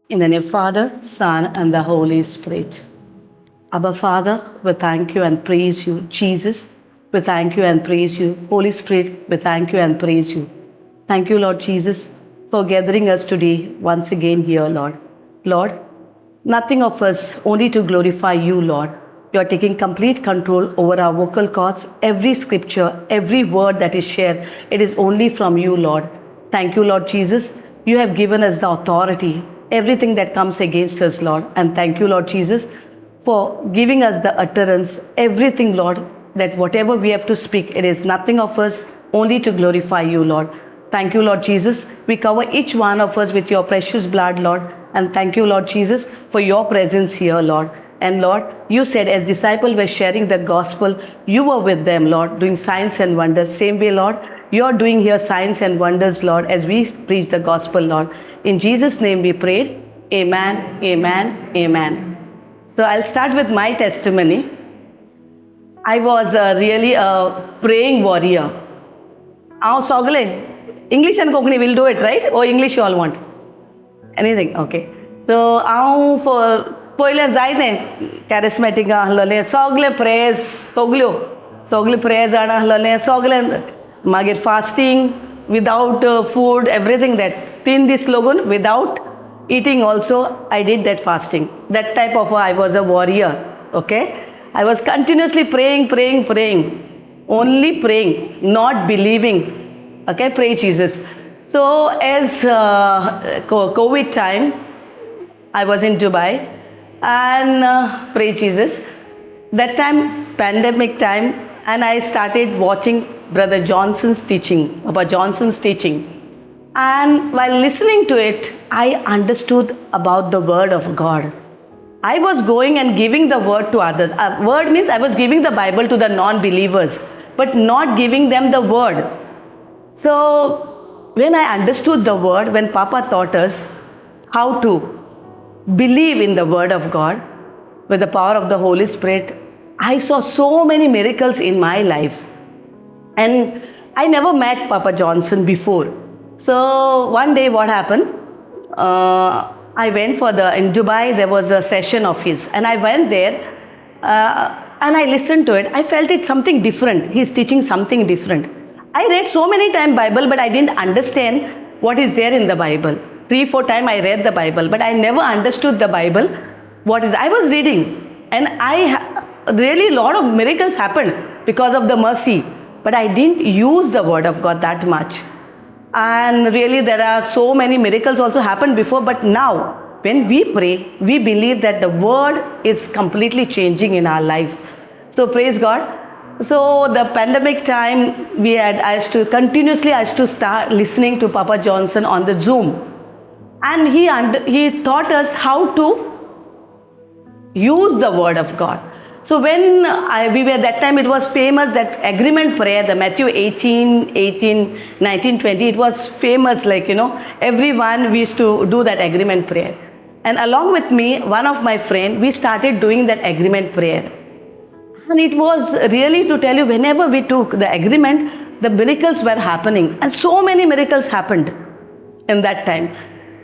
In the name of Father, Son, and the Holy Spirit. Abba Father, we thank you and praise you. Jesus, we thank you and praise you. Holy Spirit, we thank you and praise you. Thank you, Lord Jesus, for gathering us today once again here, Lord. Lord, nothing of us, only to glorify you, Lord. You are taking complete control over our vocal cords. Every scripture, every word that is shared, it is only from you, Lord. Thank you, Lord Jesus. You have given us the authority, everything that comes against us, Lord. And thank you, Lord Jesus, for giving us the utterance, everything, Lord, that whatever we have to speak, it is nothing of us, only to glorify you, Lord. Thank you, Lord Jesus. We cover each one of us with your precious blood, Lord. And thank you, Lord Jesus, for your presence here, Lord. And Lord, you said as disciples were sharing the gospel, you were with them, Lord, doing signs and wonders. Same way, Lord, you are doing here signs and wonders, Lord, as we preach the gospel, Lord. In Jesus' name we pray. Amen, amen, amen. So I'll start with my testimony. I was really a praying warrior. English and Konkani will do it, right? Or English you all want? Anything? Okay. So, for पयले जायते charismatic आहलोले सगळे prayers सगळे prayers जाणा आहलोले सगळे मागीर fasting without food everything that 3 दीस लागून without eating also I did that fasting. That type of I was a warrior. Okay, I was continuously praying, only praying, not believing. Okay, praise Jesus. So as COVID time, I was in Dubai. And praise Jesus. That time, pandemic time, and I started watching Brother Johnson's teaching, Papa Johnson's teaching. And while listening to it, I understood about the word of God. I was going and giving the word to others. Word means I was giving the Bible to the non-believers, but not giving them the word. So when I understood the word, when Papa taught us how to believe in the word of God with the power of the Holy Spirit, I saw so many miracles in my life. And I never met Papa Johnson before. So one day what happened, I went in Dubai there was a session of his, and I went there and I listened to it. I felt it something different. He's teaching something different. I read so many times Bible, but I didn't understand what is there in the Bible. 3-4 times I read the Bible, but I never understood the Bible. I was reading, and really a lot of miracles happened because of the mercy, but I didn't use the word of God that much. And really there are so many miracles also happened before, but now when we pray, we believe that the word is completely changing in our life. So praise God. So the pandemic time I used to start listening to Papa Johnson on the Zoom. And he taught us how to use the word of God. So when we were that time, it was famous that agreement prayer, the Matthew 18, 19, 20, it was famous, like, everyone, we used to do that agreement prayer. And along with me, one of my friend, we started doing that agreement prayer. And it was really, to tell you, whenever we took the agreement, the miracles were happening. And so many miracles happened in that time.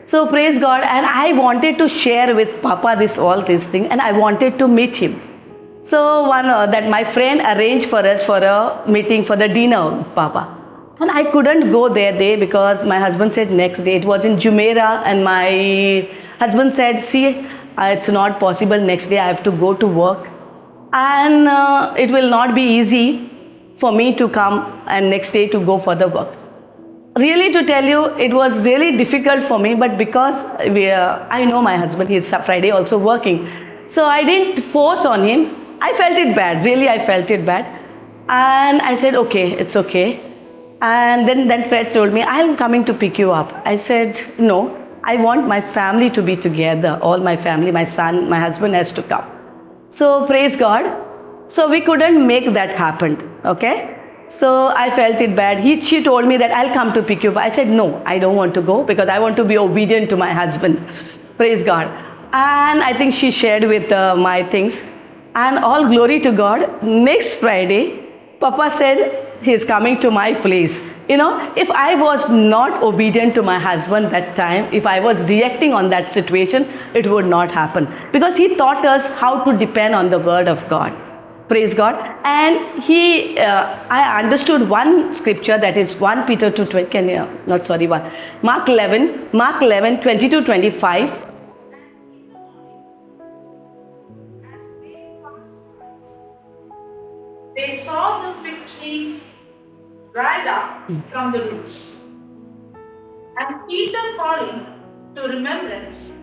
So praise God, and I wanted to share with Papa all this thing, and I wanted to meet him. So that my friend arranged for us for a meeting for the dinner, Papa. And I couldn't go there because my husband said next day. It was in Jumeirah, and my husband said, see, it's not possible. Next day I have to go to work, and it will not be easy for me to come and next day to go for the work. Really, to tell you, it was really difficult for me, but because I know my husband, he's Friday also working. So I didn't force on him. I felt it bad. Really, I felt it bad. And I said, okay, it's okay. And then Fred told me, I'm coming to pick you up. I said, no, I want my family to be together. All my family, my son, my husband has to come. So praise God. So we couldn't make that happen. Okay. So I felt it bad. She told me that I'll come to pick you up. I said, no, I don't want to go because I want to be obedient to my husband. Praise God. And I think she shared with my things. And all glory to God. Next Friday, Papa said, he is coming to my place. If I was not obedient to my husband that time, if I was reacting on that situation, it would not happen. Because he taught us how to depend on the word of God. Praise God. And I understood one scripture, that is 1 Peter 2, Mark 11, 20 to 25. They saw the fig tree dried up from the roots. And Peter, calling to remembrance,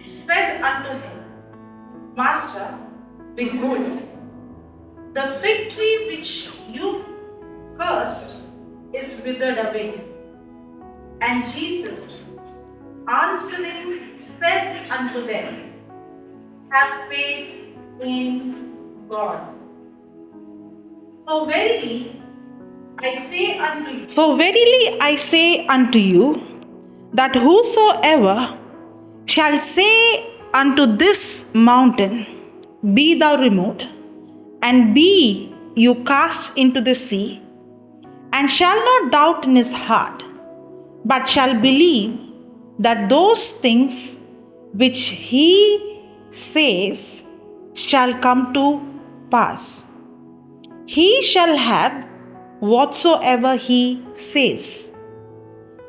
said unto him, Master, behold, the fig tree which you cursed is withered away. And Jesus, answering, said unto them, Have faith in God. For verily I say unto you, that whosoever shall say unto this mountain, Be thou removed, and be you cast into the sea, and shall not doubt in his heart, but shall believe that those things which he says shall come to pass, he shall have whatsoever he says.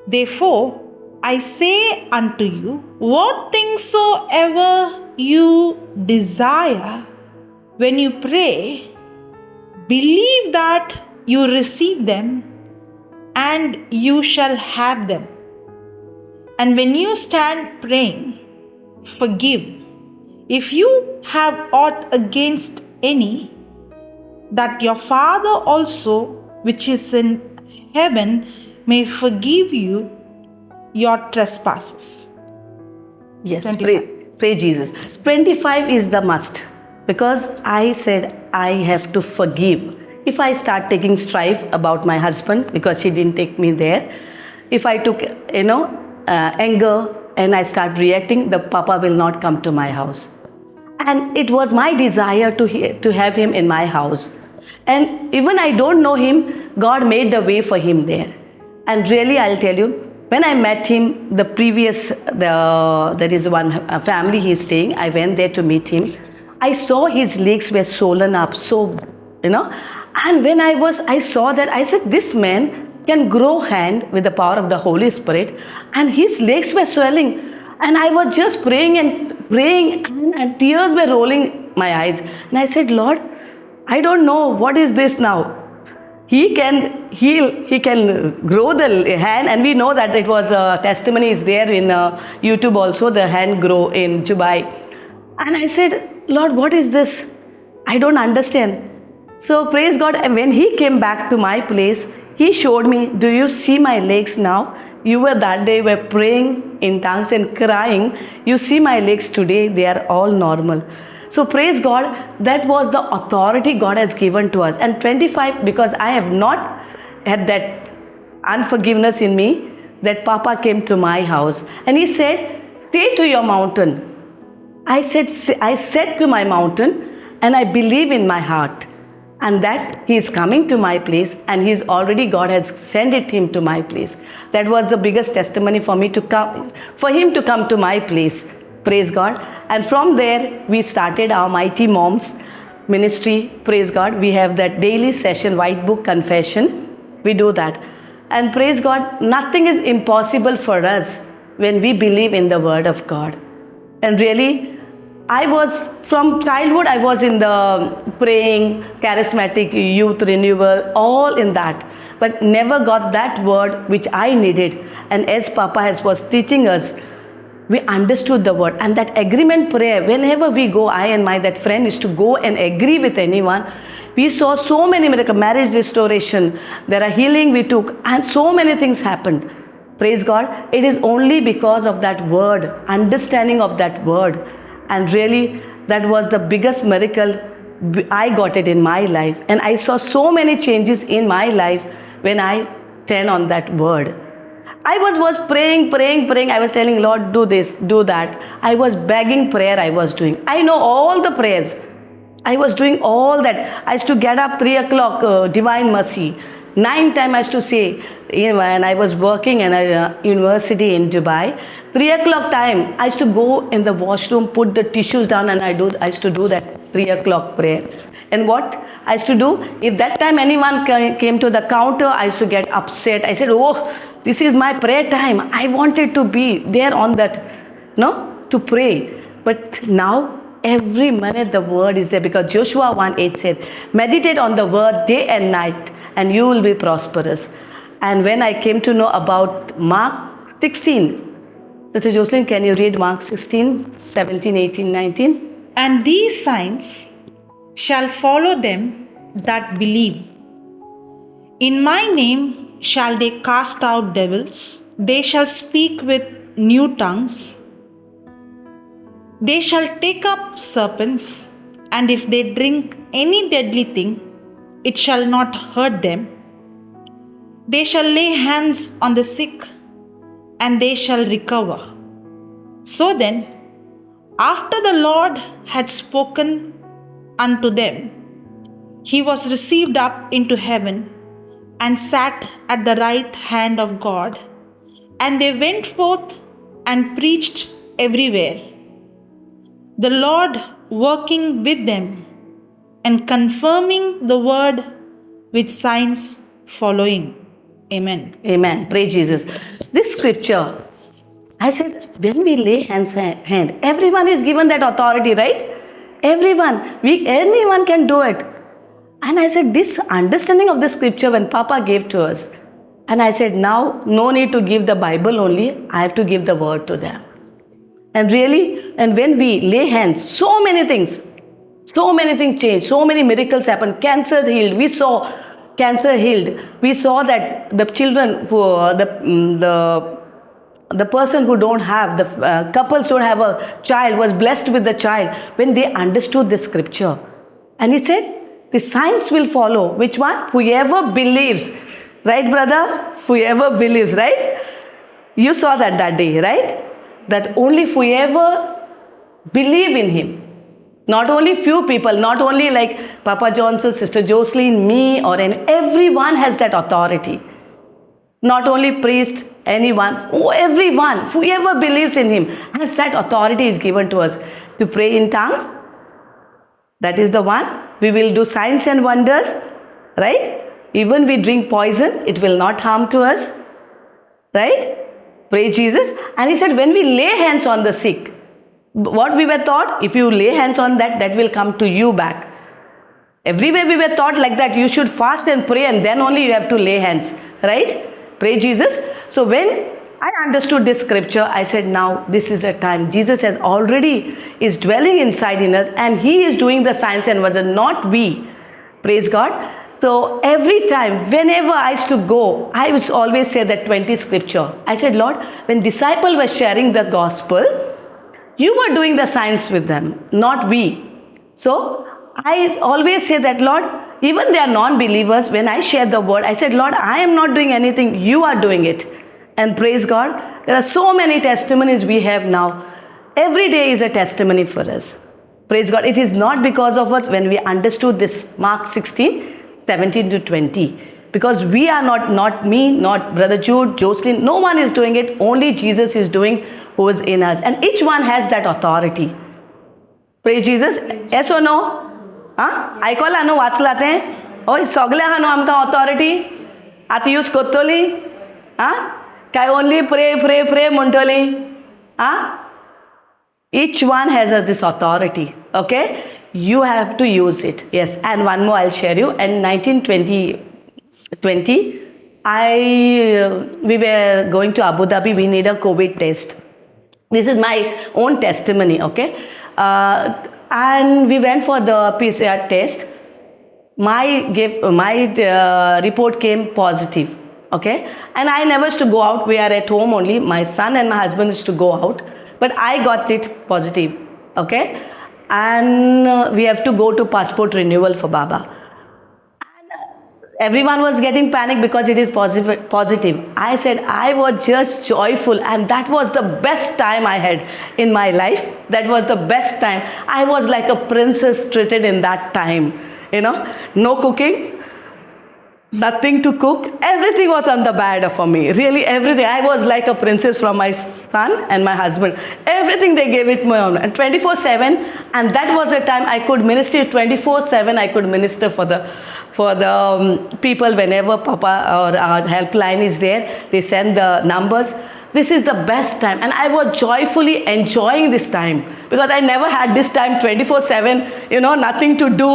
Therefore I say unto you, what things soever you desire, when you pray, believe that you receive them, and you shall have them. And when you stand praying, forgive, if you have aught against any, that your Father also, which is in heaven, may forgive you your trespasses. Yes, 25. pray Jesus. 25 is the must, because I said I have to forgive. If I start taking strife about my husband because she didn't take me there, if I took anger and I start reacting, the papa will not come to my house. And it was my desire to have him in my house. And even I don't know him, God made the way for him there. And really, I'll tell you, when I met him, there is one family he's staying, I went there to meet him. I saw his legs were swollen up, and when I saw that, I said, this man can grow hand with the power of the Holy Spirit, and his legs were swelling. And I was just praying, and tears were rolling my eyes. And I said, Lord, I don't know what is this now. He can heal, he can grow the hand, and we know that it was a testimony is there in YouTube also, the hand grow in Dubai. And I said, Lord, what is this? I don't understand. So praise God, and when he came back to my place, he showed me, do you see my legs now? You were that day were praying in tongues and crying. You see my legs today, they are all normal. So praise God, that was the authority God has given to us. And 25, because I have not had that unforgiveness in me, that Papa came to my house and he said, say to your mountain. I said to my mountain, and I believe in my heart, and that he is coming to my place, and he's already, God has sent him to my place. That was the biggest testimony for me to come, for him to come to my place. Praise God. And from there, we started our Mighty Moms ministry. Praise God. We have that daily session, white book confession. We do that. And praise God, nothing is impossible for us when we believe in the word of God. And really, from childhood, I was in the praying, charismatic, youth renewal, all in that. But never got that word which I needed. And as Papa was teaching us, we understood the word. And that agreement prayer, whenever we go, I and that friend is to go and agree with anyone. We saw so many miracles, marriage restoration, there are healing we took, and so many things happened. Praise God. It is only because of that word, understanding of that word. And really, that was the biggest miracle. I got it in my life. And I saw so many changes in my life when I stand on that word. I was praying. I was telling Lord, do this, do that. I was begging prayer I was doing. I know all the prayers. I was doing all that. I used to get up 3 o'clock, Divine Mercy. 9 times I used to say, when I was working in a university in Dubai, 3 o'clock time, I used to go in the washroom, put the tissues down, and I used to do that 3 o'clock prayer. And what I used to do, if that time anyone came to the counter, I used to get upset. I said, oh, this is my prayer time. I wanted to be there on that, to pray. But now, every minute the word is there, because Joshua 1:8 said, meditate on the word day and night and you will be prosperous. And when I came to know about Mark 16, Sister Jocelyn, can you read Mark 16, 17, 18, 19? And these signs shall follow them that believe. In my name shall they cast out devils. They shall speak with new tongues. They shall take up serpents, and if they drink any deadly thing, it shall not hurt them. They shall lay hands on the sick, and they shall recover. So then, after the Lord had spoken unto them, he was received up into heaven and sat at the right hand of God. And they went forth and preached everywhere, the Lord working with them and confirming the word with signs following. Amen. Amen. Praise Jesus. This scripture, I said, when we lay hand, everyone is given that authority, right? Anyone can do it. And I said, this understanding of the scripture when Papa gave to us, and I said, now no need to give the Bible only, I have to give the word to them. And really, and when we lay hands, so many things change, so many miracles happen. Cancer healed, we saw cancer healed. We saw that the children, the person who don't have, the couples don't have a child, was blessed with the child when they understood the scripture. And he said, the signs will follow. Which one? Whoever believes. Right, brother? Whoever believes, right? You saw that day, right? That only whoever believe in him. Not only few people, not only like Papa Johnson, Sister Jocelyn, me, or everyone has that authority. Not only priest, anyone, everyone, whoever believes in him has that authority is given to us to pray in tongues. That is the one. We will do signs and wonders, right? Even we drink poison, it will not harm to us, right? Praise Jesus. And he said, when we lay hands on the sick, what we were taught, if you lay hands on that will come to you back. Everywhere we were taught like that, you should fast and pray and then only you have to lay hands, right? Praise Jesus. So when I understood this scripture, I said, now this is a time. Jesus has already is dwelling inside in us and he is doing the signs and wonders, not we. Praise God. So every time, whenever I used to go, I used to always say that 20 scripture. I said, Lord, when disciple was sharing the gospel, you were doing the signs with them, not we. So I always say that, Lord, even they are non-believers, when I share the word, I said, Lord, I am not doing anything, you are doing it. And praise God, there are so many testimonies we have now. Every day is a testimony for us. Praise God. It is not because of us when we understood this Mark 16, 17 to 20. Because we are not me, not Brother Jude, Jocelyn, no one is doing it. Only Jesus is doing who is in us. And each one has that authority. Praise Jesus. Yes or no? Aikola no वाचलाते? Oy, सगळे हानो आमकां authority? आतां use कोत्तोली? काय only pray म्हणटोली? Each one has this authority. Okay? You have to use it. Yes. And one more I'll share you. In 1920, we were going to Abu Dhabi. We need a COVID test. This is my own testimony. Okay? And we went for the PCR test. My report came positive. Okay? And I never used to go out. We are at home only. My son and my husband used to go out. But I got it positive. Okay? And we have to go to passport renewal for Baba. And Everyone was getting panic because it is positive. I said I was just joyful, and that was the best time I had in my life. That was the best time. I was like a princess treated in that time. No cooking, nothing to cook, everything was on the bed for me, really everything. I was like a princess from my son and my husband. Everything they gave it me on, and 24/7. And that was the time I could minister 24/7. I could minister for the people. Whenever Papa or our helpline is there, they send the numbers. This is the best time, and I was joyfully enjoying this time, because I never had this time 24/7, nothing to do,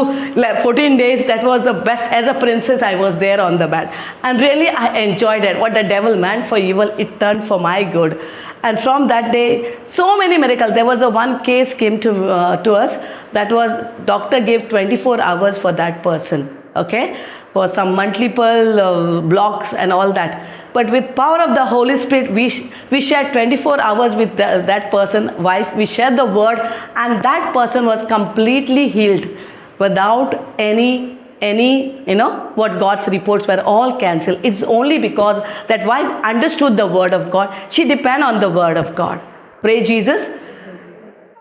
14 days. That was the best. As a princess, I was there on the bed, and really I enjoyed it. What the devil meant for evil, it turned for my good. And from that day, so many miracles. There was one case came to us, that was doctor gave 24 hours for that person, okay, for some multiple blocks and all that. But with power of the Holy Spirit, we shared 24 hours with that person, wife. We shared the word, and that person was completely healed without any what God's reports were all cancelled. It's only because that wife understood the word of God. She depended on the word of God. Praise Jesus.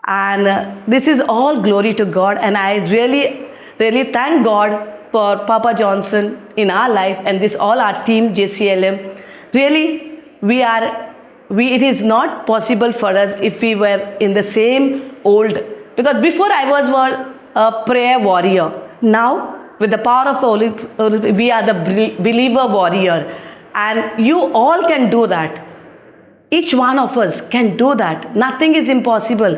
And this is all glory to God. And I really, really thank God for Papa Johnson in our life, and this all our team, JCILM. Really, it is not possible for us if we were in the same old, because before I was a prayer warrior. Now, with the power of the Holy, we are the believer warrior, and you all can do that. Each one of us can do that. Nothing is impossible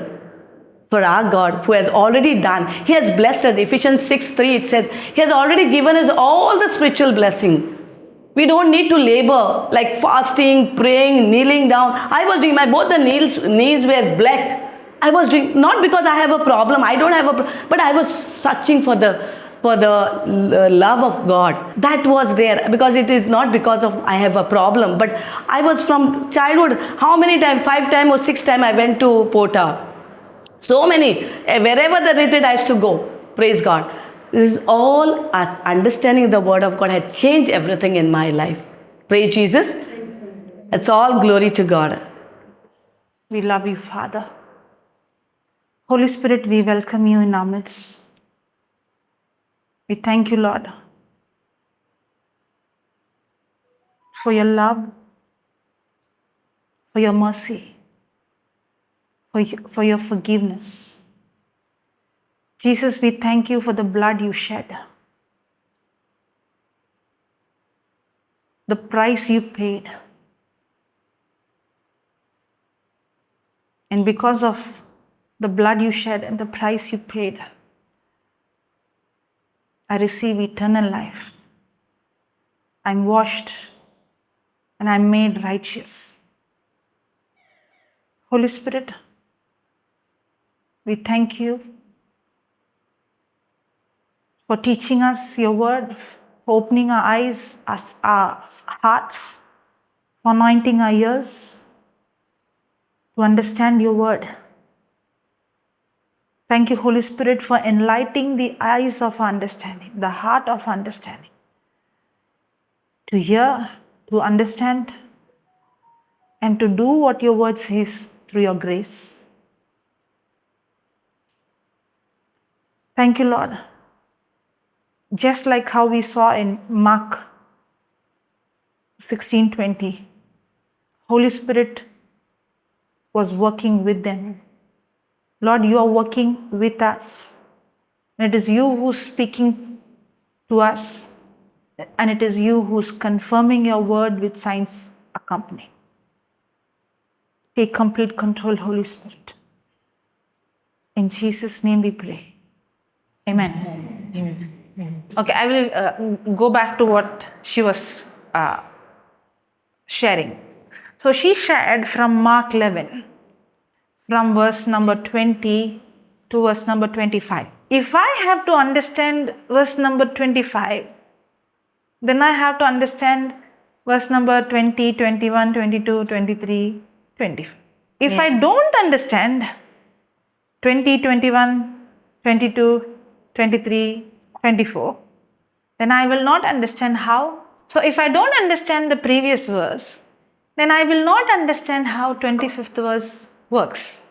for our God, who has already done. He has blessed us. Ephesians 6:3, it says, He has already given us all the spiritual blessing. We don't need to labor like fasting, praying, kneeling down. I was doing both the knees were black. I was doing, not because I have a problem. I don't have but I was searching for the love of God. That was there, because it is not because of I have a problem, but I was from childhood. How many times? 5 times or 6 times I went to Pota. So many. Wherever the retreat I used to go. Praise God. This is all understanding the word of God had changed everything in my life. Praise Jesus. It's all glory to God. We love you, Father. Holy Spirit, we welcome you in our midst. We thank you, Lord, for your love, for your mercy, for your forgiveness. Jesus, we thank you for the blood you shed, the price you paid. And because of the blood you shed and the price you paid, I receive eternal life. I'm washed and I'm made righteous. Holy Spirit, we thank you for teaching us your word, for opening our eyes, our hearts, for anointing our ears to understand your word. Thank you, Holy Spirit, for enlightening the eyes of our understanding, the heart of understanding, to hear, to understand, and to do what your word says through your grace. Thank you, Lord. Just like how we saw in Mark 16:20, Holy Spirit was working with them. Lord, you are working with us. And it is you who's speaking to us. And it is you who's confirming your word with signs accompanying. Take complete control, Holy Spirit. In Jesus' name we pray. Amen. Amen. Okay, I will go back to what she was sharing. So she shared from Mark 11, from verse number 20 to verse number 25. If I have to understand verse number 25, then I have to understand verse number 20, 21, 22, 23, 25. If I don't understand 20, 21, 22, 23, 24, then I will not understand how. So if I don't understand the previous verse, then I will not understand how 25th verse works.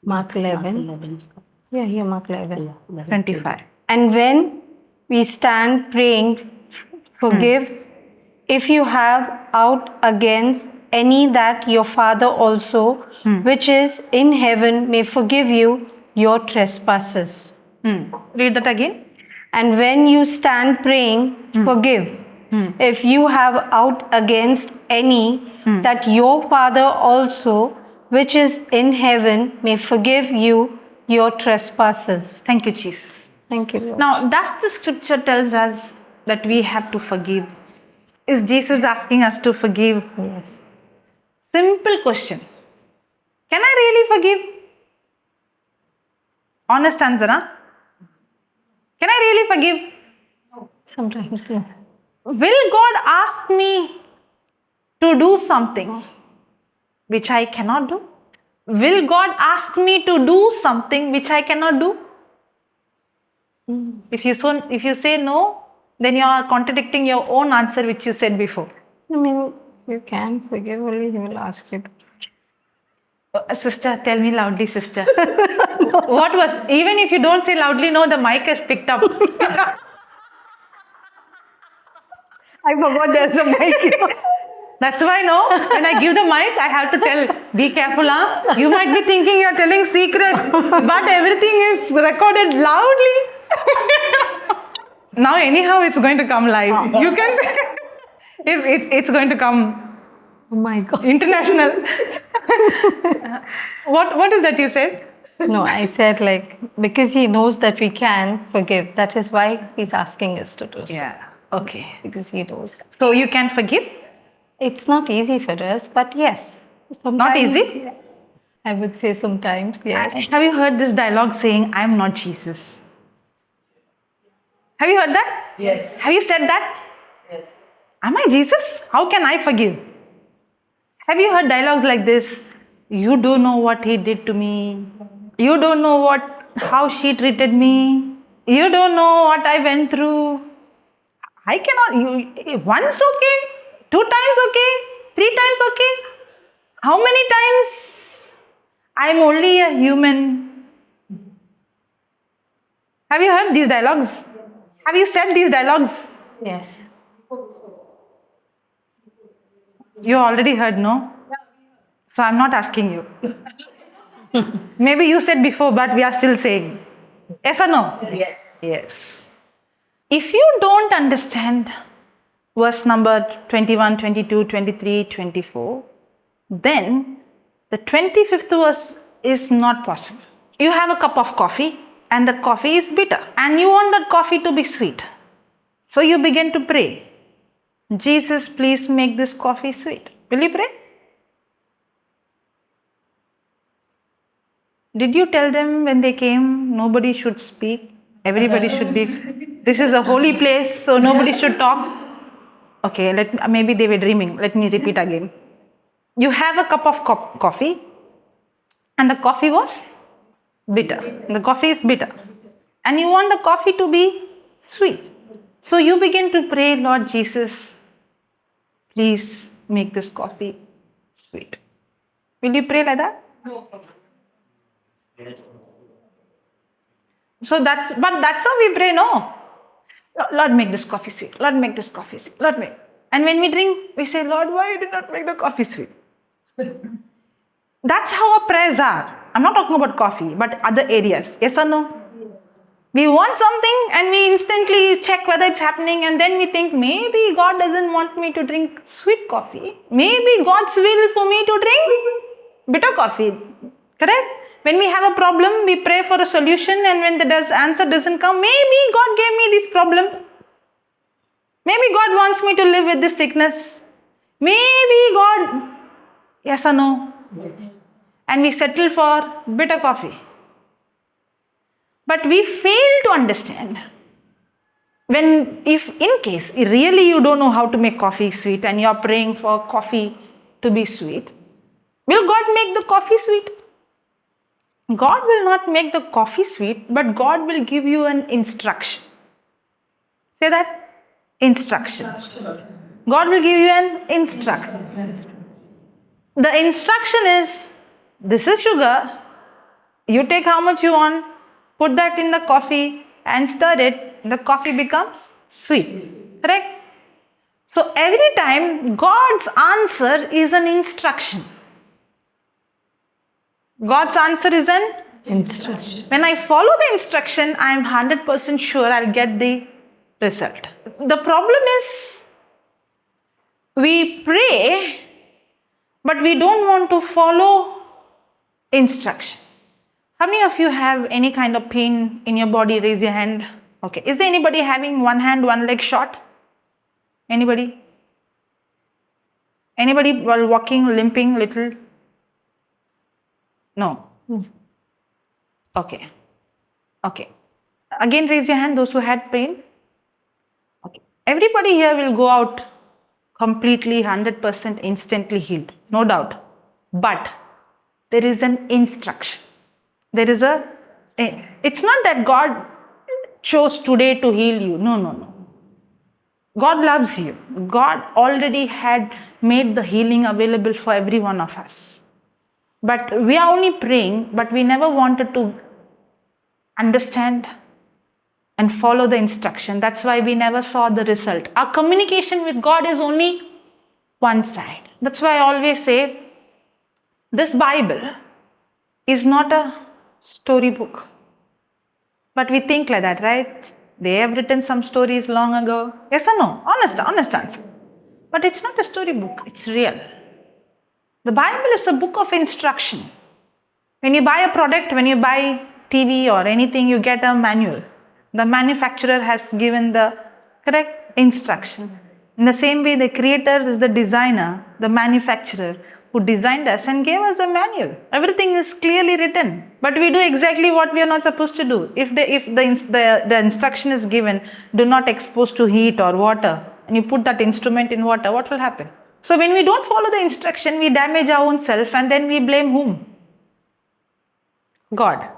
Mark 11. Yeah, here Mark 11. 25. And when we stand praying, forgive if you have out against any, that your Father also, which is in heaven, may forgive you your trespasses. Read that again. And when you stand praying, forgive if you have out against any, that your Father also, which is in heaven, may forgive you your trespasses. Thank you, Jesus. Thank you, Lord. Now, does the scripture tells us that we have to forgive? Is Jesus asking us to forgive? Yes. Simple question. Can I really forgive? Honest answer, huh? Can I really forgive? Sometimes, yeah. Will God ask me to do something which I cannot do? Will God ask me to do something which I cannot do? If you say no, then you are contradicting your own answer which you said before. I mean, you can forgive, only He will ask you to. Sister, tell me loudly, sister. What was, even if you don't say loudly, no, the mic has picked up. I forgot there's a mic. That's why, no, when I give the mic, I have to tell, be careful, huh? You might be thinking you're telling secret, but everything is recorded loudly. Now, anyhow, it's going to come live. You can say, it's going to come Oh my God. international. What is that you said? No, I said like, because He knows that we can forgive. That is why He's asking us to do so. Yeah, okay. Because He knows that. So you can forgive? It's not easy for us, but yes. Not Sometimes- easy? I would say sometimes, yes. Have you heard this dialogue saying, I'm not Jesus? Have you heard that? Yes. Have you said that? Yes. Am I Jesus? How can I forgive? Have you heard dialogues like this? You don't know what he did to me. You don't know how she treated me. You don't know what I went through. I cannot. Once okay, 2 times okay, 3 times okay. How many times? I'm only a human. Have you heard these dialogues? Have you said these dialogues? Yes. You already heard, no? So I'm not asking you. Maybe you said before, but we are still saying. Yes or no? Yes. Yes. If you don't understand verse number 21, 22, 23, 24, then the 25th verse is not possible. You have a cup of coffee and the coffee is bitter and you want that coffee to be sweet. So you begin to pray, Jesus, please make this coffee sweet. Will you pray? Did you tell them when they came, nobody should speak? Everybody should be, this is a holy place, so nobody should talk. Okay, maybe they were dreaming. Let me repeat again. You have a cup of coffee and the coffee was bitter. The coffee is bitter. And you want the coffee to be sweet. So you begin to pray, Lord Jesus, please make this coffee sweet. Will you pray like that? So that's how we pray, no? Lord, make this coffee sweet. Lord, make this coffee sweet. Lord, make. And when we drink, we say, Lord, why you did not make the coffee sweet? That's how our prayers are. I'm not talking about coffee, but other areas. Yes or no? We want something and we instantly check whether it's happening, and then we think, maybe God doesn't want me to drink sweet coffee. Maybe God's will for me to drink bitter coffee. Correct? When we have a problem, we pray for a solution, and when the answer doesn't come, maybe God gave me this problem. Maybe God wants me to live with this sickness. Maybe God, yes or no? Yes. And we settle for bitter coffee. But we fail to understand if in case really you don't know how to make coffee sweet and you are praying for coffee to be sweet, will God make the coffee sweet? God will not make the coffee sweet, but God will give you an instruction. Say that. instruction. God will give you an instruction. The instruction is, this is sugar. You take how much you want, put that in the coffee and stir it. The coffee becomes sweet. Correct? So every time God's answer is an instruction. God's answer is an Instruction. when I follow the instruction, I am 100% sure I'll get the result. The problem is we pray, but we don't want to follow instruction. How many of you have any kind of pain in your body? Raise your hand. Okay. Is there anybody having one hand, one leg short? Anybody? Anybody while walking, limping little? No. Okay. Okay. Again, raise your hand, those who had pain. Okay. Everybody here will go out completely 100% instantly healed. No doubt. But there is an instruction. There is it's not that God chose today to heal you. No, no, no. God loves you. God already had made the healing available for every one of us. But we are only praying, but we never wanted to understand and follow the instruction. That's why we never saw the result. Our communication with God is only one side. That's why I always say, this Bible is not a storybook. But we think like that, right? They have written some stories long ago. Yes or no? Honest answer. But it's not a storybook, it's real. The Bible is a book of instruction. When you buy a product, when you buy TV or anything, you get a manual. The manufacturer has given the correct instruction. In the same way, the creator is the designer, the manufacturer who designed us and gave us the manual. Everything is clearly written. But we do exactly what we are not supposed to do. If the instruction is given, do not expose to heat or water, and you put that instrument in water, what will happen? So when we don't follow the instruction, we damage our own self, and then we blame whom? God.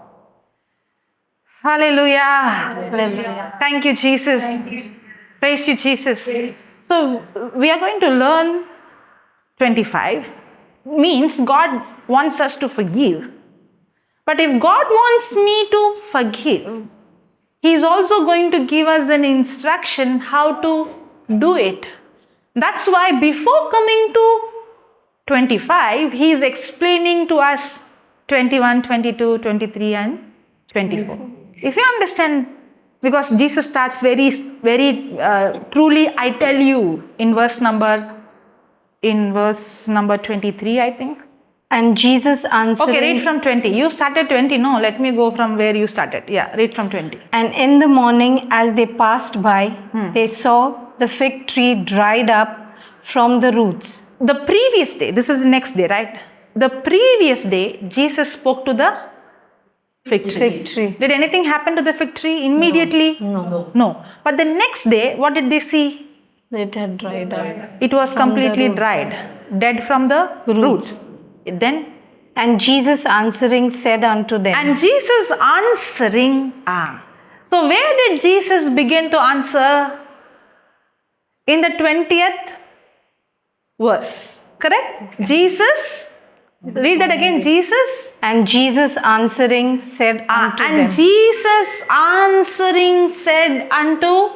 Hallelujah. Hallelujah. Thank you, Jesus. Praise you, Jesus. So we are going to learn 25. Means God wants us to forgive. But if God wants me to forgive, He is also going to give us an instruction how to do it. That's why before coming to 25, He is explaining to us 21, 22, 23 and 24. If you understand, because Jesus starts very truly, I tell you, in verse number 23, I think. And Jesus answered. Okay, read from 20. You started 20. No, let me go from where you started. Yeah, read from 20. And in the morning, as they passed by, they saw the fig tree dried up from the roots. The previous day, this is the next day, right? The previous day, Jesus spoke to the fig tree. Fig tree. Did anything happen to the fig tree immediately? No. But the next day, what did they see? It had dried up. It was completely dried, dead from the roots. Then, And Jesus answering said unto them. and Jesus answering, so where did Jesus begin to answer? In the 20th verse, correct? Jesus, read that again, Jesus. And Jesus answering said unto And them. Jesus answering said unto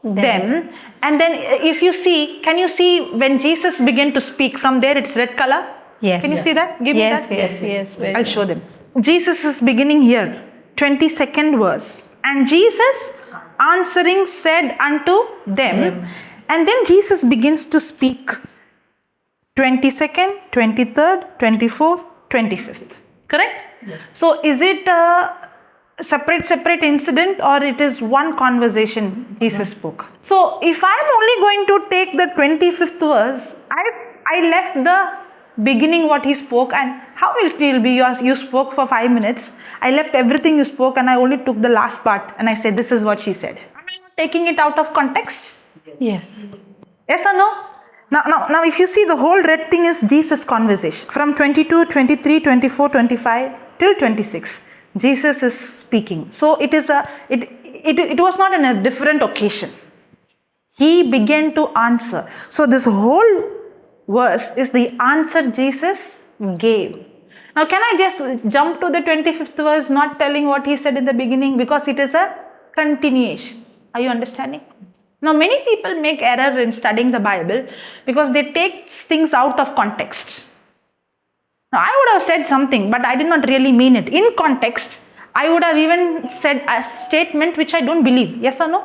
them. And then if you see, can you see when Jesus began to speak, from there it's red color? Yes. Can you see that? Give me that. Yes. Very I'll show them. Jesus is beginning here, 22nd verse. And Jesus answering said unto them. And then Jesus begins to speak 22nd, 23rd, 24th, 25th. Correct? Yes. So is it a separate incident, or it is one conversation Jesus spoke? So if I'm only going to take the 25th verse, I left the beginning what he spoke, and how it will be you spoke for 5 minutes. I left everything you spoke and I only took the last part and I said, this is what she said. Am I not taking it out of context? Yes. Yes or no? Now if you see, the whole red thing is Jesus' conversation. From 22, 23, 24, 25 till 26. Jesus is speaking. So it was not in a different occasion. he began to answer. So this whole verse is the answer Jesus gave. Now can I just jump to the 25th verse, not telling what he said in the beginning, because it is a continuation. Are you understanding? Now many people make error in studying the Bible because they take things out of context. Now I would have said something, but I did not really mean it. In context, I would have even said a statement which I don't believe. Yes or no?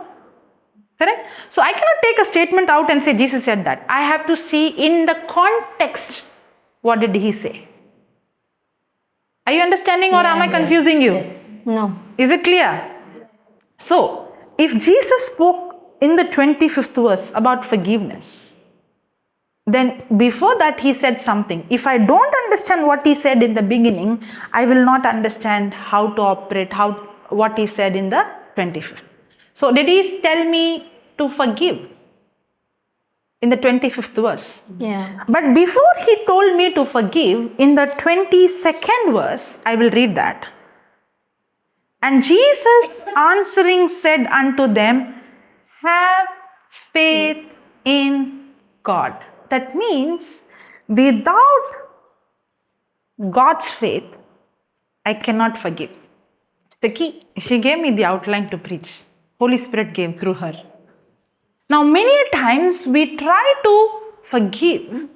Correct? So I cannot take a statement out and say Jesus said that. I have to see in the context, what did he say? Are you understanding, or am I confusing you? No. Is it clear? So, if Jesus spoke in the 25th verse about forgiveness, then before that he said something. If I don't understand what he said in the beginning, I will not understand how to operate, what he said in the 25th. So, did he tell me to forgive in the 25th verse? Yeah. But before he told me to forgive, in the 22nd verse, I will read that. And Jesus answering said unto them, have faith in God. That means without God's faith, I cannot forgive. It's the key. She gave me the outline to preach. Holy Spirit gave through her. Now many times we try to forgive,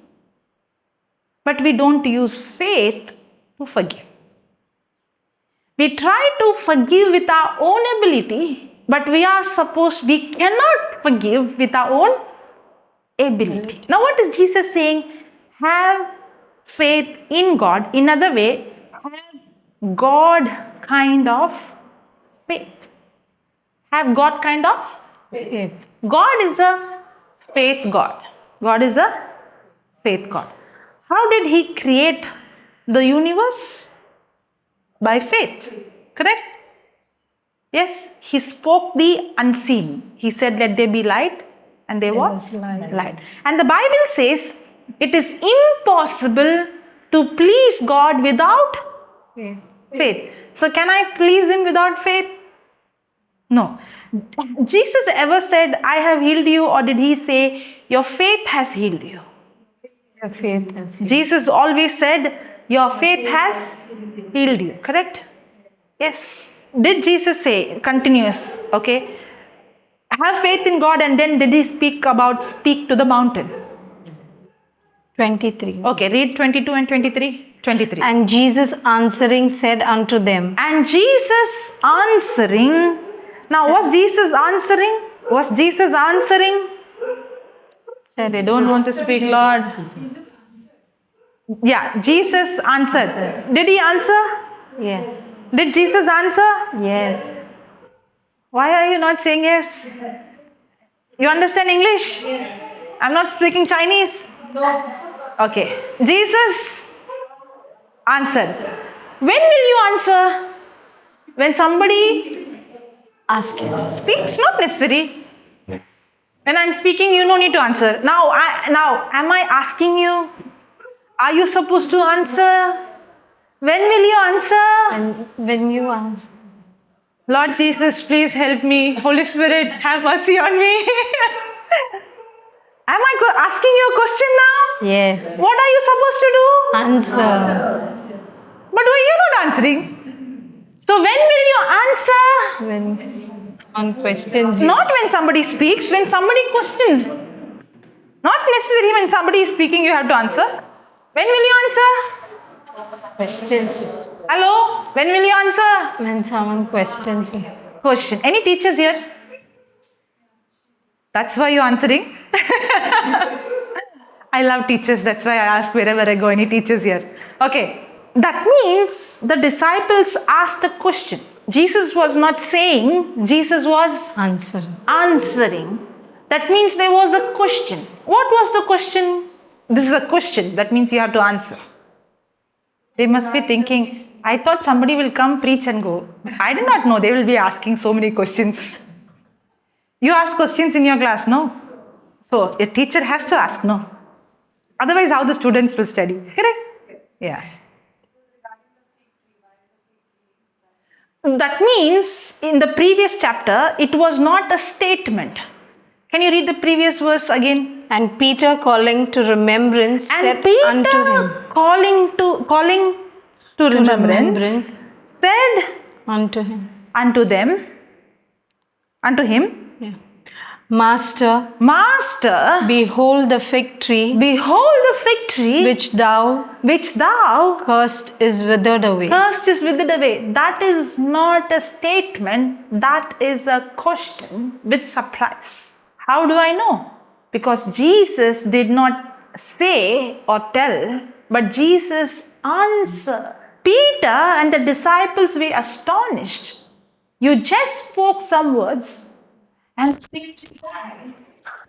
but we don't use faith to forgive. We try to forgive with our own ability, but we cannot forgive with our own ability. Now what is Jesus saying? Have faith in God. In other way, have God kind of faith. Have God kind of faith. God is a faith God. God is a faith God. How did he create the universe? By faith. Correct? Yes, he spoke the unseen. He said, let there be light, and there was light. And the Bible says it is impossible to please God without faith. So can I please him without faith? No. Jesus ever said, I have healed you, or did he say, your faith has healed you? Your faith has healed. Jesus always said, your faith has healed you. Correct? Yes. Did Jesus say, continuous, okay, have faith in God, and then did he speak to the mountain? 23. Okay, read 22 and 23. 23. And Jesus answering said unto them. And Jesus answering. Now, was Jesus answering? Was Jesus answering? They don't want to speak, Lord. Yeah, Jesus answered. Did he answer? Yes. Did Jesus answer? Yes. Why are you not saying yes? You understand English? Yes. I'm not speaking Chinese. No. Okay. Jesus answered. When will you answer? When somebody Ask him. speaks, not necessary. When I'm speaking, you don't need to answer. Now, am I asking you? Are you supposed to answer? When will you answer? And when you ask. Lord Jesus, please help me. Holy Spirit, have mercy on me. Am I asking you a question now? Yes. What are you supposed to do? Answer. But why you're not answering? So when will you answer? When on questions. Not when somebody speaks, when somebody questions. Not necessarily when somebody is speaking you have to answer. When will you answer? Questions. Hello? When will you answer? When someone questions you. Question. Any teachers here? That's why you're answering? I love teachers. That's why I ask wherever I go. Any teachers here? Okay. That means the disciples asked a question. Jesus was not saying, Jesus was answering. That means there was a question. What was the question? This is a question. That means you have to answer. They must be thinking, I thought somebody will come preach and go. I did not know they will be asking so many questions. You ask questions in your class, no? So a teacher has to ask, no? Otherwise, how the students will study? Correct? Yeah. That means in the previous chapter, it was not a statement. Can you read the previous verse again? And Peter, calling to remembrance, And said Peter, unto him, calling to remembrance, said unto him, unto him, yeah. Master, Master, behold the fig tree behold the fig tree which thou cursed is withered away. is withered away. That is not a statement, that is a question with surprise. How do I know? Because Jesus did not say or tell, but Jesus answered. Peter and the disciples were astonished. You just spoke some words and the fig tree died.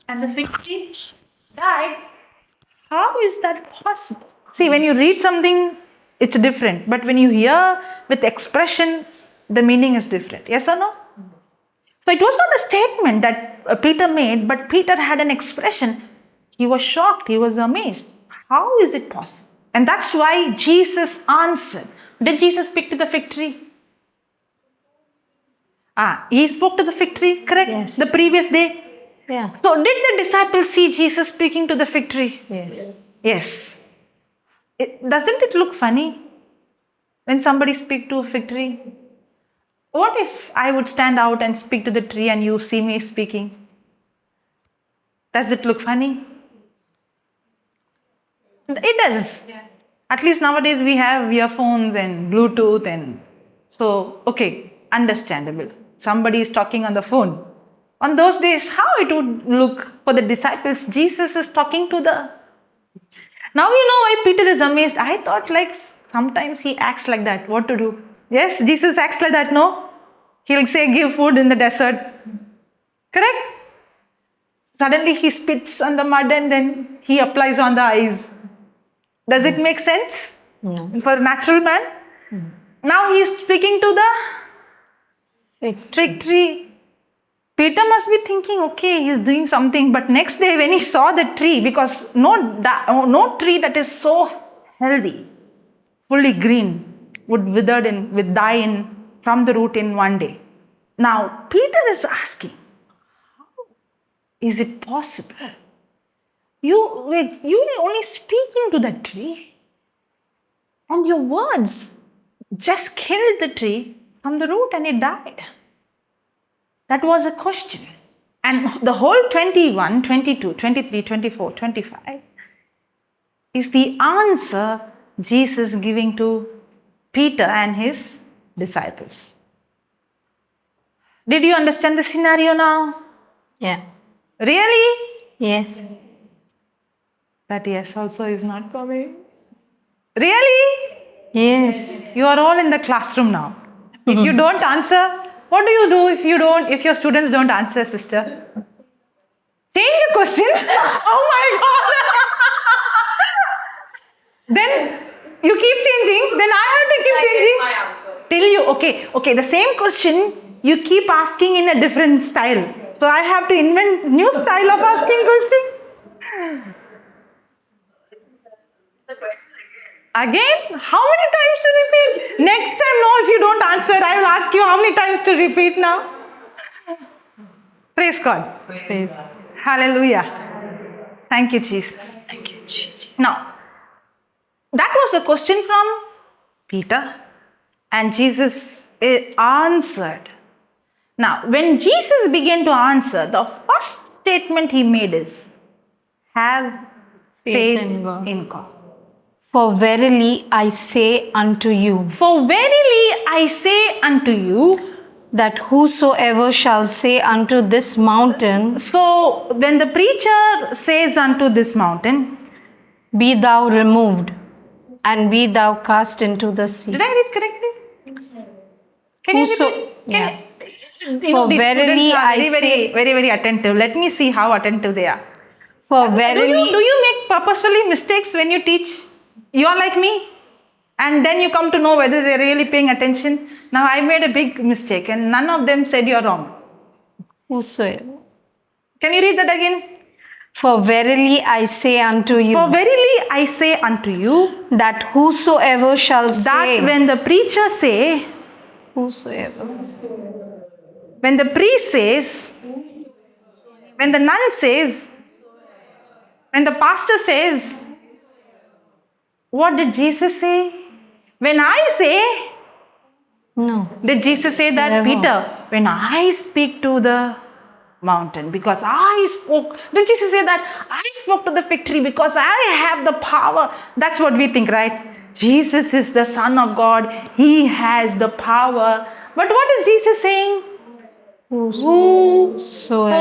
And the fig tree died. How is that possible? See, when you read something, it's different. But when you hear with expression, the meaning is different. Yes or no? So it was not a statement that Peter made, but Peter had an expression. He was shocked. He was amazed. How is it possible? And that's why Jesus answered. Did Jesus speak to the fig tree? He spoke to the fig tree, correct? Yes. The previous day. Yeah. So did the disciples see Jesus speaking to the fig tree? Yes. Yes. Doesn't it look funny when somebody speaks to a fig tree? What if I would stand out and speak to the tree and you see me speaking? Does it look funny? It does. Yeah. At least nowadays we have earphones and Bluetooth and so, okay, understandable. Somebody is talking on the phone. On those days, how it would look for the disciples? Jesus is talking to the... Now you know why Peter is amazed. I thought like sometimes he acts like that. What to do? Yes, Jesus acts like that, no? He'll say, give food in the desert. Correct? Suddenly he spits on the mud and then he applies on the eyes. Does it make sense? No. For a natural man? Now he is speaking to the fig tree. Peter must be thinking, okay, he's doing something. But next day when he saw the tree, because no tree that is so healthy, fully green, would die from the root in one day. Now, Peter is asking, how is it possible? You were only speaking to the tree, and your words just killed the tree from the root and it died. That was a question. And the whole 21, 22, 23, 24, 25 is the answer Jesus giving to Peter and his disciples. Did you understand the scenario now? Yeah. Really? Yes. That yes also is not coming. Really? Yes. You are all in the classroom now. If you don't answer, what do you do if your students don't answer, sister? Change the question. Oh my God. Then you keep changing, then I have to keep changing. My answer. Till you, okay, the same question you keep asking in a different style. So I have to invent new style of asking question. Again? How many times to repeat? Next time, no, if you don't answer, I will ask you how many times to repeat now. Praise God. Praise. Hallelujah. Thank you, Jesus. Thank you, Jesus. Now, that was a question from Peter, and Jesus answered. Now, when Jesus began to answer, the first statement he made is, have faith in God. For verily I say unto you, For verily I say unto you, that whosoever shall say unto this mountain, so when the preacher says unto this mountain, be thou removed, and be thou cast into the sea. did I read correctly? Can you Whoso- repeat? yeah. For For verily I say, very attentive. Let me see how attentive they are. for Do verily, you make purposefully mistakes when you teach? You are like me, and then you come to know whether they're really paying attention. Now I made a big mistake, and none of them said you're wrong. whosoever. Can you read that again? For verily I say unto you, For verily I say unto you, that whosoever shall that say, when the preacher say, whosoever, when the priest says, When the nun says, when the pastor says, what did Jesus say? When I say, No. did Jesus say that? Never. Peter, when I speak to the mountain because I spoke, did Jesus say that? I spoke to the fig tree because I have the power. That's what we think, right? Jesus is the Son of God. He has the power. But what is Jesus saying? Whosoever.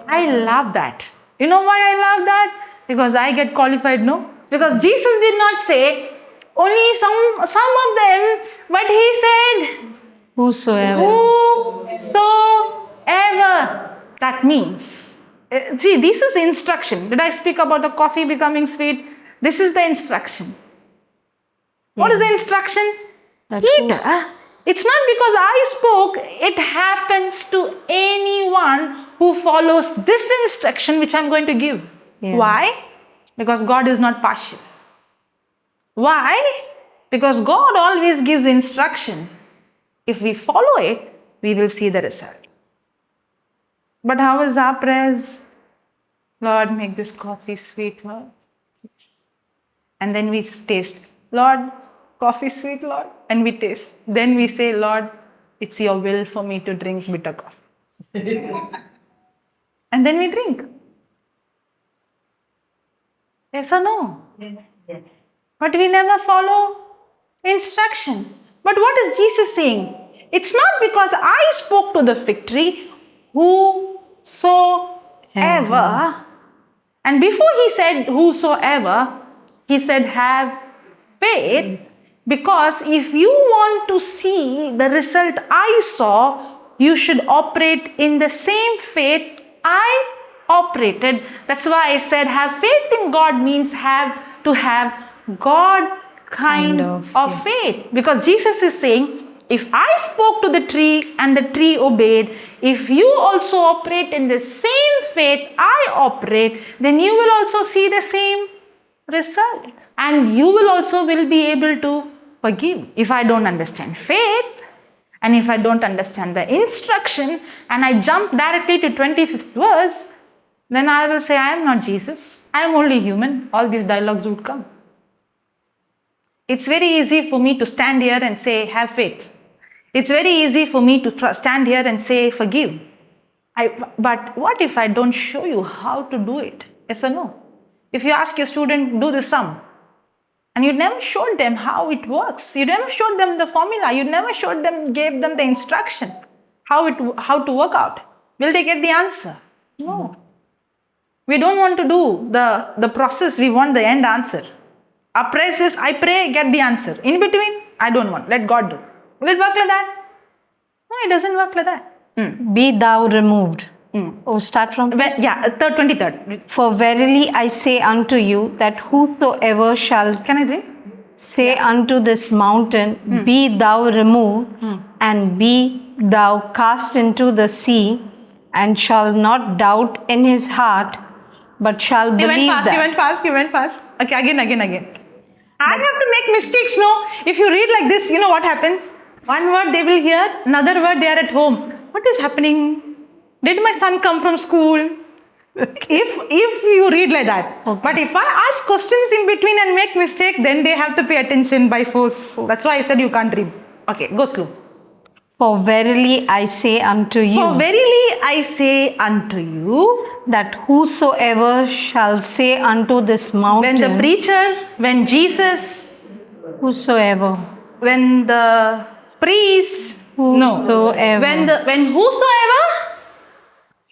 I love that. You know why I love that? Because I get qualified, no? Because Jesus did not say only some of them, but he said Whosoever. whosoever. That means, see, this is instruction. Did I speak about the coffee becoming sweet? This is the instruction. What is the instruction? That Peter, it's not because I spoke, it happens to anyone who follows this instruction which I'm going to give. Yeah. Why? Because God is not partial. Why? Because God always gives instruction. If we follow it, we will see the result. But how is our prayers? Lord, make this coffee sweet, Lord. And then we taste. Lord, coffee sweet, Lord. And we taste. Then we say, Lord, it's your will for me to drink bitter coffee. And then we drink. Yes or no? Yes. But we never follow instruction. But what is Jesus saying? It's not because I spoke to the fig tree, whosoever. And before he said whosoever, he said have faith. Because if you want to see the result I saw, you should operate in the same faith I operated. That's why I said have faith in God means have to have God kind of faith. Because Jesus is saying, if I spoke to the tree and the tree obeyed, if you also operate in the same faith I operate, then you will also see the same result. And you will also be able to forgive. If I don't understand faith, and if I don't understand the instruction, and I jump directly to 25th verse, then I will say, I am not Jesus. I am only human. All these dialogues would come. It's very easy for me to stand here and say, have faith. It's very easy for me to stand here and say, forgive. But what if I don't show you how to do it? Yes or no? If you ask your student, do the sum, and you never showed them how it works, you never showed them the formula, you never gave them the instruction, how to work out, will they get the answer? No. We don't want to do the process, we want the end answer. Our prayer says, I pray, get the answer. In between, I don't want, let God do. Will it work like that? No, it doesn't work like that. Be thou removed. Oh, start from? 23rd. For verily I say unto you that whosoever shall Can I drink? say unto this mountain, be thou removed, and be thou cast into the sea, and shall not doubt in his heart, but shall believe that. You went fast. Okay, again. I have to make mistakes, no? If you read like this, you know what happens? One word they will hear, another word they are at home. What is happening? Did my son come from school? If you read like that. Okay. But if I ask questions in between and make mistake, then they have to pay attention by force. That's why I said you can't read. Okay, go slow. For verily I say unto you. For verily I say unto you, that whosoever shall say unto this mountain. when the preacher, when Jesus, Whosoever. when the priest, Whosoever. when whosoever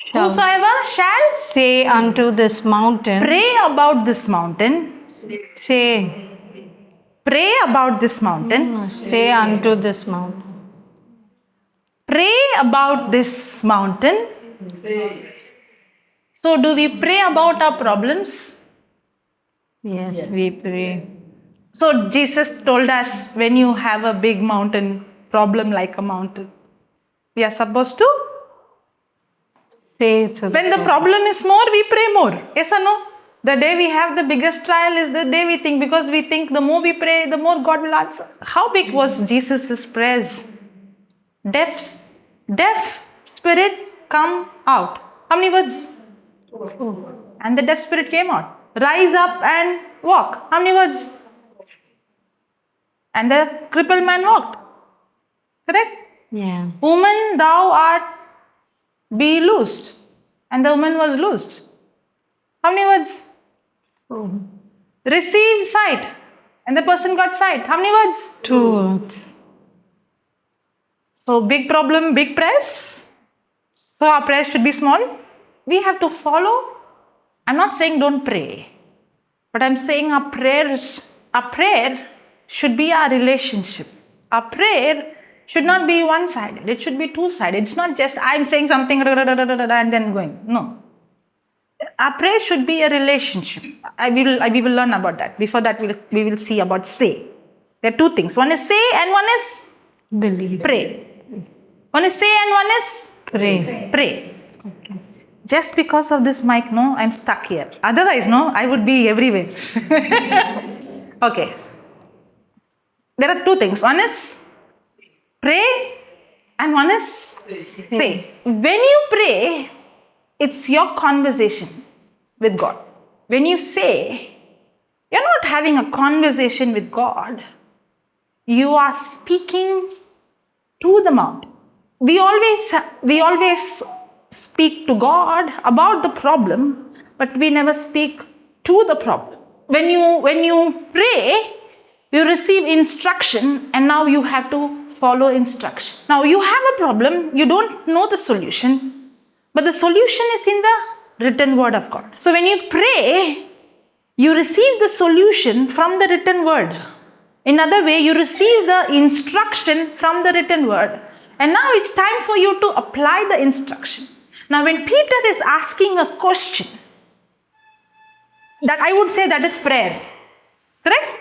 shall Say unto this mountain. pray about this mountain, Say. pray about this mountain, Say unto this mountain. pray about this mountain. So do we pray about our problems? Yes, we pray. So Jesus told us, when you have a big mountain, problem like a mountain, we are supposed to, Say to when the problem is more, we pray more. Yes or no? The day we have the biggest trial is the day we think, because we think the more we pray, the more God will answer. How big was Jesus' prayers? Deaf spirit, come out. How many words? And the deaf spirit came out. Rise up and walk. How many words? And the crippled man walked. Correct? Yeah. Woman, thou art be loosed. And the woman was loosed. How many words? Receive sight. And the person got sight. How many words? 2 words. So big problem, big prayers. So our prayers should be small. We have to follow. I'm not saying don't pray. But I'm saying our prayer should be our relationship. Our prayer should not be one-sided. It should be two-sided. It's not just I'm saying something and then going. No. Our prayer should be a relationship. We will learn about that. Before that, we will see about say. There are two things. One is say and one is Believe. pray. One is say and one is Pray. pray. Just because of this mic, no, I'm stuck here. Otherwise, no, I would be everywhere. Okay. There are two things. One is pray and one is say. When you pray, it's your conversation with God. When you say, you're not having a conversation with God. You are speaking to the mountain. We always speak to God about the problem, but we never speak to the problem. When you pray, you receive instruction, and now you have to follow instruction. Now you have a problem, you don't know the solution, but the solution is in the written word of God. So when you pray, you receive the solution from the written word. In other way, you receive the instruction from the written word. And now it's time for you to apply the instruction. Now when Peter is asking a question, that I would say that is prayer. Correct?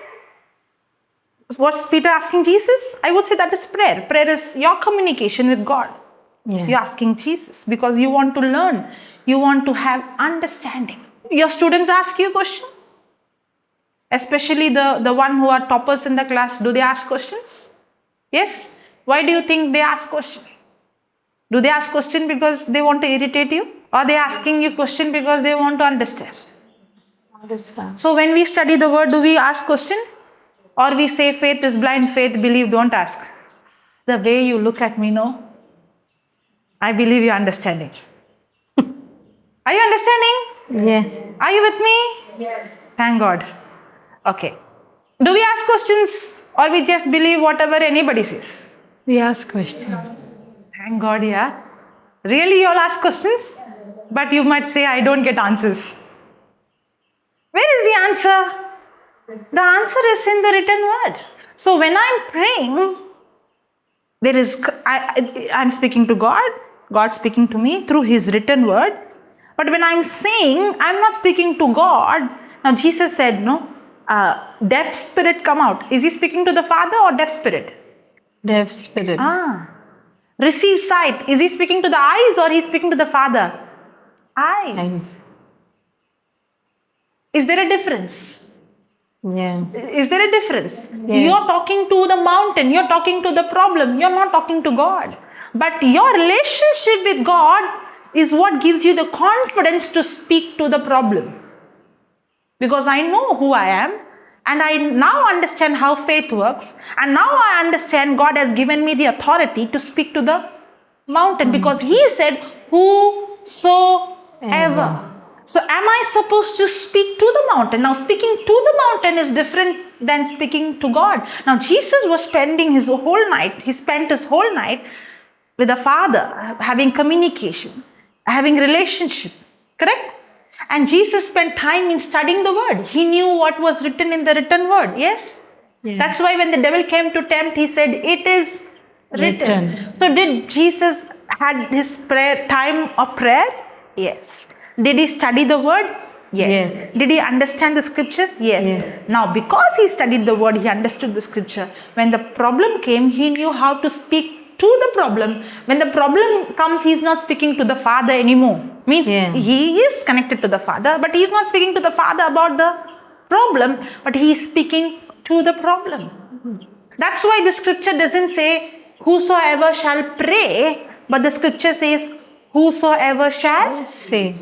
What's Peter asking Jesus? I would say that is prayer. Prayer is your communication with God. Yeah. You're asking Jesus because you want to learn. You want to have understanding. Your students ask you a question. Especially the one who are toppers in the class. Do they ask questions? Yes? Why do you think they ask questions? Do they ask question because they want to irritate you? Or they asking you question because they want to understand? Understand. So when we study the word, do we ask question? Or we say faith is blind, faith believe, don't ask. The way you look at me, no? I believe you're understanding. Are you understanding? Yes. Are you with me? Yes. Thank God. Okay. Do we ask questions or we just believe whatever anybody says? We ask questions. Thank God, yeah. Really, you all ask questions? But you might say, I don't get answers. Where is the answer? The answer is in the written word. So when I'm praying, I'm speaking to God, God speaking to me through His written word. But when I'm saying, I'm not speaking to God. Now Jesus said, no, deaf spirit come out. Is He speaking to the Father or deaf spirit? Deaf spirit. Receive sight. Is He speaking to the eyes or He's speaking to the Father? Eyes. Eyes. Is there a difference? Yeah. Is there a difference? Yes. You're talking to the mountain. You're talking to the problem. You're not talking to God. But your relationship with God is what gives you the confidence to speak to the problem. Because I know who I am. And I now understand how faith works. And now I understand God has given me the authority to speak to the mountain. Because He said, whosoever. So am I supposed to speak to the mountain? Now speaking to the mountain is different than speaking to God. Now Jesus was spending his whole night. He spent his whole night with the Father, having communication, having relationship. Correct? And Jesus spent time in studying the word. He knew what was written in the written word. Yes? Yes. That's why when the devil came to tempt, he said, it is written. So did Jesus had his time of prayer? Yes. Did he study the word? Yes. Yes. Did he understand the scriptures? Yes. Yes. Now because he studied the word, he understood the scripture. When the problem came, he knew how to speak to the problem. When the problem comes, he's not speaking to the Father anymore. Means he is connected to the Father, but he's not speaking to the Father about the problem, but he is speaking to the problem. That's why the scripture doesn't say whosoever shall pray, but the scripture says whosoever shall Say.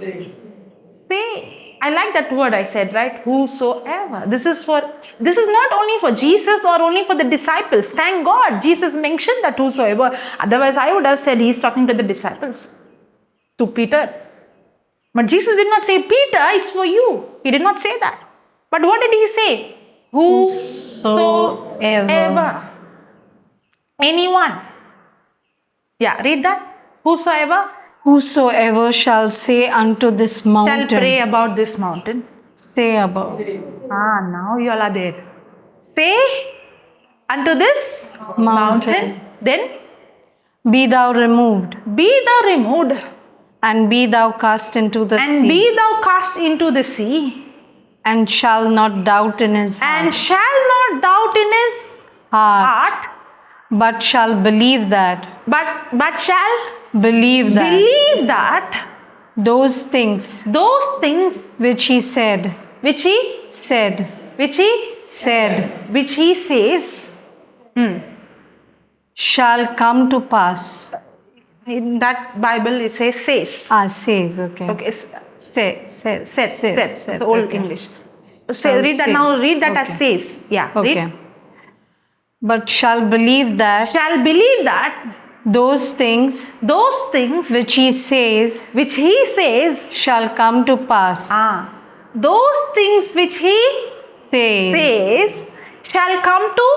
say. I like that word I said, right? Whosoever. This is not only for Jesus or only for the disciples. Thank God Jesus mentioned that whosoever. Otherwise I would have said he's talking to the disciples, to Peter. But Jesus did not say, Peter, it's for you. He did not say that. But what did he say? Whosoever. Anyone. Yeah, read that. Whosoever Whosoever shall say unto this mountain. shall pray about this mountain. Say about. Now you all are there. Say unto this Mountain. then Be thou removed, be thou removed, and be thou cast into the and sea. be thou cast into the sea, And shall not doubt in his heart. and shall not doubt in his heart, But shall believe that. but shall Believe that. believe that Those things those things which he said. which he Said. says Shall come to pass. in that Bible it says Says. Okay. okay Said. said it's old okay. English. Shall Read that say. now. Read that as Okay. says. Yeah. Okay. Read. But shall believe that Shall believe that those things those things which he says which he says, shall come to pass. those things which he Says. says shall come to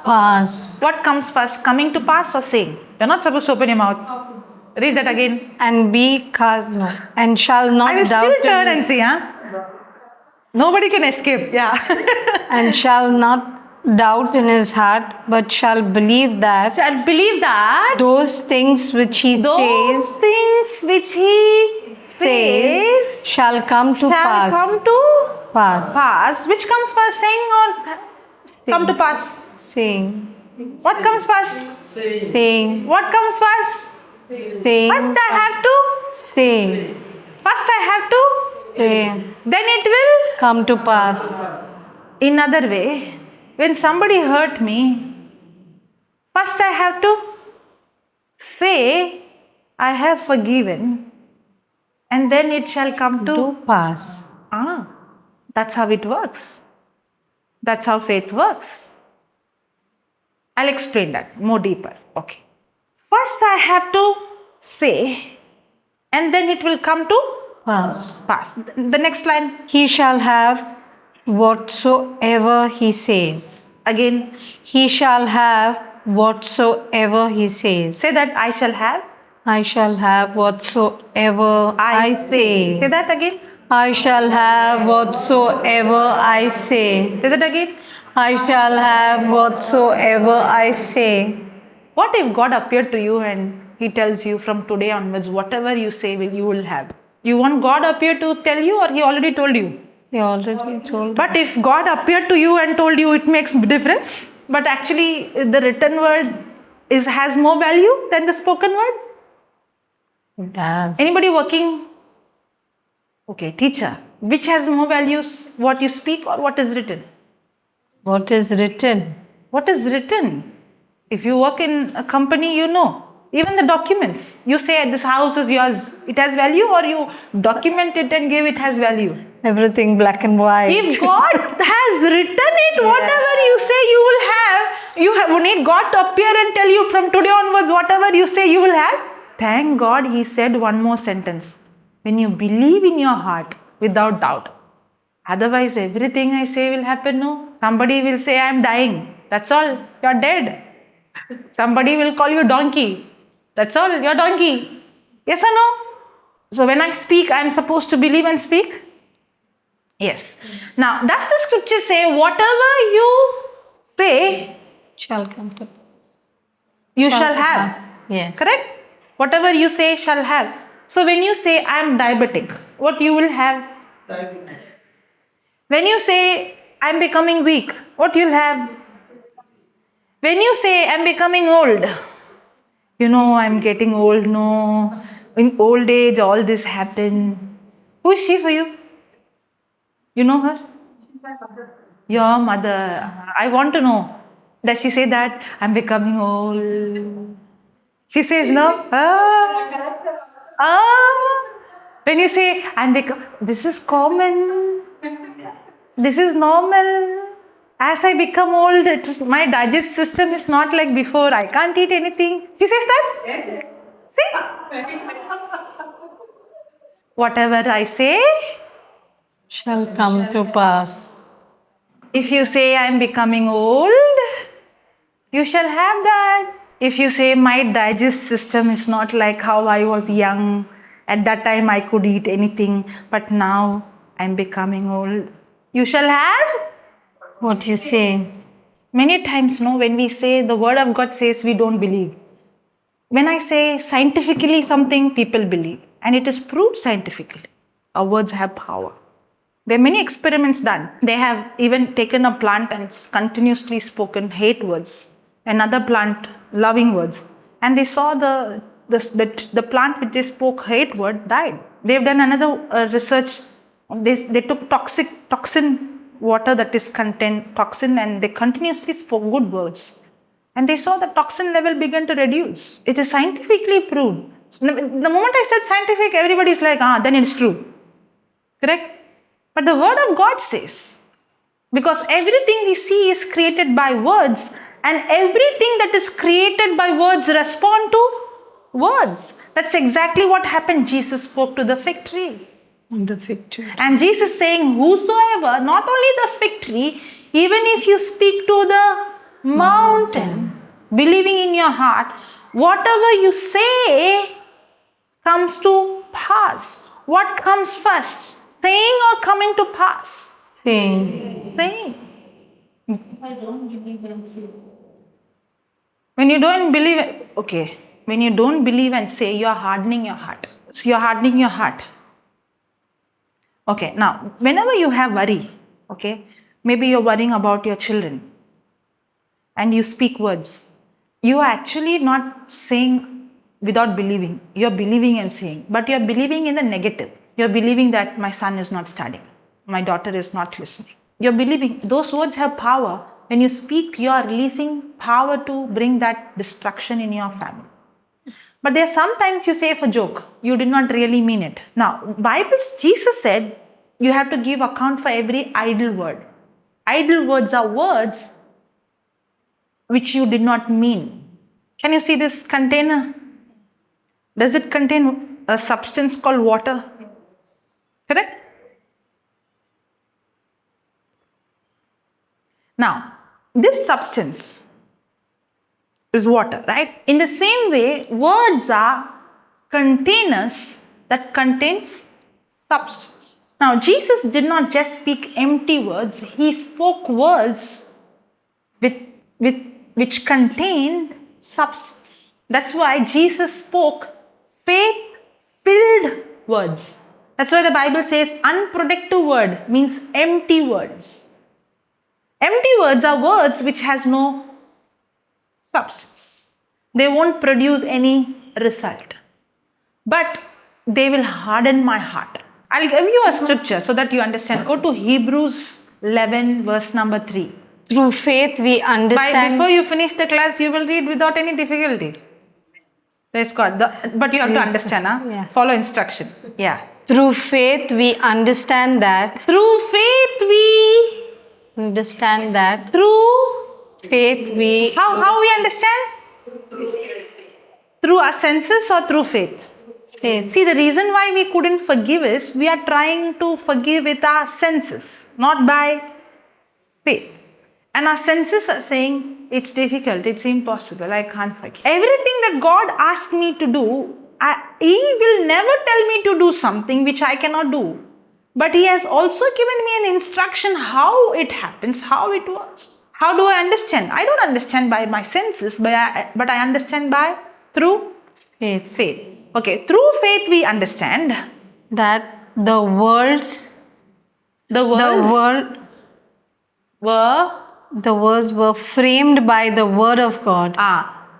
Pass. what comes first? Coming to pass or saying? You're not supposed to open your mouth. Read that again. And be cast. No. And shall not I will doubt still turn in and see. Nobody can escape. Yeah. and shall not doubt in his heart, but shall believe that Shall believe that those things which he those says things which he says shall come to shall pass. come to Pass. pass. Which comes first, saying or come to pass? Saying. What comes first? Saying. What comes first? Saying. First I have to. Saying. First I have to. Saying. Then it will. Come to pass. In other way, when somebody hurt me, first I have to say I have forgiven, and then it shall come to. To pass. That's how it works. That's how faith works. I'll explain that more deeper. Okay. First I have to say, and then it will come to Pass. pass. The next line. He shall have whatsoever he says. Again, He shall have whatsoever he says. say that I shall have. I shall have whatsoever I say. Say that again. I shall have whatsoever I say. Say that again. I shall have whatsoever I say. What if God appeared to you and He tells you from today onwards, whatever you say, you will have? You want God appear to tell you, or He already told you? He already told. But if God appeared to you and told you, it makes difference. But actually, the written word has more value than the spoken word. It does. Anybody working? Okay, teacher. Which has more values? What you speak or what is written? What is written? What is written? If you work in a company, you know. Even the documents. You say this house is yours. It has value, or you document it and give it has value. Everything black and white. If God has written it, whatever you say you will have. You need God to appear and tell you from today onwards, whatever you say you will have. Thank God He said one more sentence. When you believe in your heart without doubt. Otherwise, everything I say will happen. No. Somebody will say, I am dying. That's all. You're dead. Somebody will call you donkey. That's all. You're donkey. Yes or no? So when I speak, I am supposed to believe and speak? Yes. Now, does the scripture say whatever you say, Shall come to. you shall have? Yes. Correct? Whatever you say shall have. So when you say, I am diabetic, what you will have? When you say, I am becoming weak, what you'll have? When you say, I am becoming old, you know, I am getting old, no. In old age, all this happened. Who is she for you? You know her? Your mother. I want to know. Does she say that? I'm becoming old. She says no. When you say, this is common, this is normal. As I become old, my digestive system is not like before. I can't eat anything. She says that? Yes. See? Whatever I say, Shall come to pass. if you say I am becoming old, you shall have that. If you say my digestive system is not like how I was young, at that time I could eat anything, but now I am becoming old, you shall have. What you say? Many times, no, when we say the word of God says, we don't believe. When I say scientifically something, people believe. And it is proved scientifically. Our words have power. There are many experiments done. They have even taken a plant and continuously spoken hate words. Another plant, loving words. And they saw the plant which they spoke hate word died. They've done another research. They took toxin water that is contained toxin, and they continuously spoke good words. And they saw the toxin level began to reduce. It is scientifically proved. The moment I said scientific, everybody is like, then it's true. Correct? But the word of God says, because everything we see is created by words, and everything that is created by words respond to words. That's exactly what happened. Jesus spoke to the fig tree. The victory. And Jesus saying, whosoever, not only the fig tree, even if you speak to the mountain, believing in your heart, whatever you say comes to pass. What comes first? Saying or coming to pass? Saying. Saying. When you don't believe, when you don't believe and say, you are hardening your heart. So you are hardening your heart. Okay, now, whenever you have worry, maybe you're worrying about your children and you speak words, you are actually not saying without believing. You're believing and saying, but you're believing in the negative. You're believing that my son is not studying, my daughter is not listening. You're believing. Those words have power. When you speak, you are releasing power to bring that destruction in your family. But there are sometimes you say for joke, you did not really mean it. Now, Jesus said, you have to give account for every idle word. Idle words are words which you did not mean. Can you see this container? Does it contain a substance called water? Correct? Now, this substance is water, right? In the same way, words are containers that contains substance. Now, Jesus did not just speak empty words. He spoke words which contained substance. That's why Jesus spoke faith-filled words. That's why the Bible says unproductive word means empty words. Empty words are words which has no substance. They won't produce any result. But they will harden my heart. I'll give you a scripture so that you understand. Go to Hebrews 11 verse number 3. Through faith we understand. Before you finish the class, you will read without any difficulty. Praise God. But you have to understand. Yeah. Follow instruction. Yeah. Through faith we understand that. Through faith we Understand that. Through Faith we. How we understand? Through our senses or through faith? Faith. See, the reason why we couldn't forgive is we are trying to forgive with our senses, not by faith. And our senses are saying, it's difficult, it's impossible, I can't forgive. Everything that God asked me to do, He will never tell me to do something which I cannot do. But He has also given me an instruction how it happens, how it works. How do I understand? I don't understand by my senses, but I understand through faith. Okay, through faith we understand That the words were framed by the word of God.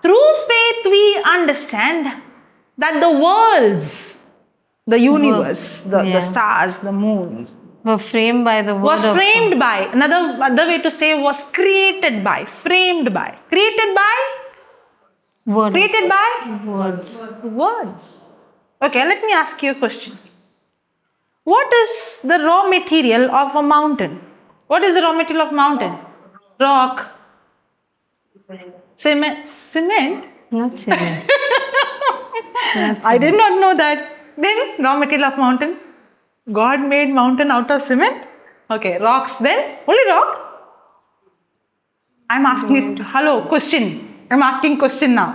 Through faith we understand that the worlds, the universe, the stars, the moon, were framed by the word was of framed God. by, another way to say was created by, framed by. Created by? Word. Created by? Words. Words. Okay, let me ask you a question. what is the raw material of a mountain? What is the raw material of mountain? Rock, cement. Not cement. I did not know that. Then raw material of mountain. God made mountain out of cement. Okay, rocks then. Only rock. I'm asking it. Hello, question. I'm asking question now.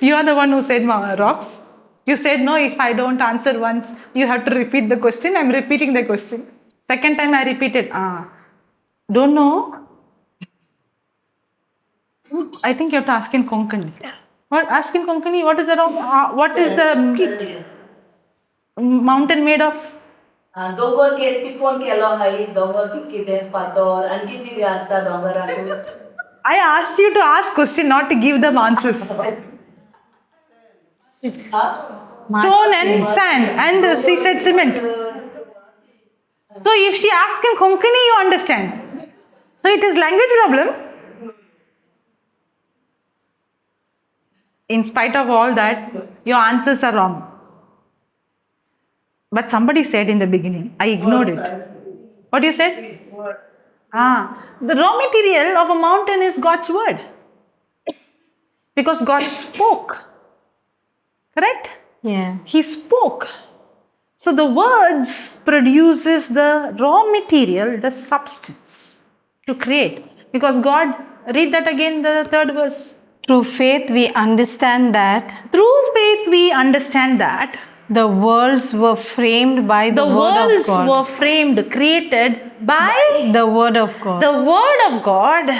You are the one who said rocks. You said no, if I don't answer once, you have to repeat the question. I'm repeating the question. Second time I repeated. Don't know. I think you have to ask in Konkani. What? Ask in Konkani. What is the what is the mountain made of? दोंगर के तिकोन केलो high दोंगर कितें फातर आणखी कितें आसता दोंगराक I asked you to ask question, not to give them answers. Stone and sand, and she said cement. So if she asks in Konkani, you understand. So it is language problem. In spite of all that, your answers are wrong. But somebody said in the beginning, I ignored it. What you said? The raw material of a mountain is God's word. Because God spoke. Correct? Yeah. He spoke. So the words produces the raw material, the substance to create. Because God, read that again, the third verse. Through faith we understand that Through faith we understand that the worlds were framed by the word of worlds God. were framed, created by The word of God. the word of God,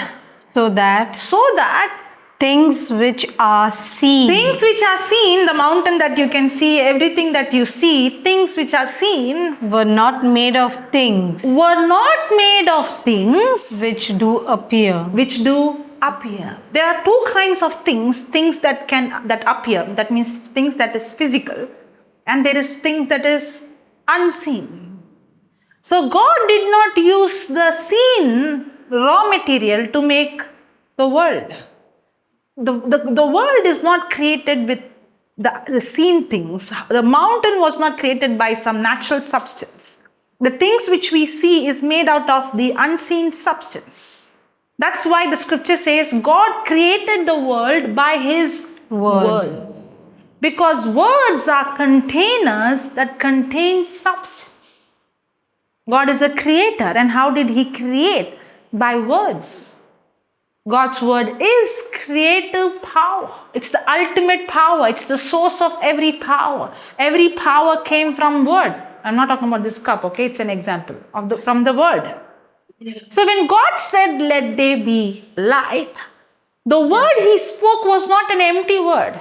So that so that things which are seen things which are seen, the mountain that you can see, everything that you see, things which are seen were not made of things were not made of things which do appear. which do appear. There are two kinds of things that appear. That means things that is physical, and there is things that is unseen. So God did not use the seen raw material to make the world. The world is not created with the seen things. The mountain was not created by some natural substance. The things which we see is made out of the unseen substance. That's why the scripture says God created the world by his words. Because words are containers that contain substance. God is a creator, and how did he create? By words. God's word is creative power. It's the ultimate power. It's the source of every power. Every power came from word. I'm not talking about this cup, okay? It's an example from the word. So when God said, let there be light, the word he spoke was not an empty word.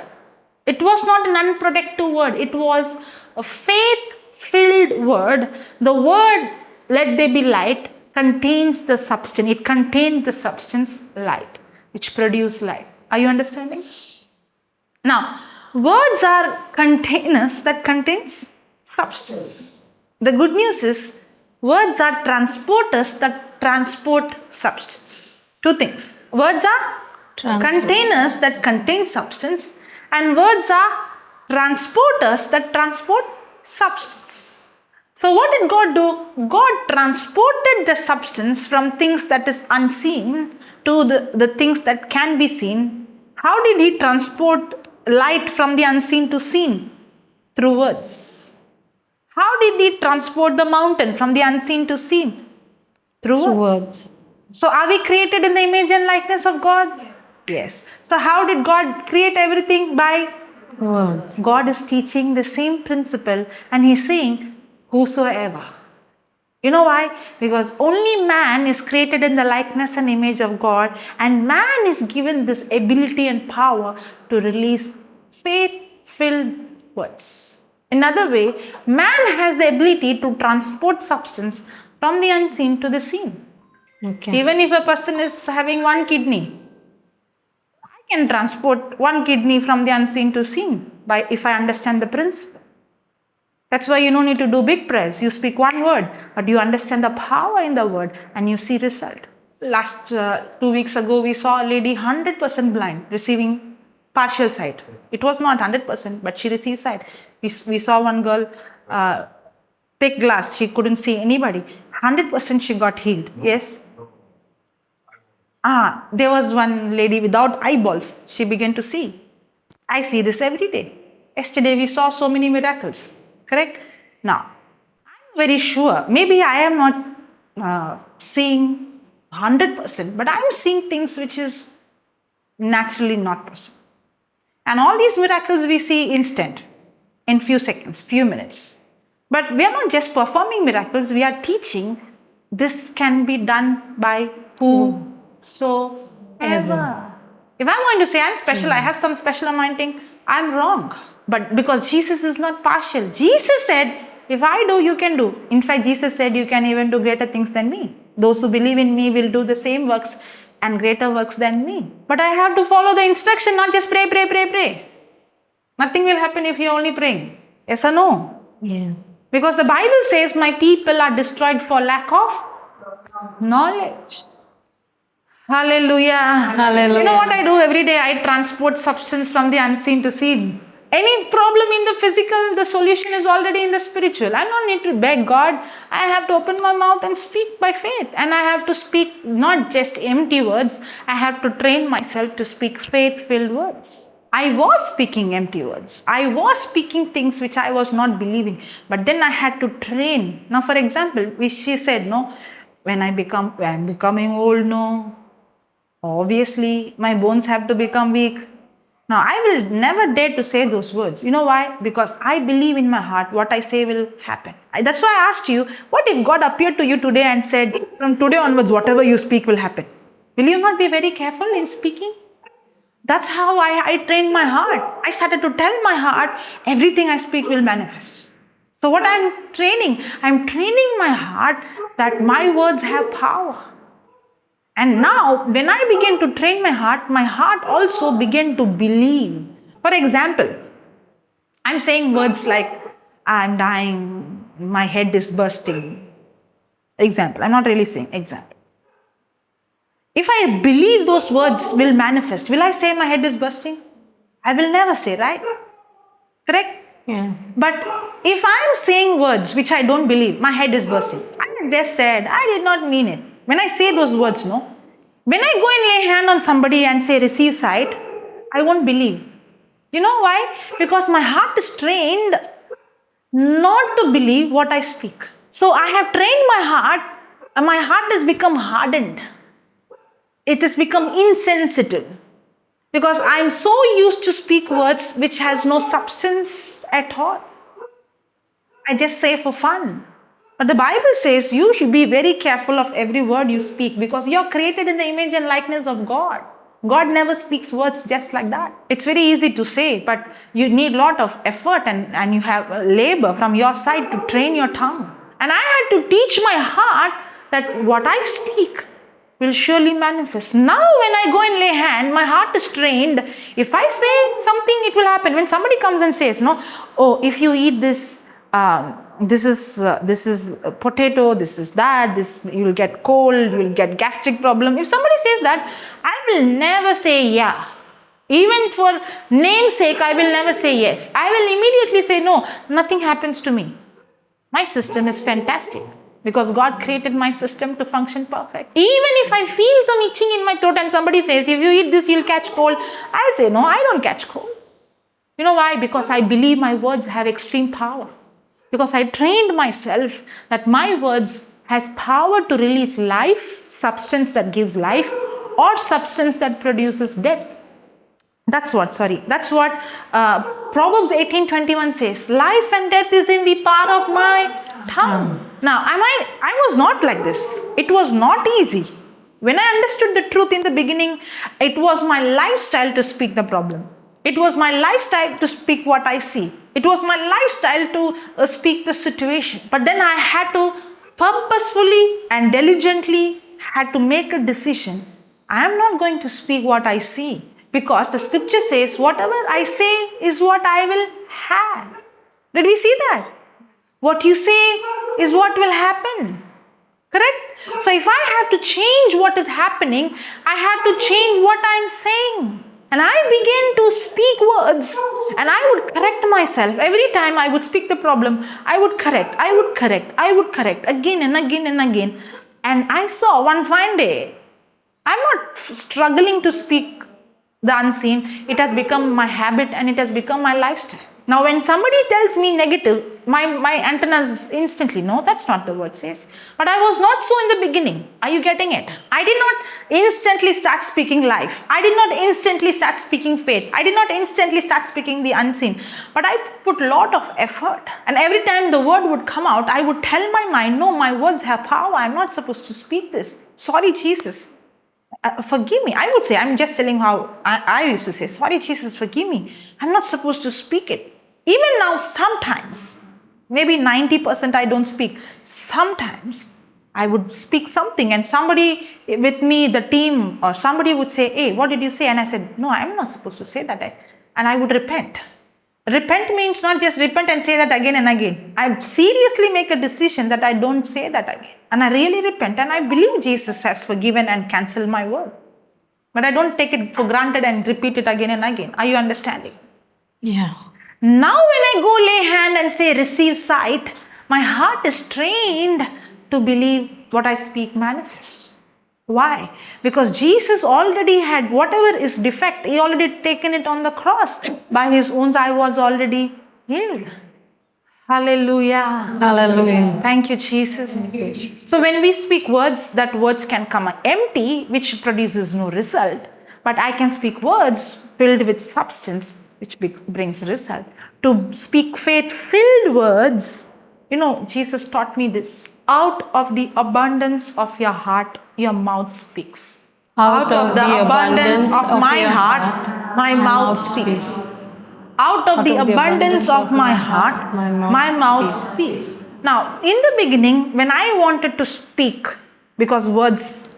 It was not an unproductive word. It was a faith-filled word. The word, let there be light, contains the substance. It contained the substance light, which produced light. Are you understanding? Now, words are containers that contains substance. The good news is, words are transporters that transport substance. Two things. Words are containers that contain substance, and words are transporters that transport substance. So what did God do? God transported the substance from things that is unseen to the things that can be seen. How did he transport light from the unseen to seen? Through words. How did he transport the mountain from the unseen to seen? Through words. So are we created in the image and likeness of God? Yes. So how did God create everything? By Words. God is teaching the same principle, and he's saying, whosoever. You know why? Because only man is created in the likeness and image of God, and man is given this ability and power to release faith-filled words. Another way, man has the ability to transport substance from the unseen to the seen. Okay. Even if a person is having one kidney, I can transport one kidney from the unseen to seen if I understand the principle. That's why you don't need to do big prayers. You speak one word, but you understand the power in the word, and you see result. Last 2 weeks ago, we saw a lady 100% blind receiving partial sight. It was not 100%, but she received sight. We saw one girl thick glass, she couldn't see anybody. 100% she got healed. Yes. There was one lady without eyeballs. She began to see. I see this every day. Yesterday we saw so many miracles. Correct? Now, I'm very sure, maybe I am not seeing 100%, but I'm seeing things which is naturally not possible. And all these miracles we see instant, in few seconds, few minutes. But we are not just performing miracles, we are teaching this can be done by whosoever. If I'm going to say I'm special, I have some special anointing, I'm wrong. But because Jesus is not partial. Jesus said, if I do, you can do. In fact, Jesus said, you can even do greater things than me. Those who believe in me will do the same works and greater works than me. But I have to follow the instruction, not just pray, pray, pray, pray. Nothing will happen if you're only praying. Yes or no? Yeah. Because the Bible says, my people are destroyed for lack of knowledge. Hallelujah. Hallelujah. You know what I do every day? I transport substance from the unseen to seen. Any problem in the physical, the solution is already in the spiritual. I don't need to beg God. I have to open my mouth and speak by faith. And I have to speak not just empty words. I have to train myself to speak faith-filled words. I was speaking empty words. I was speaking things which I was not believing. But then I had to train. Now, for example, she said, no, when I'm becoming old, no. Obviously, my bones have to become weak. Now, I will never dare to say those words. You know why? Because I believe in my heart what I say will happen. That's why I asked you, what if God appeared to you today and said, from today onwards, whatever you speak will happen? Will you not be very careful in speaking? That's how I trained my heart. I started to tell my heart, everything I speak will manifest. So what I'm training my heart that my words have power. And now, when I begin to train my heart also began to believe. For example, I'm saying words like, I'm dying, my head is bursting. Example, I'm not really saying example. If I believe those words will manifest, will I say my head is bursting? I will never say, right? Correct? Yeah. But if I'm saying words which I don't believe, my head is bursting. I just said, I did not mean it. When I say those words, no. When I go and lay hand on somebody and say receive sight, I won't believe. You know why? Because my heart is trained not to believe what I speak. So I have trained my heart and my heart has become hardened. It has become insensitive. Because I'm so used to speak words which has no substance at all. I just say for fun. But the Bible says you should be very careful of every word you speak because you're created in the image and likeness of God. God never speaks words just like that. It's very easy to say, but you need a lot of effort and you have labor from your side to train your tongue. And I had to teach my heart that what I speak will surely manifest. Now when I go and lay hand, my heart is trained. If I say something, it will happen. When somebody comes and says, no, oh, if you eat this, this is potato, this is that, this you will get cold, you will get gastric problem. If somebody says that, I will never say yeah. Even for name's sake, I will never say yes. I will immediately say no, nothing happens to me. My system is fantastic because God created my system to function perfect. Even if I feel some itching in my throat and somebody says, if you eat this, you'll catch cold, I'll say no, I don't catch cold. You know why? Because I believe my words have extreme power. Because I trained myself that my words has power to release life, substance that gives life, or substance that produces death. That's what Proverbs 18:21 says. Life and death is in the power of my tongue. Now, I was not like this. It was not easy. When I understood the truth in the beginning, it was my lifestyle to speak the problem. It was my lifestyle to speak what I see. It was my lifestyle to speak the situation. But then I had to purposefully and diligently had to make a decision. I am not going to speak what I see because the scripture says whatever I say is what I will have. Did we see that? What you say is what will happen. Correct? So if I have to change what is happening, I have to change what I am saying. And I began to speak words, and I would correct myself. Every time I would speak the problem, I would correct again and again and again. And I saw one fine day, I'm not struggling to speak the unseen. It has become my habit and it has become my lifestyle. Now, when somebody tells me negative, my antennas instantly, no, that's not the word says. But I was not so in the beginning. Are you getting it? I did not instantly start speaking life. I did not instantly start speaking faith. I did not instantly start speaking the unseen. But I put a lot of effort. And every time the word would come out, I would tell my mind, no, my words have power. I'm not supposed to speak this. Sorry, Jesus. Forgive me. I would say, I'm just telling how I used to say, sorry, Jesus, forgive me. I'm not supposed to speak it. Even now, sometimes, maybe 90% I don't speak. Sometimes I would speak something and somebody with me, the team or somebody would say, hey, what did you say? And I said, no, I'm not supposed to say that. And I would repent. Repent means not just repent and say that again and again. I seriously make a decision that I don't say that again. And I really repent and I believe Jesus has forgiven and cancelled my word. But I don't take it for granted and repeat it again and again. Are you understanding? Yeah. Now when I go lay hand and say receive sight, my heart is trained to believe what I speak manifest. Why? Because Jesus already had whatever is defect, he already taken it on the cross. By his wounds I was already healed. Hallelujah. Hallelujah. Thank you, Jesus. So when we speak words, that words can come empty, which produces no result. But I can speak words filled with substance, which brings result. To speak faith-filled words, Jesus taught me this. Out of the abundance of your heart, your mouth speaks. Out of the abundance of my heart, my mouth speaks. Out of the abundance of my heart, my mouth speaks. Now, in the beginning, when I wanted to speak, because words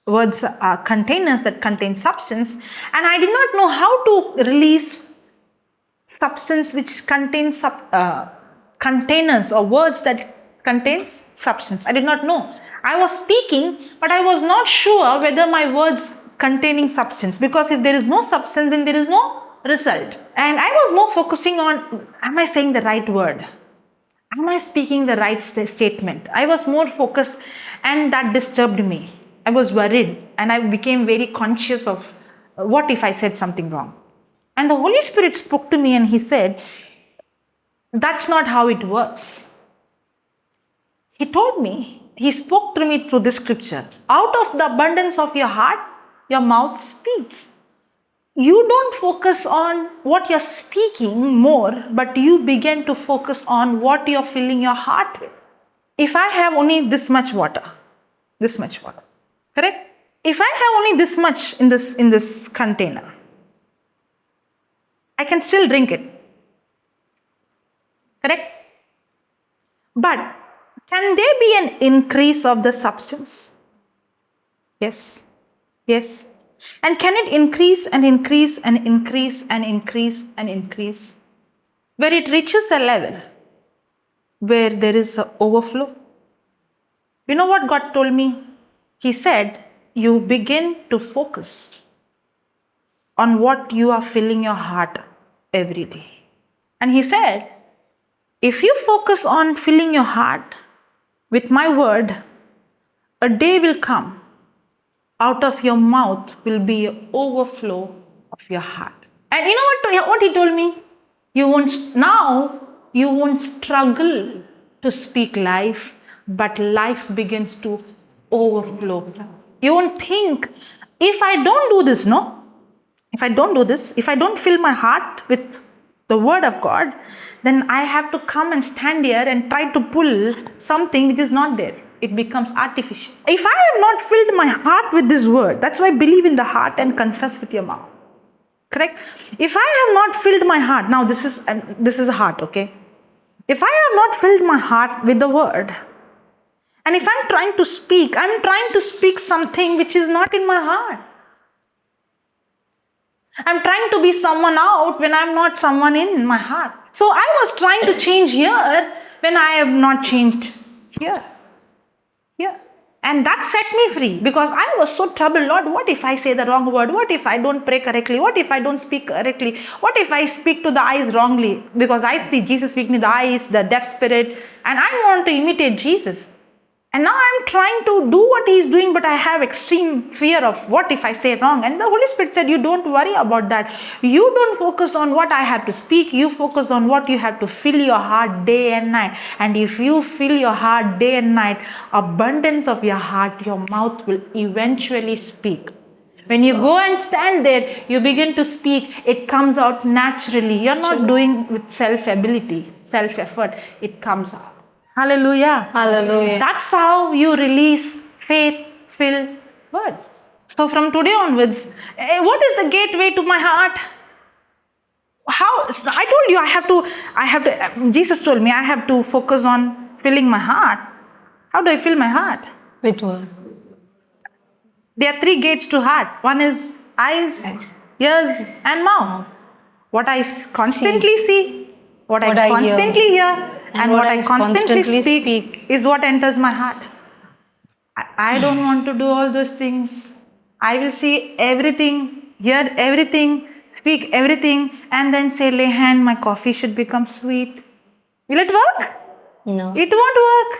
are containers that contain substance, and I did not know how to release substance which contains containers or words that contains substance. I did not know. I was speaking, but I was not sure whether my words containing substance, because if there is no substance, then there is no result. And I was more focusing on, am I saying the right word? Am I speaking the right statement? I was more focused, and that disturbed me. I was worried and I became very conscious of what if I said something wrong. And the Holy Spirit spoke to me and he said, that's not how it works. He told me, he spoke to me through this scripture. Out of the abundance of your heart, your mouth speaks. You don't focus on what you're speaking more, but you begin to focus on what you're filling your heart with. If I have only this much water, correct? If I have only this much in this container, I can still drink it, correct? But can there be an increase of the substance? Yes. And can it increase and increase and increase and increase and increase, where it reaches a level where there is an overflow? You know what God told me? He said, you begin to focus on what you are filling your heart every day. And he said, if you focus on filling your heart with my word, a day will come. Out of your mouth will be an overflow of your heart. And you know what he told me? You won't struggle to speak life, but life begins to overflow. You won't think, if I don't do this, if I don't fill my heart with the word of God, then I have to come and stand here and try to pull something which is not there. It becomes artificial. If I have not filled my heart with this word, that's why believe in the heart and confess with your mouth. Correct? If I have not filled my heart, now this is a heart, okay? If I have not filled my heart with the word, and if I'm trying to speak something which is not in my heart. I'm trying to be someone out when I'm not someone in my heart. So I was trying to change here when I have not changed here. And that set me free because I was so troubled. Lord, what if I say the wrong word? What if I don't pray correctly? What if I don't speak correctly? What if I speak to the eyes wrongly? Because I see Jesus speaking to the eyes, the deaf spirit, and I want to imitate Jesus. And now I'm trying to do what he's doing, but I have extreme fear of what if I say wrong. And the Holy Spirit said, you don't worry about that. You don't focus on what I have to speak. You focus on what you have to fill your heart day and night. And if you fill your heart day and night, abundance of your heart, your mouth will eventually speak. When you go and stand there, you begin to speak. It comes out naturally. You're not doing with self-ability, self-effort. It comes out. Hallelujah. Hallelujah. That's how you release faith-filled words. So from today onwards, what is the gateway to my heart? How? I told you I have to, Jesus told me I have to focus on filling my heart. How do I fill my heart? With what? There are 3 gates to heart. One is eyes, ears and mouth. What I constantly see, what I constantly hear, and what I constantly speak is what enters my heart. I don't want to do all those things. I will see everything, hear everything, speak everything, and then say, lay hand, my coffee should become sweet. Will it work? No. It won't work.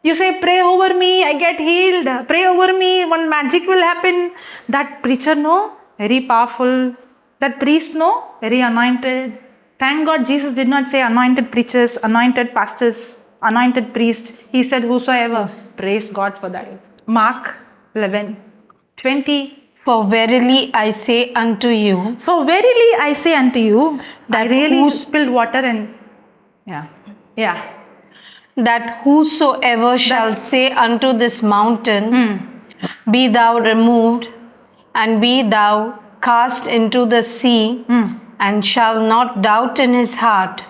You say, pray over me, I get healed. Pray over me, one magic will happen. That preacher, no, very powerful. That priest, no, very anointed. Thank God Jesus did not say anointed preachers, anointed pastors, anointed priests. He said whosoever. Praise God for that. Mark 11:20. For verily I say unto you, For verily I say unto you, that I really spilled water and that whosoever shall say unto this mountain, be thou removed, and be thou cast into the sea, and shall not doubt in his heart,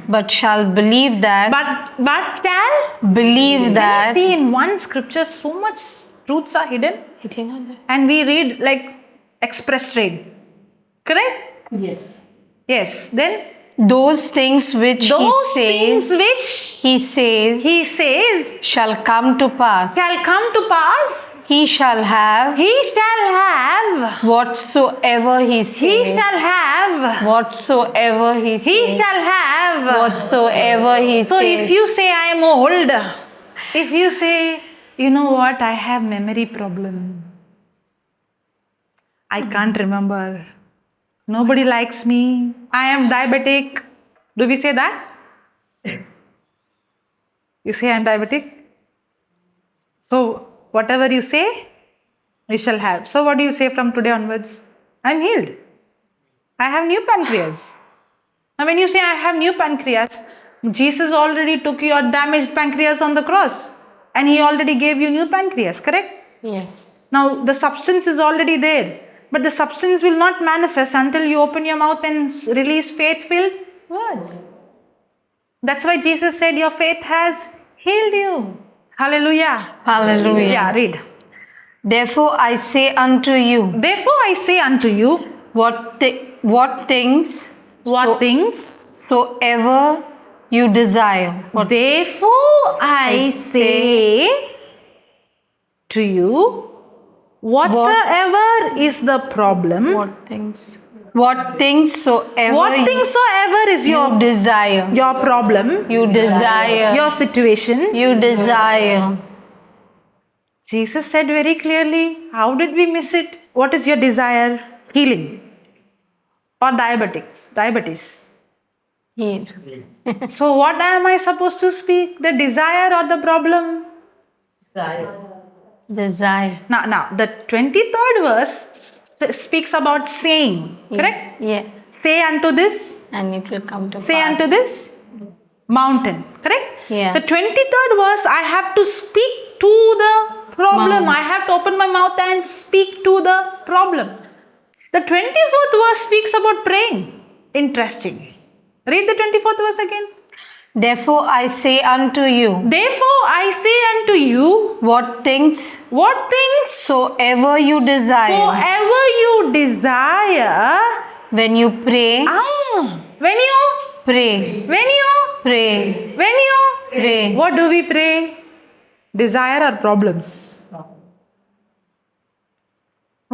but shall believe that. But shall Believe that. see in one scripture so much truths are hidden, and we read like express trade. Correct? Yes. Then Those things which those he things says, which he says shall come to pass. come to pass. He shall have He shall have. whatsoever he He says. shall have. Whatsoever he He says. shall have. Whatsoever he So says. if you say I am old, if you say, you know what, I have memory problem. I can't remember. Nobody likes me. I am diabetic. Do we say that? You say I am diabetic? So whatever you say, you shall have. So what do you say from today onwards? I am healed. I have new pancreas. Now when you say I have new pancreas, Jesus already took your damaged pancreas on the cross. And he already gave you new pancreas, correct? Yes. Now the substance is already there. But the substance will not manifest until you open your mouth and release faith-filled words. That's why Jesus said your faith has healed you. Hallelujah. Hallelujah. Yeah, read. Therefore I say unto you, Therefore I say unto you, what things soever you desire. Therefore I say to you, whatsoever is the problem, What things soever is you desire. your problem, You desire. your situation. You desire. Jesus said very clearly, how did we miss it? What is your desire? Healing or diabetes. Heal. So what am I supposed to speak? The desire or the problem? Desire. Now the 23rd verse speaks about saying, correct? Yes. Say unto this, And it will come to say pass. unto this mountain, correct? Yeah. The 23rd verse, I have to speak to the problem. I have to open my mouth and speak to the problem. The 24th verse speaks about praying. Interesting. Read the 24th verse again. Therefore I say unto you, Therefore I say unto you, what things soever you desire, when you pray, when you pray. Pray. When you Pray. what do we pray? Desire or problems?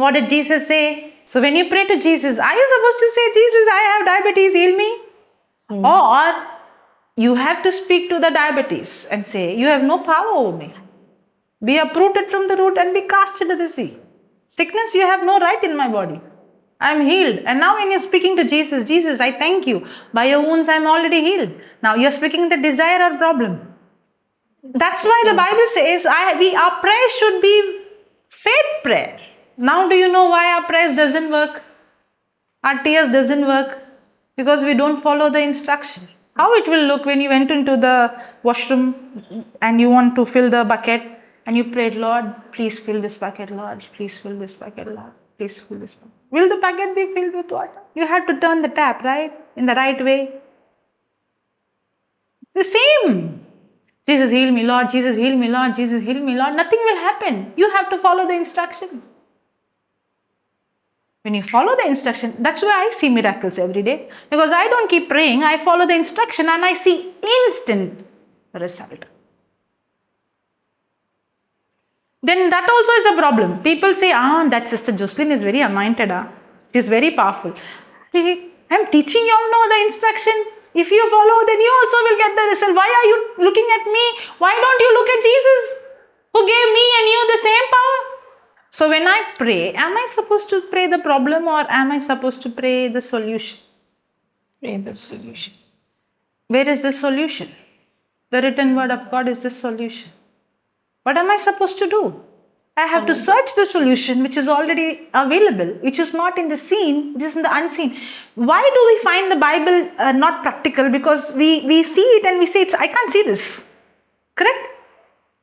What did Jesus say? So when you pray to Jesus, are you supposed to say, Jesus, I have diabetes, heal me? Or you have to speak to the diabetes and say, you have no power over me. Be uprooted from the root and be cast into the sea. Sickness, you have no right in my body. I am healed. And now when you're speaking to Jesus, Jesus, I thank you. By your wounds, I am already healed. Now you're speaking the desire or problem. That's why the Bible says our prayer should be faith prayer. Now do you know why our prayers doesn't work? Our tears doesn't work? Because we don't follow the instruction. How it will look when you went into the washroom and you want to fill the bucket and you prayed, Lord, please fill this bucket, Lord, please fill this bucket, Lord, please fill this bucket. Will the bucket be filled with water? You have to turn the tap, right? In the right way. The same. Jesus heal me, Lord, Jesus heal me, Lord, Jesus heal me, Lord. Nothing will happen. You have to follow the instruction. When you follow the instruction, that's why I see miracles every day. Because I don't keep praying, I follow the instruction and I see instant result. Then that also is a problem. People say, that Sister Jocelyn is very anointed. She is very powerful. I'm teaching you all know the instruction. If you follow, then you also will get the result. Why are you looking at me? Why don't you look at Jesus who gave me and you the same power? So when I pray, am I supposed to pray the problem or am I supposed to pray the solution? Pray the solution. Where is the solution? The written word of God is the solution. What am I supposed to do? I have to search the solution which is already available, which is not in the seen, it is in the unseen. Why do we find the Bible not practical? Because we see it and we say, I can't see this. Correct?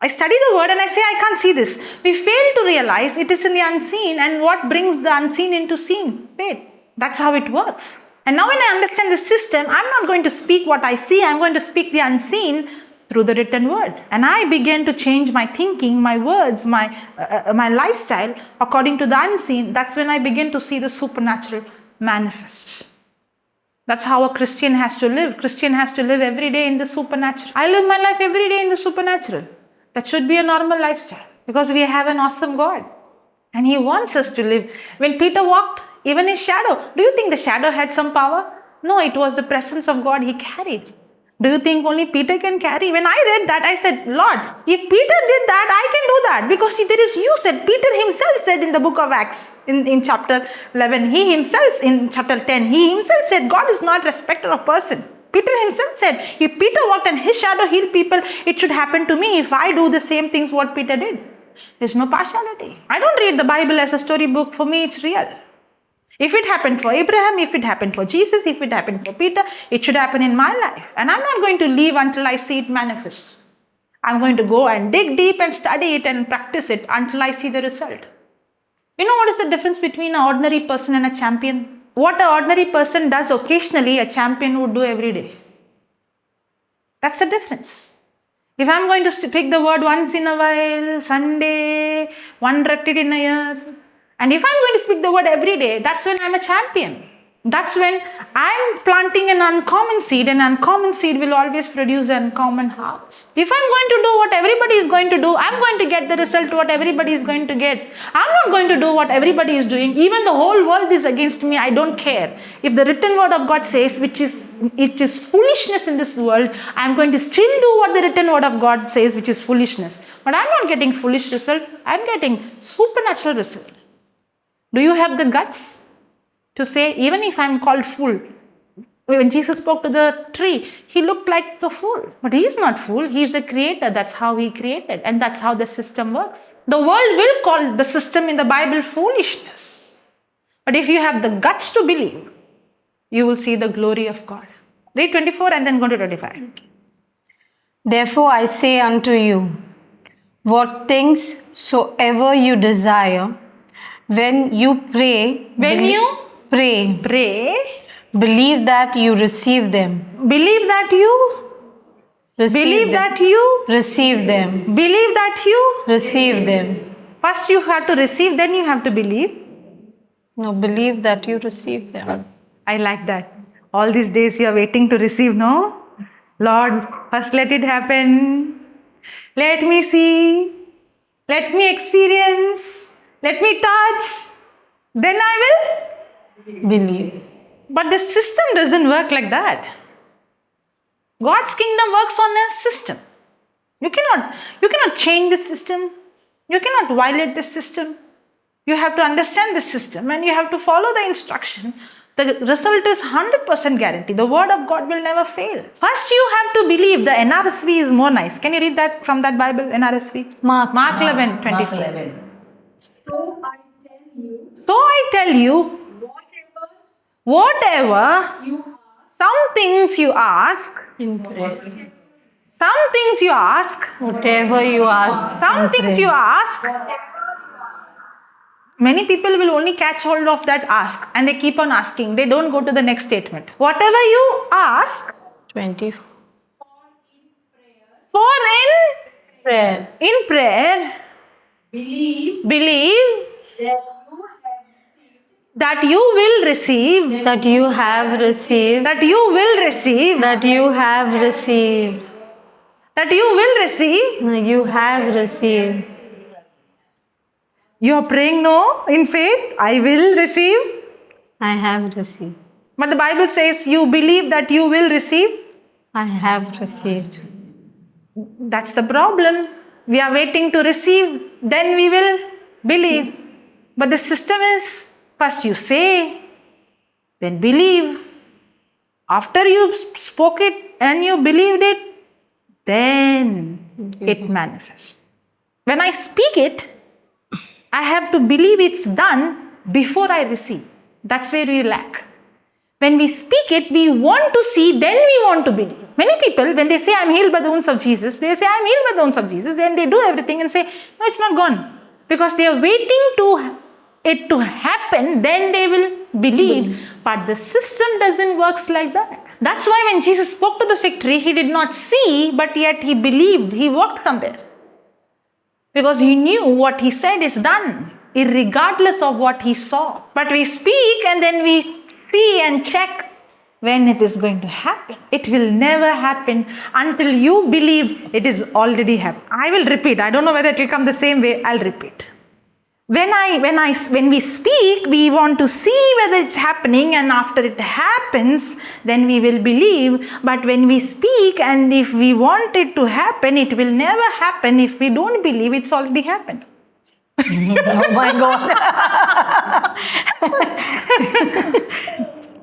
I study the word and I say, I can't see this. We fail to realize it is in the unseen, and what brings the unseen into seen? Faith. That's how it works. And now when I understand the system, I'm not going to speak what I see, I'm going to speak the unseen through the written word. And I begin to change my thinking, my words, my lifestyle according to the unseen. That's when I begin to see the supernatural manifest. That's how a Christian has to live. Christian has to live every day in the supernatural. I live my life every day in the supernatural. That should be a normal lifestyle because we have an awesome God and He wants us to live. When Peter walked, even his shadow, do you think the shadow had some power? No, it was the presence of God he carried. Do you think only Peter can carry? When I read that, I said, Lord, if Peter did that, I can do that. Because there is, you said, Peter himself said in the book of Acts, in chapter 11, he himself, in chapter 10, he himself said, God is not respecter of person. Peter himself said, if Peter walked and his shadow healed people, it should happen to me if I do the same things what Peter did. There's no partiality. I don't read the Bible as a storybook. For me, it's real. If it happened for Abraham, if it happened for Jesus, if it happened for Peter, it should happen in my life. And I'm not going to leave until I see it manifest. I'm going to go and dig deep and study it and practice it until I see the result. You know what is the difference between an ordinary person and a champion? What an ordinary person does occasionally, a champion would do every day. That's the difference. If I'm going to speak the word once in a while, Sunday, one repeat in a year, and if I'm going to speak the word every day, that's when I'm a champion. That's when I'm planting an uncommon seed, and uncommon seed will always produce an uncommon harvest. If I'm going to do what everybody is going to do, I'm going to get the result what everybody is going to get. I'm not going to do what everybody is doing. Even the whole world is against me, I don't care. If the written word of God says, it is foolishness in this world, I'm going to still do what the written word of God says, which is foolishness. But I'm not getting foolish result, I'm getting supernatural result. Do you have the guts to say, even if I'm called fool? When Jesus spoke to the tree, he looked like the fool. But he is not fool. He is the creator. That's how he created. And that's how the system works. The world will call the system in the Bible foolishness. But if you have the guts to believe, you will see the glory of God. Read 24 and then go to 25. Therefore I say unto you, what things soever you desire, when you pray, pray, believe that you receive them. Believe that you Receive receive them. Believe that you Receive them. First you have to receive, then you have to believe. No, believe that you receive them. I like that. All these days you are waiting to receive, no? Lord, first let it happen. Let me see. Let me experience. Let me touch. then I will. Believe. But the system doesn't work like that. God's kingdom works on a system. You cannot change the system. You cannot violate the system. You have to understand the system and you have to follow the instruction. The result is 100% guarantee. The word of God will never fail. First you have to believe. The NRSV is more nice. Can you read that from that Bible, NRSV? Mark. Mark 11, 24. Mark 11. So I tell you, whatever some things you ask, In prayer. some things you ask, Whatever you ask. some in things prayer. you ask, many people will only catch hold of that ask and they keep on asking. They don't go to the next statement. Whatever you ask 20. for Prayer. in prayer, believe that you will receive, That you have received. that you will receive, That you have received. that you will receive. You have received. You are praying no in faith, I will receive. I have received. But the Bible says you believe that you will receive. I have received. That's the problem. We are waiting to receive, then we will believe. But the system is first you say, then believe. After you spoke it and you believed it, then it manifests. When I speak it, I have to believe it's done before I receive. That's where we lack. When we speak it, we want to see, then we want to believe. Many people, when they say, I'm healed by the wounds of Jesus, they say, I'm healed by the wounds of Jesus. Then they do everything and say, no, it's not gone. Because they are waiting to it to happen, then they will believe. But the system doesn't work like that. That's why when Jesus spoke to the fig tree, he did not see, but yet he believed. He walked from there. Because he knew what he said is done, irregardless of what he saw. But we speak and then we see and check when it is going to happen. It will never happen until you believe it is already happened. I will repeat. I don't know whether it will come the same way. I'll repeat. When we speak, we want to see whether it's happening, and after it happens, then we will believe. But when we speak and if we want it to happen, it will never happen. If we don't believe, it's already happened. Oh my God.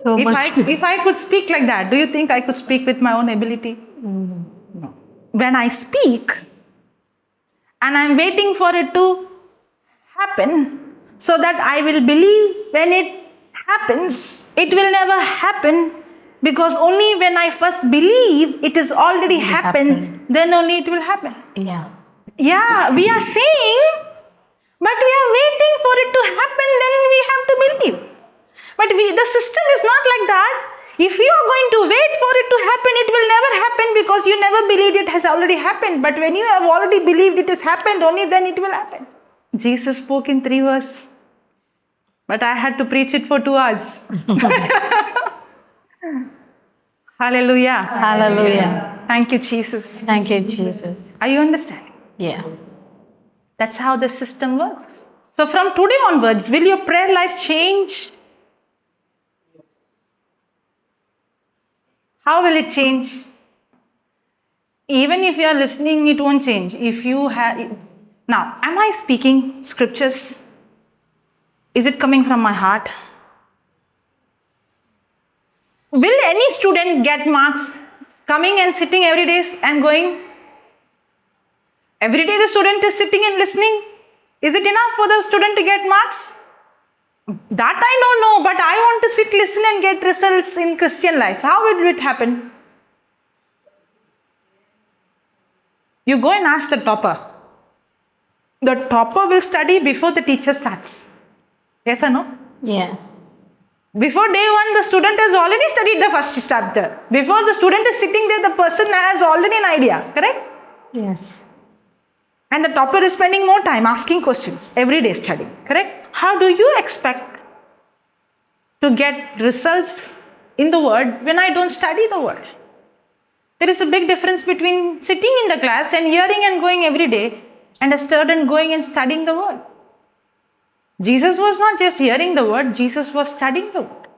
So much. If I could speak like that, do you think I could speak with my own ability? No. When I speak and I'm waiting for it to happen so that I will believe when it happens, it will never happen, because only when I first believe it is already happened, then only it will happen. Yeah. Yeah, we are saying, but we are waiting for it to happen, then we have to believe. But the system is not like that. If you are going to wait for it to happen, it will never happen because you never believed it has already happened. But when you have already believed it has happened, only then it will happen. Jesus spoke in 3 verses, but I had to preach it for 2 hours. Hallelujah. Hallelujah. Thank you, Jesus. Thank you, Jesus. Are you understanding? Yeah. That's how the system works. So from today onwards, will your prayer life change? How will it change? Even if you are listening, it won't change. If you have... Now, am I speaking scriptures? Is it coming from my heart? Will any student get marks coming and sitting every day and going? Every day the student is sitting and listening. Is it enough for the student to get marks? That I don't know, but I want to sit, listen and get results in Christian life. How will it happen? You go and ask the topper. The topper will study before the teacher starts. Yes or no? Yeah. Before day 1, the student has already studied the first chapter. Before the student is sitting there, the person has already an idea. Correct? Yes. And the topper is spending more time asking questions every day studying. Correct? How do you expect to get results in the word when I don't study the word? There is a big difference between sitting in the class and hearing and going every day and a student going and studying the word. Jesus was not just hearing the word, Jesus was studying the word.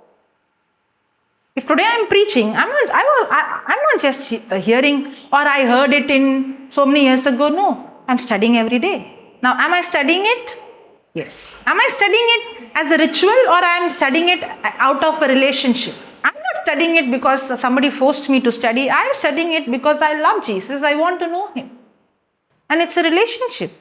If today I'm preaching, I'm not just hearing or I heard it in so many years ago. No, I'm studying every day. Now, am I studying it? Yes. Am I studying it as a ritual or I am studying it out of a relationship? I'm not studying it because somebody forced me to study. I'm studying it because I love Jesus. I want to know him. And it's a relationship.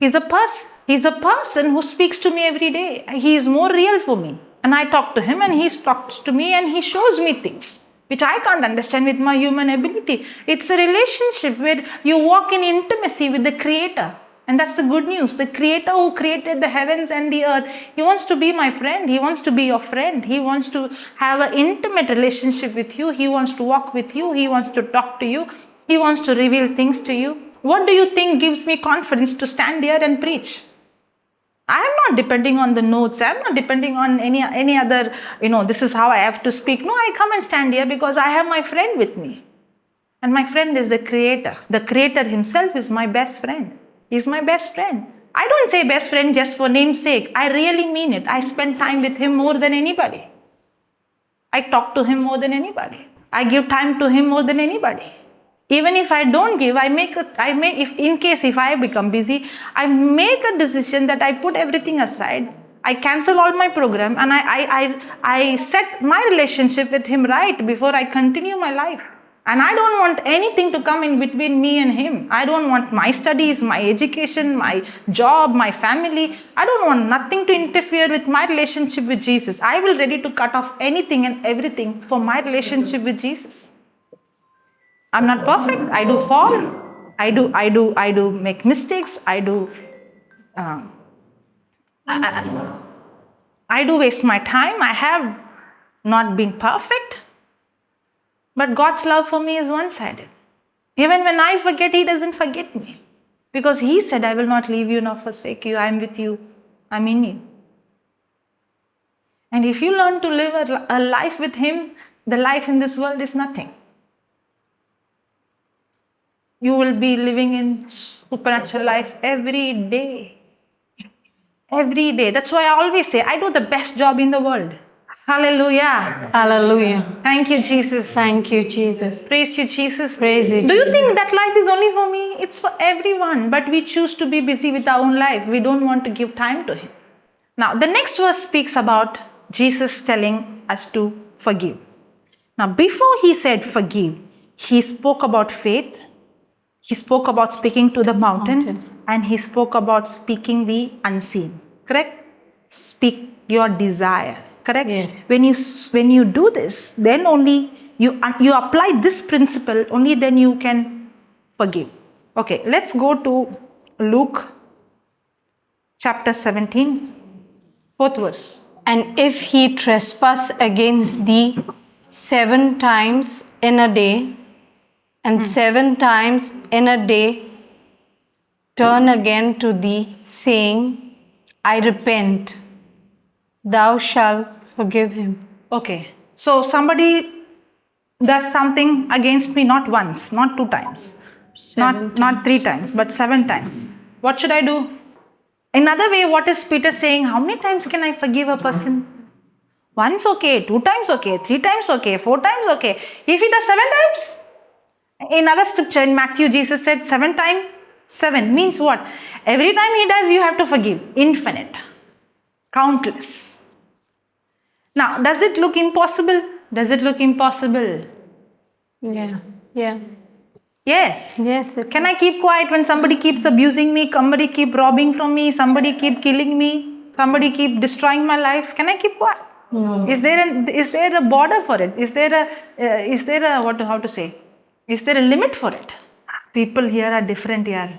He's a person. He's a person who speaks to me every day. He is more real for me. And I talk to him and he talks to me and he shows me things which I can't understand with my human ability. It's a relationship where you walk in intimacy with the Creator. And that's the good news. The Creator who created the heavens and the earth, He wants to be my friend. He wants to be your friend. He wants to have an intimate relationship with you. He wants to walk with you. He wants to talk to you. He wants to reveal things to you. What do you think gives me confidence to stand here and preach? I am not depending on the notes. I am not depending on any other, this is how I have to speak. No, I come and stand here because I have my friend with me. And my friend is the Creator. The Creator himself is my best friend. He's my best friend. I don't say best friend just for name's sake. I really mean it. I spend time with him more than anybody. I talk to him more than anybody. I give time to him more than anybody. Even if I don't give, if I become busy, I make a decision that I put everything aside. I cancel all my program and I set my relationship with him right before I continue my life. And I don't want anything to come in between me and him. I don't want my studies, my education, my job, my family. I don't want nothing to interfere with my relationship with Jesus. I will ready to cut off anything and everything for my relationship with Jesus. I'm not perfect. I do fall. I do make mistakes. I do waste my time. I have not been perfect. But God's love for me is one-sided. Even when I forget, He doesn't forget me. Because He said, I will not leave you nor forsake you. I am with you. I'm in you. And if you learn to live a life with Him, the life in this world is nothing. You will be living in supernatural life every day. Every day. That's why I always say, I do the best job in the world. Hallelujah. Hallelujah. Thank you, Jesus. Thank you, Jesus. Praise you, Jesus. Praise you. Do you think that life is only for me? It's for everyone. But we choose to be busy with our own life. We don't want to give time to Him. Now, the next verse speaks about Jesus telling us to forgive. Now, before He said forgive, He spoke about faith. He spoke about speaking to the mountain. And He spoke about speaking the unseen. Correct? Speak your desire. Correct? Yes. When you do this, then only you apply this principle, only then you can forgive. Okay, let's go to Luke chapter 17, 4th verse. And if he trespass against thee 7 times in a day, and 7 times in a day turn again to thee, saying, I repent, thou shalt forgive him. Okay, so somebody does something against me not once, not 2 times, not 3 times, but 7 times. What should I do? Another way, what is Peter saying? How many times can I forgive a person? Once okay, 2 times okay, 3 times okay, 4 times okay. If he does 7 times? In other scripture, in Matthew, Jesus said 7 times 7 means what? Every time he does, you have to forgive. Infinite. Countless. Now, does it look impossible? Does it look impossible? Yeah. Yes. Yes. Can I keep quiet when somebody keeps abusing me, somebody keep robbing from me, somebody keep killing me, somebody keep destroying my life? Can I keep quiet? No. Is there a border for it? Is there a limit for it? People here are different here.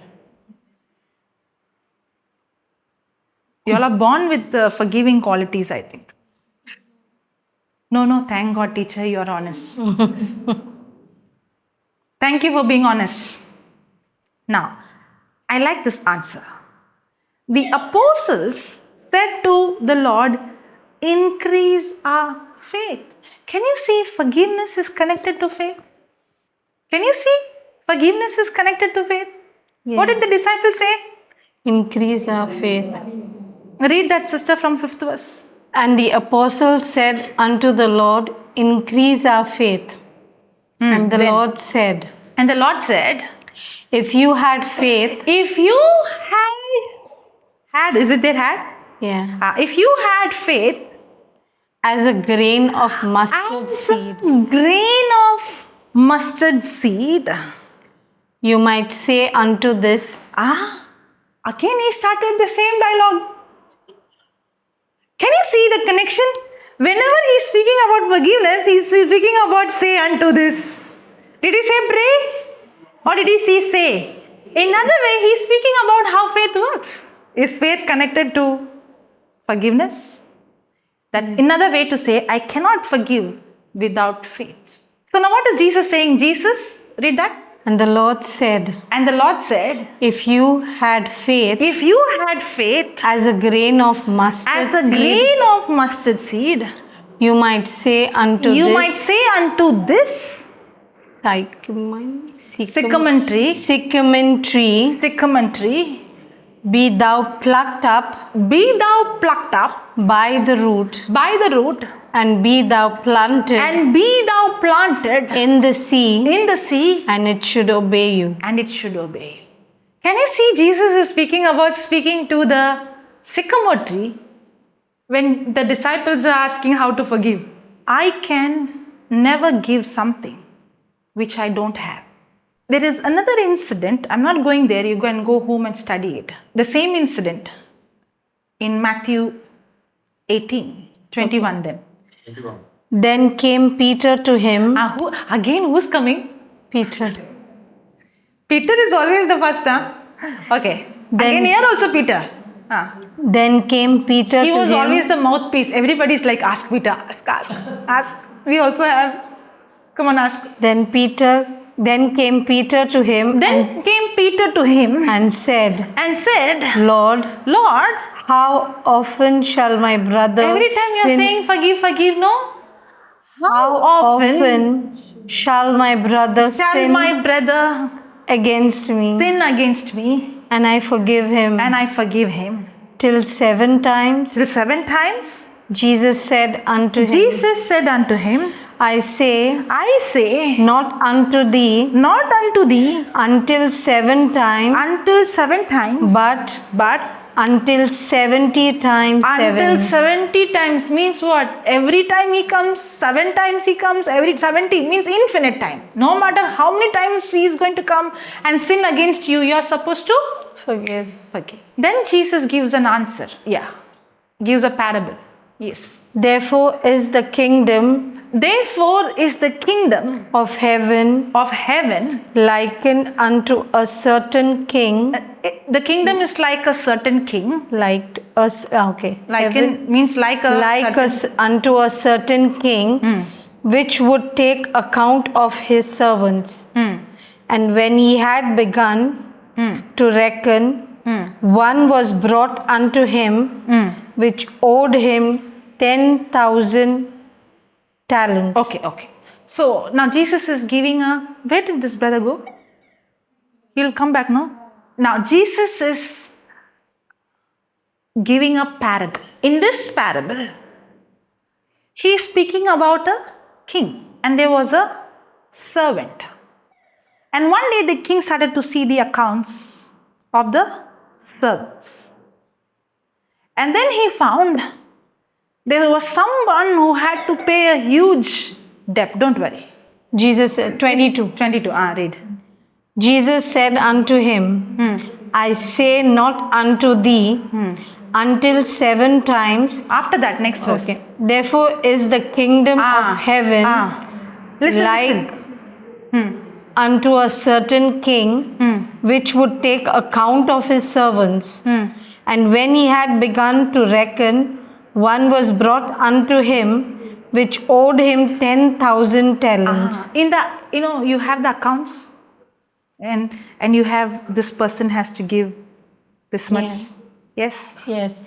You all are born with forgiving qualities, I think. No, thank God, teacher, you are honest. Thank you for being honest. Now, I like this answer. The apostles said to the Lord, increase our faith. Can you see forgiveness is connected to faith? Can you see forgiveness is connected to faith? Yes. What did the disciples say? Increase our faith. Read that, sister, from 5th verse. And the apostle said unto the Lord, increase our faith. And the then- Lord said, And the Lord said, if you had faith, if you had, is it there had? yeah, If you had faith as a grain of mustard as seed, a grain of mustard seed. you might say unto this, Again he started the same dialogue. Can you see the connection? Whenever he's speaking about forgiveness, he's speaking about say unto this. Did he say pray? Or did he say? Another way, he's speaking about how faith works. Is faith connected to forgiveness? That another way to say, I cannot forgive without faith. So now what is Jesus saying? Jesus, read that. and the Lord said, And the Lord said, if you had faith if you had faith as a grain of mustard as a seed, grain of mustard seed, you might say unto you this might say unto this sycamore tree, be thou plucked up be thou plucked up by the root, and be thou planted and be thou planted in the sea, in the sea, and it should obey you. and it should obey you. Can you see Jesus is speaking to the sycamore tree when the disciples are asking how to forgive? I can never give something which I don't have. There is another incident. I'm not going there. You can go home and study it. The same incident in Matthew 18:21 then. Then came Peter to him. Who's coming? Peter. Peter is always the first, huh? Okay. Then- Again here also Peter. Then came Peter He to was him. always the mouthpiece. Everybody's like, ask Peter, ask. We also have, come on, ask. Then came Peter to him Then came Peter to him and said, and said, Lord, Lord, how often shall my brother every time you're sin? saying forgive, no? How often shall my brother shall sin my brother against me? sin against me And I forgive him and I forgive him? till 7 times? Till 7 times? Jesus said unto him, Jesus said unto him, I say, I say, not unto thee not unto thee until 7 times, until 7 times, but but until 70 times until 7. 70 times means what? Every time he comes, 7 times he comes, every 70 means infinite time. No matter how many times he is going to come and sin against you, you are supposed to Forgive. forgive. Then Jesus gives an answer. Gives a parable. Yes. Therefore is the kingdom of heaven likened unto a certain king. The kingdom is like a certain king. Like us, okay. Liken means like a Like us unto a certain king, which would take account of his servants. And when he had begun to reckon, one was brought unto him, which owed him 10,000 talents. Okay. So now Jesus is giving where did this brother go? He'll come back, no? Now Jesus is giving a parable. In this parable, he is speaking about a king and there was a servant. And one day the king started to see the accounts of the servants. And then he found there was someone who had to pay a huge debt. Don't worry. Jesus said, 22. Read. Jesus said unto him, I say not unto thee until 7 times. After that, next verse. Okay. Therefore is the kingdom of heaven Listen. unto a certain king, which would take account of his servants. And when he had begun to reckon, one was brought unto him, which owed him 10,000 talents. In the, you have the accounts and you have this person has to give this much. Yeah. Yes.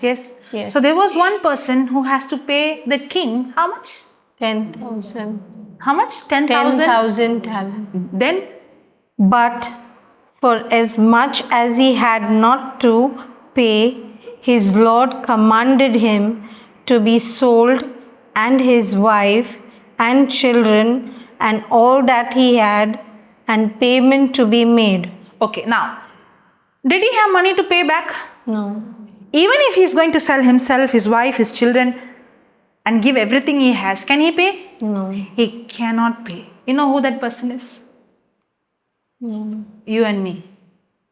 Yes. So there was one person who has to pay the king how much? 10,000. How much? 10,000? 10,000 talents. Then? But for as much as he had not to pay, his Lord commanded him to be sold, and his wife and children and all that he had, and payment to be made. Okay, now, did he have money to pay back? No. Even if he's going to sell himself, his wife, his children, and give everything he has, can he pay? No. He cannot pay. You know who that person is? No. You and me.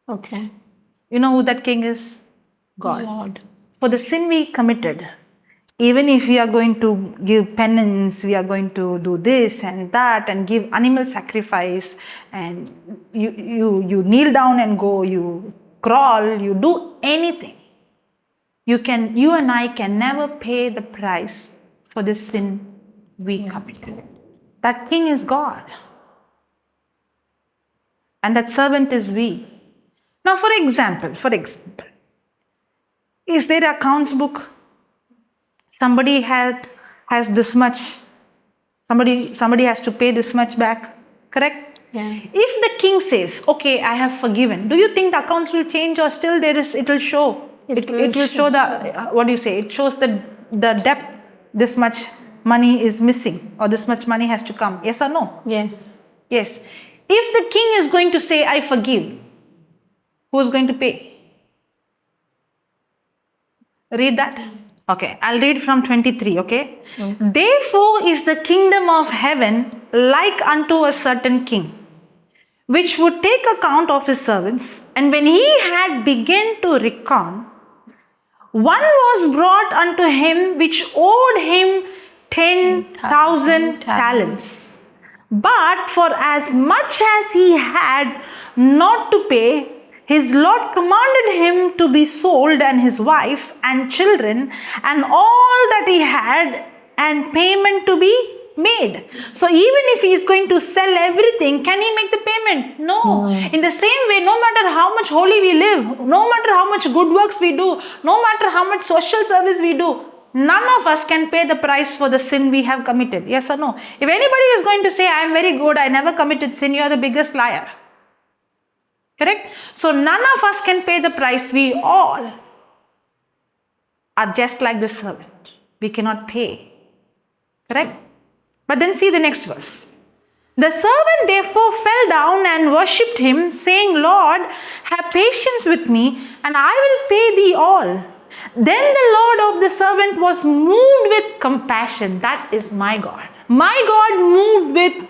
Okay. You know who that king is? God. Lord. For the sin we committed, even if we are going to give penance, we are going to do this and that and give animal sacrifice, and you kneel down and go, you crawl, you do anything. You and I can never pay the price for the sin we committed. That king is God. And that servant is we. Now, for example, is there an accounts book? Somebody has this much. Somebody has to pay this much back. Correct? Yeah. If the king says, "Okay, I have forgiven," do you think the accounts will change, or still it will show? It will show the what do you say? It shows the debt. This much money is missing, or this much money has to come. Yes or no? Yes. Yes. If the king is going to say, "I forgive," who is going to pay? Read that. Okay, I'll read from 23, okay? Therefore is the kingdom of heaven like unto a certain king, which would take account of his servants. And when he had begun to reckon, one was brought unto him which owed him 10,000 talents. But for as much as he had not to pay, his Lord commanded him to be sold, and his wife and children and all that he had, and payment to be made. So even if he is going to sell everything, can he make the payment? No. In the same way, no matter how much holy we live, no matter how much good works we do, no matter how much social service we do, none of us can pay the price for the sin we have committed. Yes or no? If anybody is going to say, "I am very good, I never committed sin," you are the biggest liar. Correct? So none of us can pay the price. We all are just like the servant. We cannot pay. Correct? But then see the next verse. The servant therefore fell down and worshipped him, saying, "Lord, have patience with me, and I will pay thee all." Then the Lord of the servant was moved with compassion. That is my God. My God moved with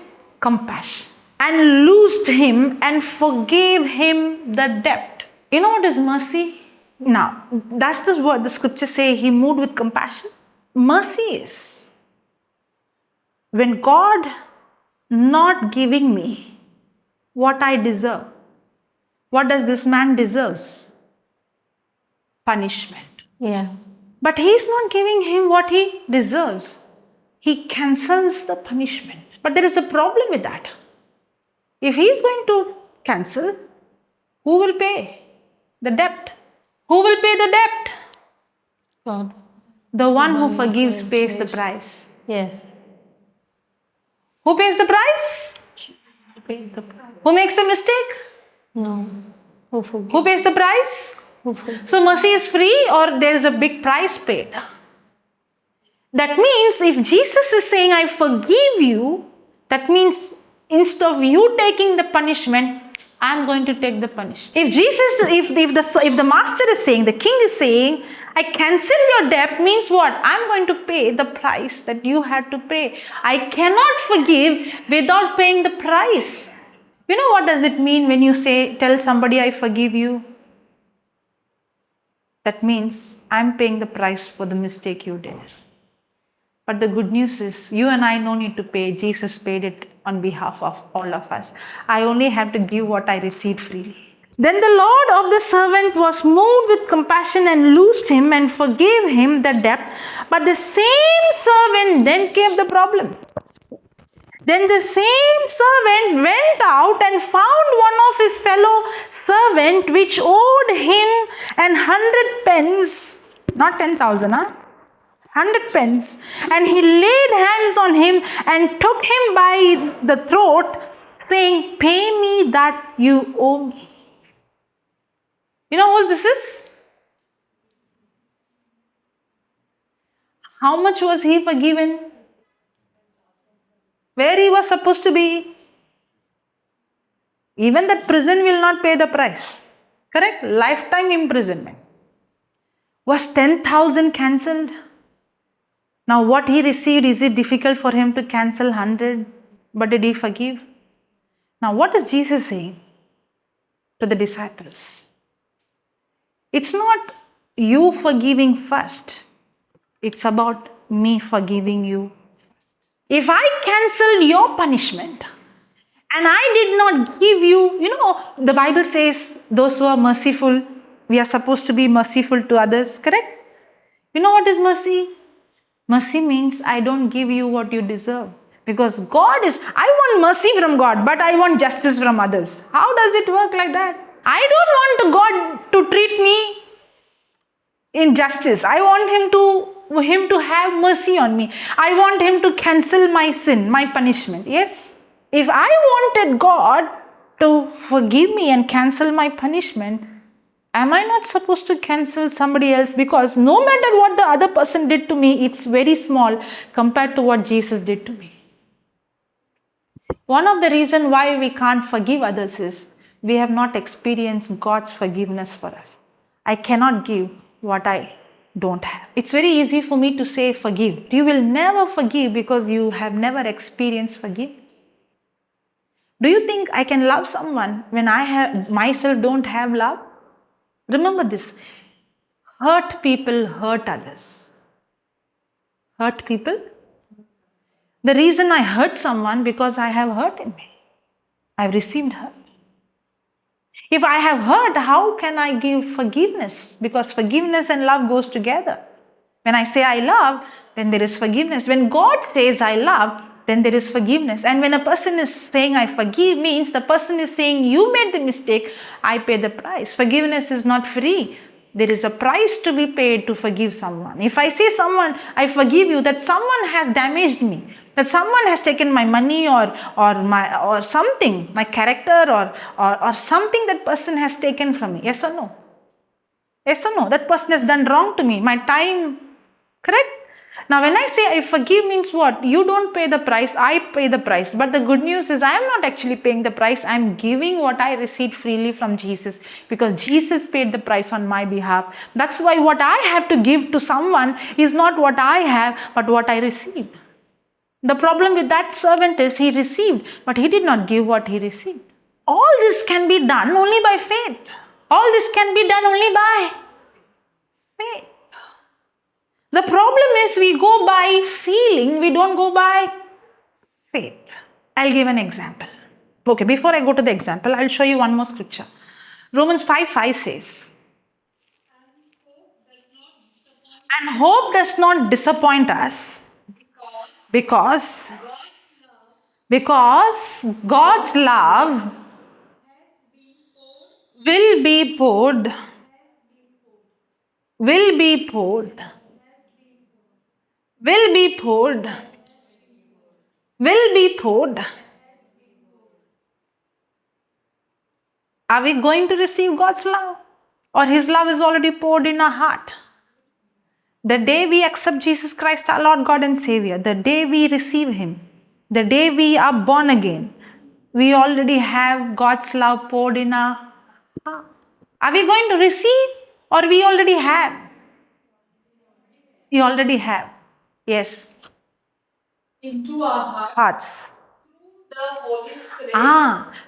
compassion and loosed him and forgave him the debt. You know what is mercy? Now, does this what the scripture say? He moved with compassion. Mercy is when God not giving me what I deserve. What does this man deserves? Punishment. Yeah. But he's not giving him what he deserves. He cancels the punishment. But there is a problem with that. If he is going to cancel, who will pay the debt? Who will pay the debt? God. The one who forgives pays the price. Yes. Who pays the price? Jesus paid the price. Who makes the mistake? No. Who forgives? Who pays the price? Who forgives? So mercy is free, or there is a big price paid. That means if Jesus is saying, "I forgive you," that means instead of you taking the punishment, I'm going to take the punishment. If the master is saying, the king is saying, "I cancel your debt," means what? I'm going to pay the price that you had to pay. I cannot forgive without paying the price. You know what does it mean when you tell somebody, "I forgive you"? That means I'm paying the price for the mistake you did. But the good news is, you and I no need to pay. Jesus paid it on behalf of all of us. I only have to give what I received freely. Then the Lord of the servant was moved with compassion and loosed him and forgave him the debt. But the same servant then came the problem. Then the same servant went out and found one of his fellow servant which owed him 100 pence, not 10,000, 100 pence, and he laid hands on him and took him by the throat, saying, "Pay me that you owe me." You know who this is? How much was he forgiven? Where he was supposed to be? Even that prison will not pay the price. Correct? Lifetime imprisonment. Was 10,000 cancelled? Now what he received, is it difficult for him to cancel 100? But did he forgive? Now what is Jesus saying to the disciples? It's not you forgiving first. It's about me forgiving you. If I cancelled your punishment and I did not give you, the Bible says those who are merciful, we are supposed to be merciful to others, correct? You know what is mercy? Mercy means I don't give you what you deserve. Because I want mercy from God, but I want justice from others. How does it work like that? I don't want God to treat me in justice. I want him to have mercy on me. I want him to cancel my sin, my punishment. Yes? If I wanted God to forgive me and cancel my punishment, am I not supposed to cancel somebody else? Because no matter what the other person did to me, it's very small compared to what Jesus did to me. One of the reasons why we can't forgive others is we have not experienced God's forgiveness for us. I cannot give what I don't have. It's very easy for me to say forgive. You will never forgive because you have never experienced forgiveness. Do you think I can love someone when I myself don't have love? Remember this. Hurt people hurt others. Hurt people. The reason I hurt someone because I have hurt in me. I've received hurt. If I have hurt, how can I give forgiveness? Because forgiveness and love goes together. When I say I love, then there is forgiveness. When God says I love, then there is forgiveness. And when a person is saying I forgive, means the person is saying you made the mistake, I pay the price. Forgiveness is not free. There is a price to be paid to forgive someone. If I say someone, I forgive you, that someone has damaged me, that someone has taken my money or something, my character or something that person has taken from me. Yes or no? Yes or no? That person has done wrong to me. My time, correct? Now when I say I forgive means what? You don't pay the price, I pay the price. But the good news is I am not actually paying the price. I am giving what I received freely from Jesus because Jesus paid the price on my behalf. That's why what I have to give to someone is not what I have but what I received. The problem with that servant is he received but he did not give what he received. All this can be done only by faith. All this can be done only by faith. The problem is we go by feeling, we don't go by faith. I'll give an example. Okay, before I go to the example, I'll show you one more scripture. Romans 5:5 says, and hope does not disappoint us because God's love will be poured Are we going to receive God's love? Or His love is already poured in our heart? The day we accept Jesus Christ, our Lord, God and Savior, the day we receive Him, the day we are born again, we already have God's love poured in our heart. Are we going to receive or we already have? We already have. Yes. Into our Hearts. the Holy Spirit.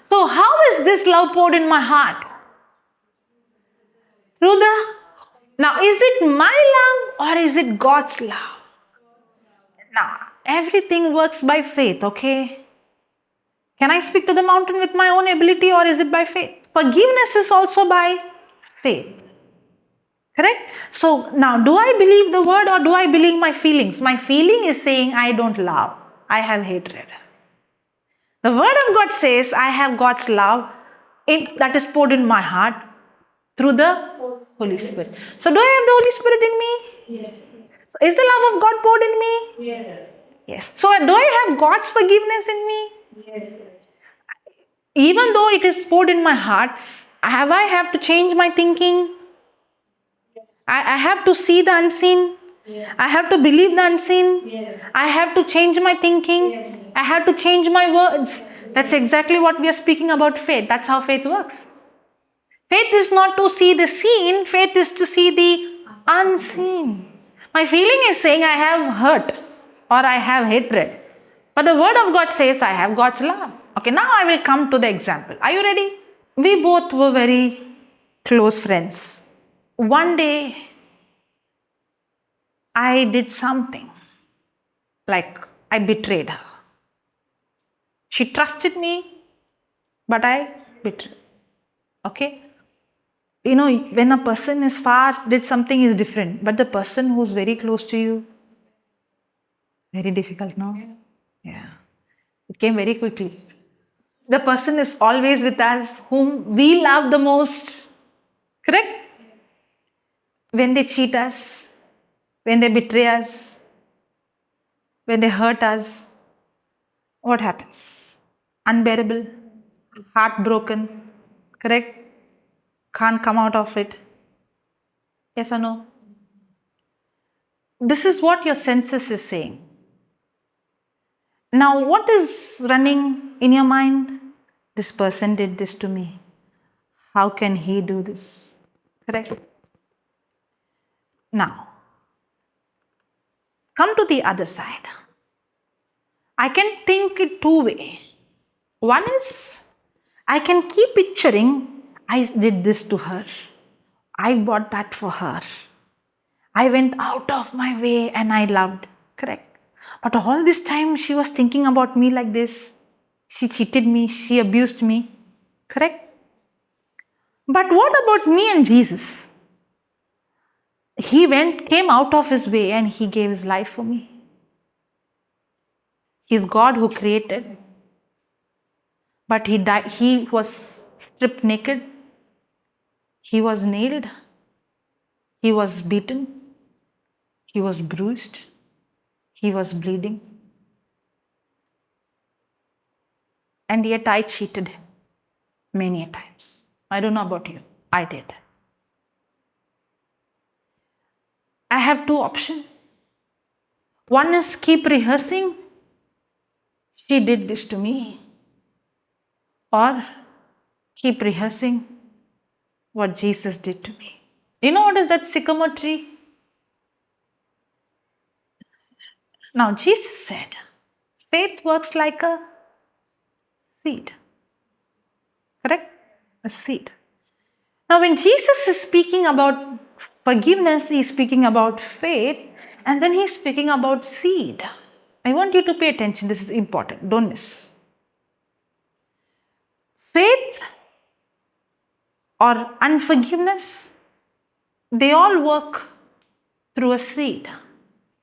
So how is this love poured in my heart? Now is it my love or is it God's love? Now everything works by faith, okay? Can I speak to the mountain with my own ability or is it by faith? Forgiveness is also by faith. Correct? So now do I believe the word or do I believe my feelings? My feeling is saying I don't love. I have hatred. The word of God says I have God's love that is poured in my heart through the Holy Spirit. So do I have the Holy Spirit in me? Yes. Is the love of God poured in me? Yes. Yes. So do I have God's forgiveness in me? Yes. Even though it is poured in my heart, I have to change my thinking? I have to see the unseen? I have to believe the unseen. I have to change my thinking. I have to change my words. That's exactly what we are speaking about faith. That's how faith works. Faith is not to see the seen, faith is to see the unseen. My feeling is saying I have hurt or I have hatred. But the word of God says I have God's love. Okay, now I will come to the example. Are you ready? We both were very close friends. One day I did something like I betrayed her. She trusted me, but I betrayed. Okay? You know, when a person is far, did something is different. But the person who's very close to you, very difficult now. Yeah. It came very quickly. The person is always with us, whom we love the most. Correct? When they cheat us, when they betray us, when they hurt us, what happens? Unbearable, heartbroken, correct? Can't come out of it. Yes or no? This is what your senses is saying. Now, what is running in your mind? This person did this to me. How can he do this? Correct? Now, come to the other side. I can think it two ways. One is, I can keep picturing, I did this to her. I bought that for her. I went out of my way and I loved. Correct. But all this time she was thinking about me like this. She cheated me. She abused me. Correct. But what about me and Jesus? He came out of his way and he gave his life for me. He's God who created. But he died. He was stripped naked. He was nailed. He was beaten. He was bruised. He was bleeding. And yet I cheated him many a times. I don't know about you. I did. I have two options. One is keep rehearsing. She did this to me. Or keep rehearsing what Jesus did to me. You know what is that sycamore tree? Now Jesus said, faith works like a seed. Correct? A seed. Now when Jesus is speaking about forgiveness, he is speaking about faith, and then he is speaking about seed. I want you to pay attention. This is important. Don't miss. Faith or unforgiveness, they all work through a seed.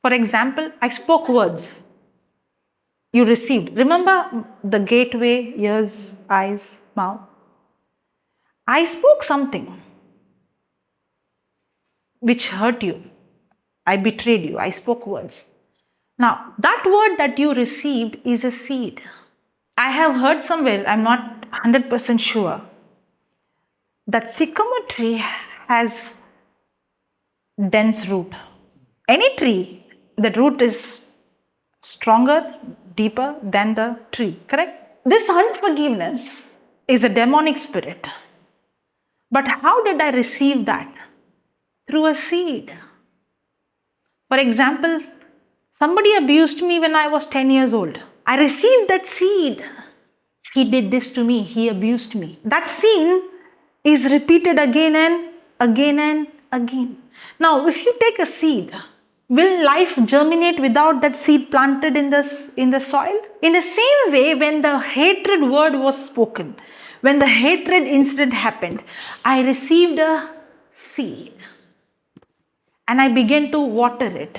For example, I spoke words. You received. Remember the gateway, ears, eyes, mouth. I spoke something which hurt you. I betrayed you. I spoke words. Now, that word that you received is a seed. I have heard somewhere, I'm not 100% sure, that sycamore tree has dense root. Any tree, the root is stronger, deeper than the tree, correct? This unforgiveness is a demonic spirit. But how did I receive that? Through a seed. For example, somebody abused me when I was 10 years old. I received that seed. He did this to me. He abused me. That scene is repeated again and again and again. Now, if you take a seed, will life germinate without that seed planted in the soil? In the same way, when the hatred word was spoken, when the hatred incident happened, I received a seed. And I began to water it.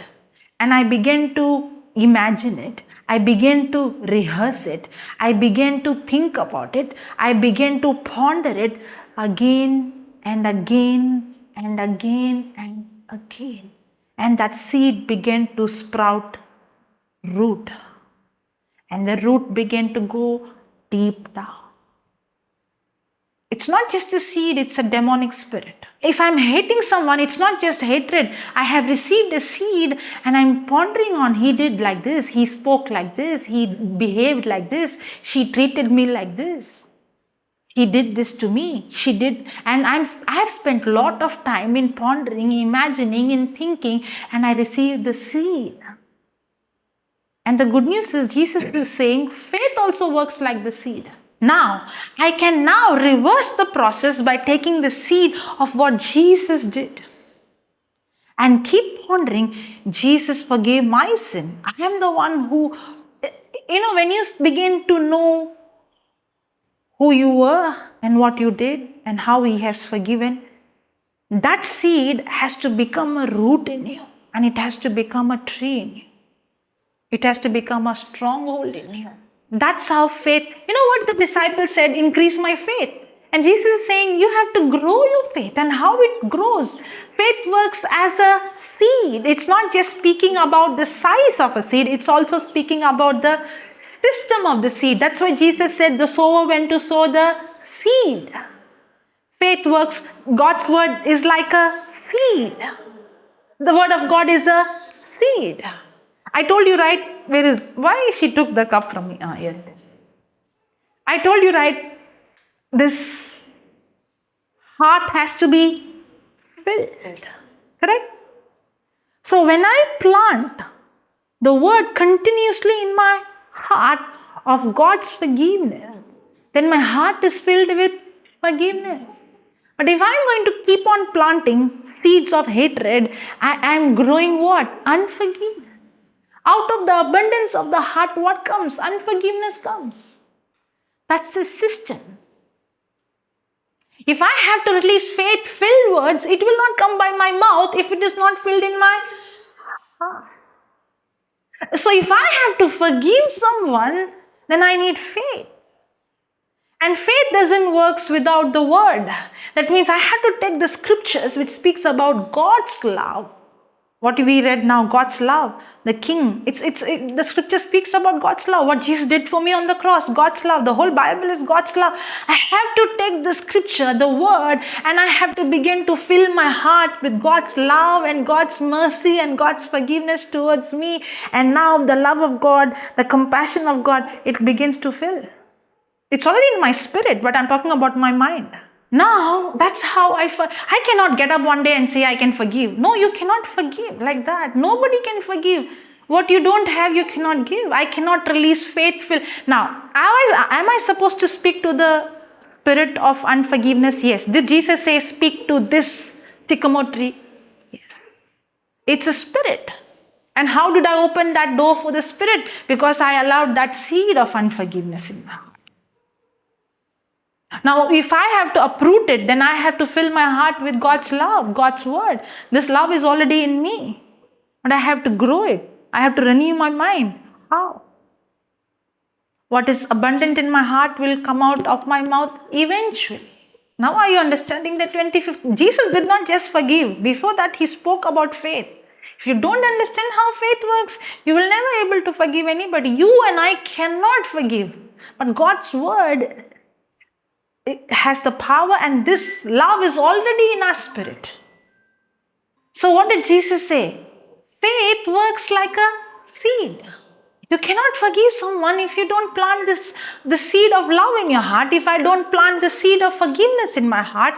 And I began to imagine it. I began to rehearse it. I began to think about it. I began to ponder it again and again and again and again. And that seed began to sprout root. And the root began to go deep down. It's not just a seed, it's a demonic spirit. If I'm hating someone, it's not just hatred. I have received a seed and I'm pondering on, he did like this, he spoke like this, he behaved like this, she treated me like this. He did this to me, she did, and I have spent a lot of time in pondering, imagining, in thinking, and I received the seed. And the good news is, Jesus is saying, faith also works like the seed. Now, I can now reverse the process by taking the seed of what Jesus did and keep pondering, Jesus forgave my sin. I am the one who, when you begin to know who you were and what you did and how he has forgiven, that seed has to become a root in you and it has to become a tree in you. It has to become a stronghold in you. That's how faith, what the disciples said, increase my faith. And Jesus is saying you have to grow your faith. And how it grows? Faith works as a seed. It's not just speaking about the size of a seed. It's also speaking about the system of the seed. That's why Jesus said the sower went to sow the seed. Faith works. God's word is like a seed. The word of God is a seed. I told you, right? Why she took the cup from me? Here it is. I told you, right? This heart has to be filled. Correct? So when I plant the word continuously in my heart of God's forgiveness, then my heart is filled with forgiveness. But if I'm going to keep on planting seeds of hatred, I am growing what? Unforgiveness. Out of the abundance of the heart, what comes? Unforgiveness comes. That's the system. If I have to release faith-filled words, it will not come by my mouth if it is not filled in my heart. So if I have to forgive someone, then I need faith. And faith doesn't work without the word. That means I have to take the scriptures which speaks about God's love. What we read now, God's love, the King. The scripture speaks about God's love. What Jesus did for me on the cross, God's love. The whole Bible is God's love. I have to take the scripture, the word, and I have to begin to fill my heart with God's love and God's mercy and God's forgiveness towards me. And now the love of God, the compassion of God, it begins to fill. It's already in my spirit, but I'm talking about my mind. Now, that's how I cannot get up one day and say I can forgive. No, you cannot forgive like that. Nobody can forgive. What you don't have, you cannot give. I cannot release faithful. Now, am I supposed to speak to the spirit of unforgiveness? Yes. Did Jesus say speak to this sycamore tree? Yes. It's a spirit. And how did I open that door for the spirit? Because I allowed that seed of unforgiveness in my heart. Now, if I have to uproot it, then I have to fill my heart with God's love, God's word. This love is already in me. But I have to grow it. I have to renew my mind. How? What is abundant in my heart will come out of my mouth eventually. Now are you understanding the 25th? Jesus did not just forgive. Before that, he spoke about faith. If you don't understand how faith works, you will never be able to forgive anybody. You and I cannot forgive. But God's word, it has the power, and this love is already in our spirit. So what did Jesus say? Faith works like a seed. You cannot forgive someone if you don't plant the seed of love in your heart. If I don't plant the seed of forgiveness in my heart,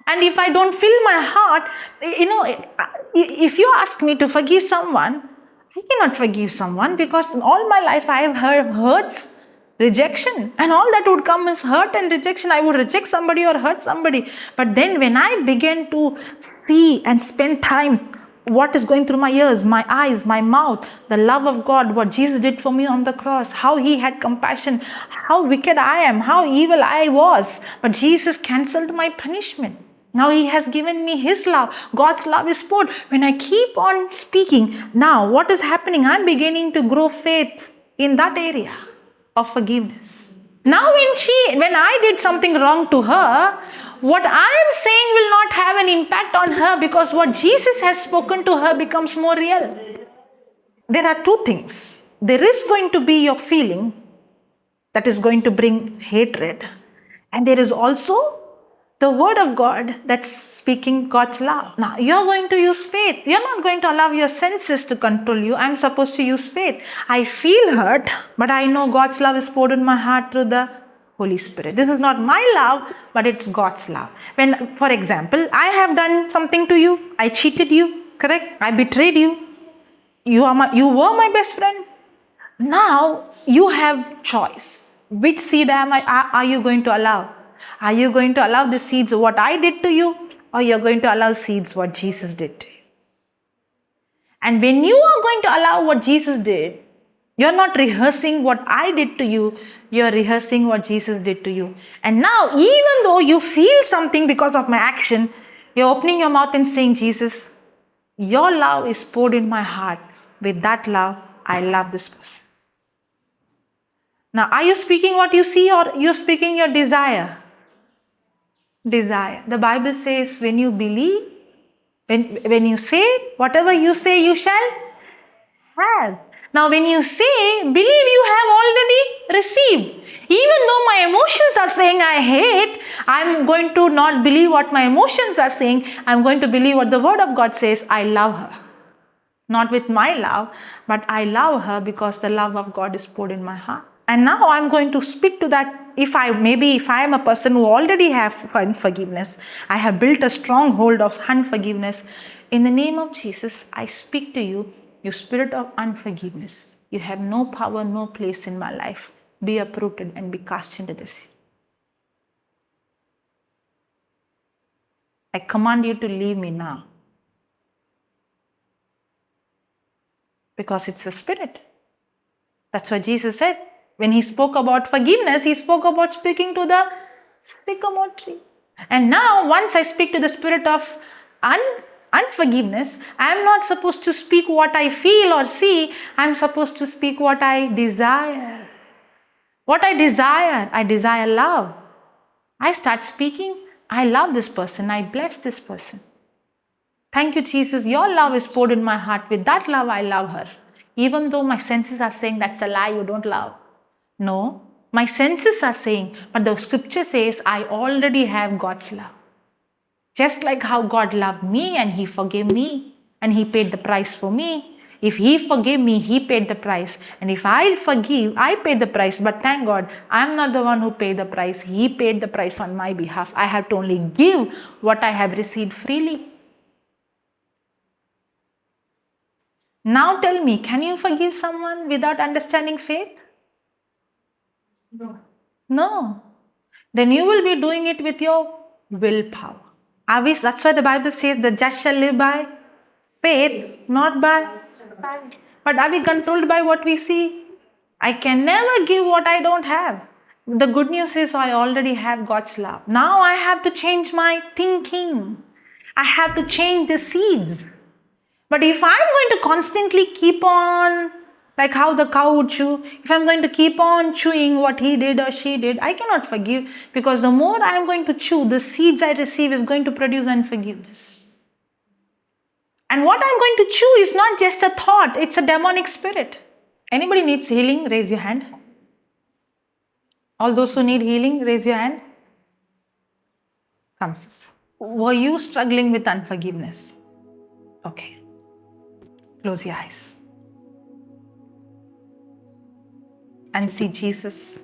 and if I don't fill my heart, if you ask me to forgive someone, I cannot forgive someone because all my life I have heard hurts, rejection, and all that would come is hurt and rejection. I would reject somebody or hurt somebody. But then when I began to see and spend time, what is going through my ears, my eyes, my mouth, the love of God, what Jesus did for me on the cross, how he had compassion, how wicked I am, how evil I was. But Jesus cancelled my punishment. Now he has given me his love. God's love is poured. When I keep on speaking, now what is happening? I'm beginning to grow faith in that area of forgiveness. Now when I did something wrong to her, what I am saying will not have an impact on her because what Jesus has spoken to her becomes more real. There are two things. There is going to be your feeling that is going to bring hatred. And there is also the word of God that's speaking God's love. Now, you're going to use faith. You're not going to allow your senses to control you. I'm supposed to use faith. I feel hurt, but I know God's love is poured in my heart through the Holy Spirit. This is not my love, but it's God's love. When, for example, I have done something to you, I cheated you, correct? I betrayed you. You were my best friend. Now you have choice. Which seed are you going to allow? Are you going to allow the seeds of what I did to you, or you're going to allow seeds what Jesus did to you? And when you are going to allow what Jesus did, you're not rehearsing what I did to you, you're rehearsing what Jesus did to you. And now, even though you feel something because of my action, you're opening your mouth and saying, Jesus, your love is poured in my heart. With that love, I love this person. Now, are you speaking what you see, or you're speaking your desire? Desire. The Bible says when you believe, when you say, whatever you say, you shall have. Now, when you say, believe you have already received. Even though my emotions are saying I hate, I'm going to not believe what my emotions are saying. I'm going to believe what the word of God says. I love her. Not with my love, but I love her because the love of God is poured in my heart. And now I'm going to speak to that. If I am a person who already have unforgiveness, I have built a stronghold of unforgiveness. In the name of Jesus, I speak to you, you spirit of unforgiveness. You have no power, no place in my life. Be uprooted and be cast into the sea. I command you to leave me now. Because it's a spirit. That's what Jesus said. When he spoke about forgiveness, he spoke about speaking to the sycamore tree. And now, once I speak to the spirit of unforgiveness, I am not supposed to speak what I feel or see. I am supposed to speak what I desire. What I desire love. I start speaking, I love this person, I bless this person. Thank you, Jesus. Your love is poured in my heart. With that love, I love her. Even though my senses are saying that's a lie, you don't love. No, my senses are saying, but the scripture says I already have God's love. Just like how God loved me and he forgave me and he paid the price for me. If he forgave me, he paid the price. And if I forgive, I pay the price. But thank God, I'm not the one who paid the price. He paid the price on my behalf. I have to only give what I have received freely. Now tell me, can you forgive someone without understanding faith? No. Then you will be doing it with your willpower. That's why the Bible says the just shall live by faith, not by sight. But are we controlled by what we see? I can never give what I don't have. The good news is I already have God's love. Now I have to change my thinking. I have to change the seeds. But if I'm going to constantly keep on, like how the cow would chew, if I'm going to keep on chewing what he did or she did, I cannot forgive, because the more I'm going to chew, the seeds I receive is going to produce unforgiveness. And what I'm going to chew is not just a thought, it's a demonic spirit. Anybody needs healing? Raise your hand. All those who need healing, raise your hand. Come, sister. Were you struggling with unforgiveness? Okay. Close your eyes and see Jesus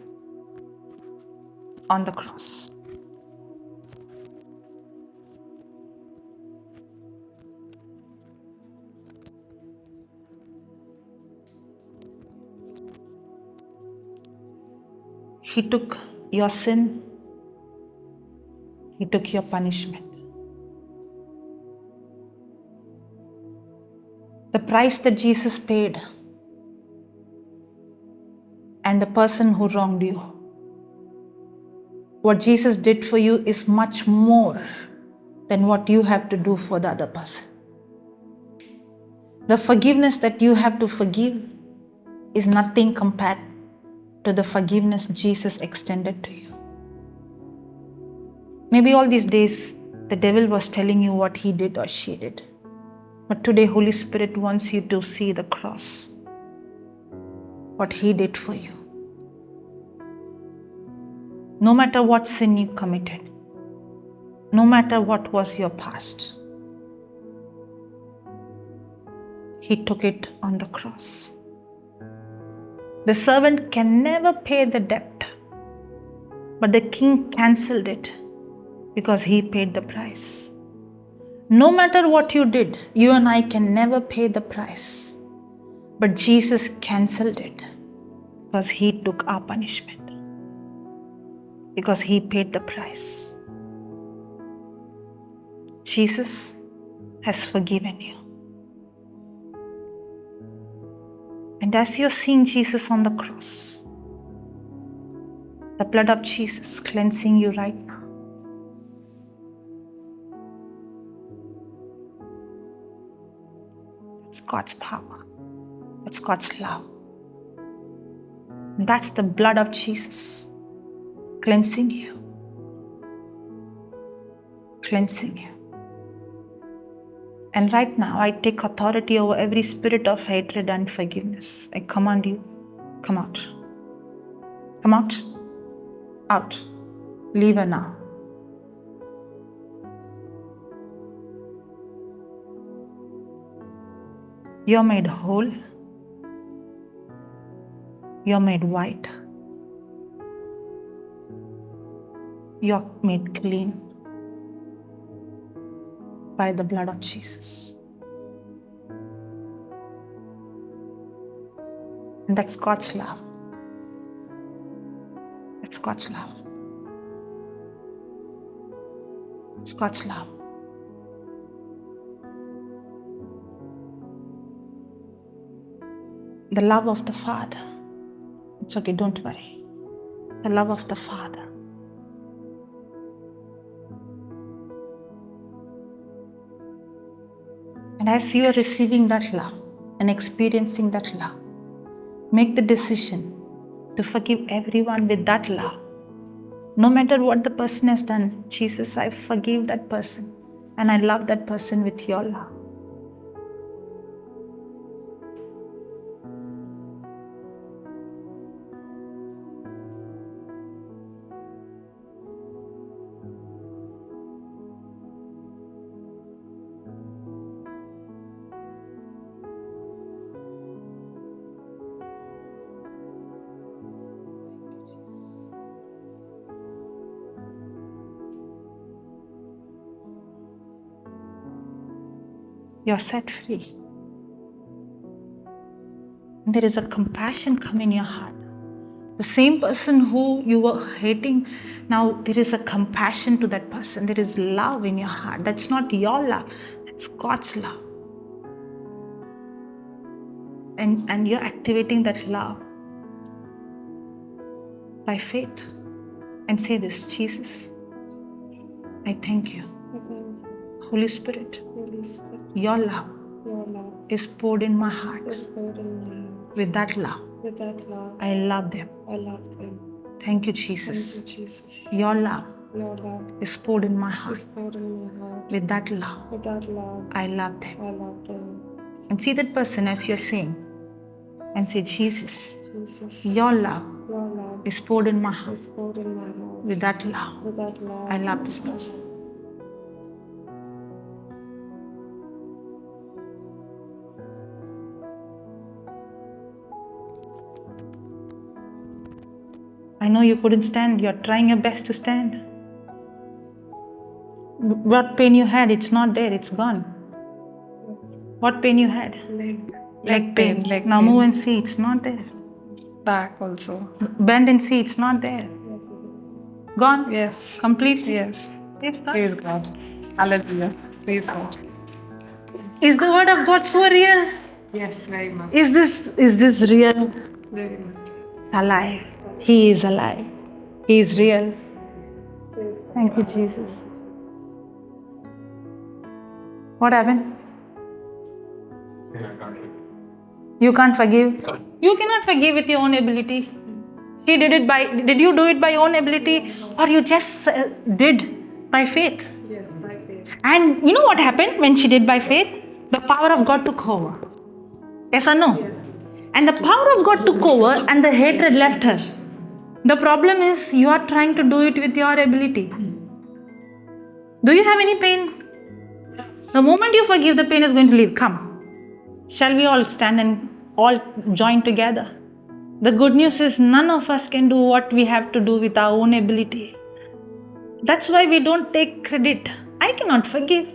on the cross. He took your sin. He took your punishment. The price that Jesus paid and the person who wronged you. What Jesus did for you is much more than what you have to do for the other person. The forgiveness that you have to forgive is nothing compared to the forgiveness Jesus extended to you. Maybe all these days the devil was telling you what he did or she did. But today, Holy Spirit wants you to see the cross, what he did for you. No matter what sin you committed, no matter what was your past. He took it on the cross. The servant can never pay the debt, but the king cancelled it because he paid the price. No matter what you did, you and I can never pay the price, but Jesus cancelled it because he took our punishment, because he paid the price. Jesus has forgiven you. And as you're seeing Jesus on the cross, the blood of Jesus cleansing you right now, that's God's power. That's God's love. And that's the blood of Jesus cleansing you. Cleansing you. And right now, I take authority over every spirit of hatred and unforgiveness. I command you, come out. Come out. Out. Leave her now. You're made whole. You're made white. You're made clean by the blood of Jesus. And that's God's love. That's God's love. It's God's love. The love of the Father. It's okay, don't worry. The love of the Father. And as you are receiving that love and experiencing that love, make the decision to forgive everyone with that love. No matter what the person has done, Jesus, I forgive that person and I love that person with your love. You're set free. And there is a compassion come in your heart. The same person who you were hating, now there is a compassion to that person. There is love in your heart. That's not your love, that's God's love. And you're activating that love by faith. And say this, Jesus, I thank you. Holy Spirit, your love is poured in my heart. With that love, I love them. Thank you, Jesus. Your love is poured in my heart. With that love, I love them. And see that person as you're saying, and say, Jesus, your love is poured in my heart. With that love, I love this person. I know you couldn't stand. You're trying your best to stand. What pain you had, it's not there. It's gone. What pain you had? Leg pain. Now move and see. It's not there. Back also. Bend and see. It's not there. Gone? Yes. Completely? Yes. Praise God. Praise God. Hallelujah. Praise God. Is the word of God so real? Yes, very much. Is this real? Very much. It's alive. He is alive. He is real. Thank you, Jesus. What happened? You can't forgive? You cannot forgive with your own ability. Did you do it by your own ability, or you just did by faith? Yes, by faith. And you know what happened when she did by faith? The power of God took over. Yes or no? Yes. And the power of God took over and the hatred left her. The problem is you are trying to do it with your ability. Do you have any pain? The moment you forgive, the pain is going to leave. Come. Shall we all stand and all join together? The good news is none of us can do what we have to do with our own ability. That's why we don't take credit. I cannot forgive.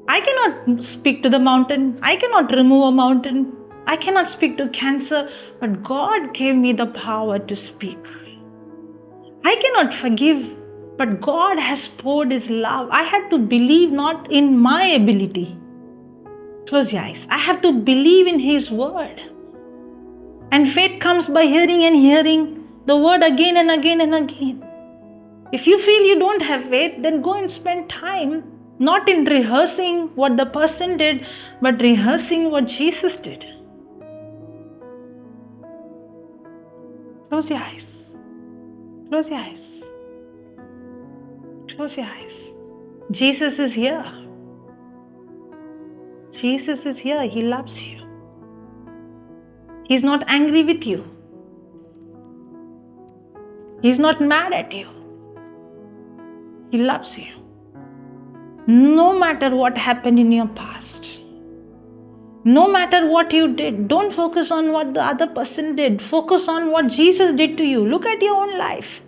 I cannot speak to the mountain. I cannot remove a mountain. I cannot speak to cancer. But God gave me the power to speak. I cannot forgive. But God has poured His love. I have to believe not in my ability. Close your eyes. I have to believe in His word. And faith comes by hearing and hearing the word again and again and again. If you feel you don't have faith, then go and spend time not in rehearsing what the person did, but rehearsing what Jesus did. Close your eyes. Close your eyes. Close your eyes. Jesus is here. Jesus is here. He loves you. He's not angry with you. He's not mad at you. He loves you. No matter what happened in your past, no matter what you did, don't focus on what the other person did. Focus on what Jesus did to you. Look at your own life.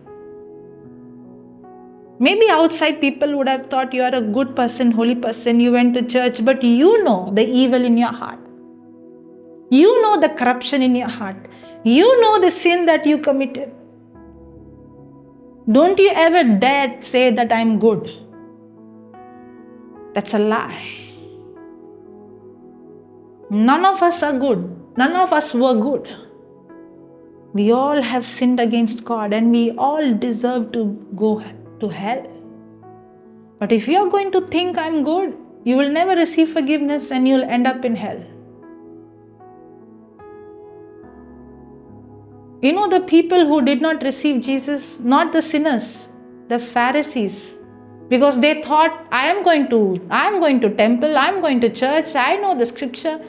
Maybe outside people would have thought you are a good person, holy person, you went to church, but you know the evil in your heart. You know the corruption in your heart. You know the sin that you committed. Don't you ever dare say that I'm good. That's a lie. None of us are good. None of us were good. We all have sinned against God and we all deserve to go to hell. But if you're going to think I'm good, you will never receive forgiveness and you'll end up in hell. You know the people who did not receive Jesus, not the sinners, the Pharisees, because they thought, I am going to temple, I am going to church, I know the scripture,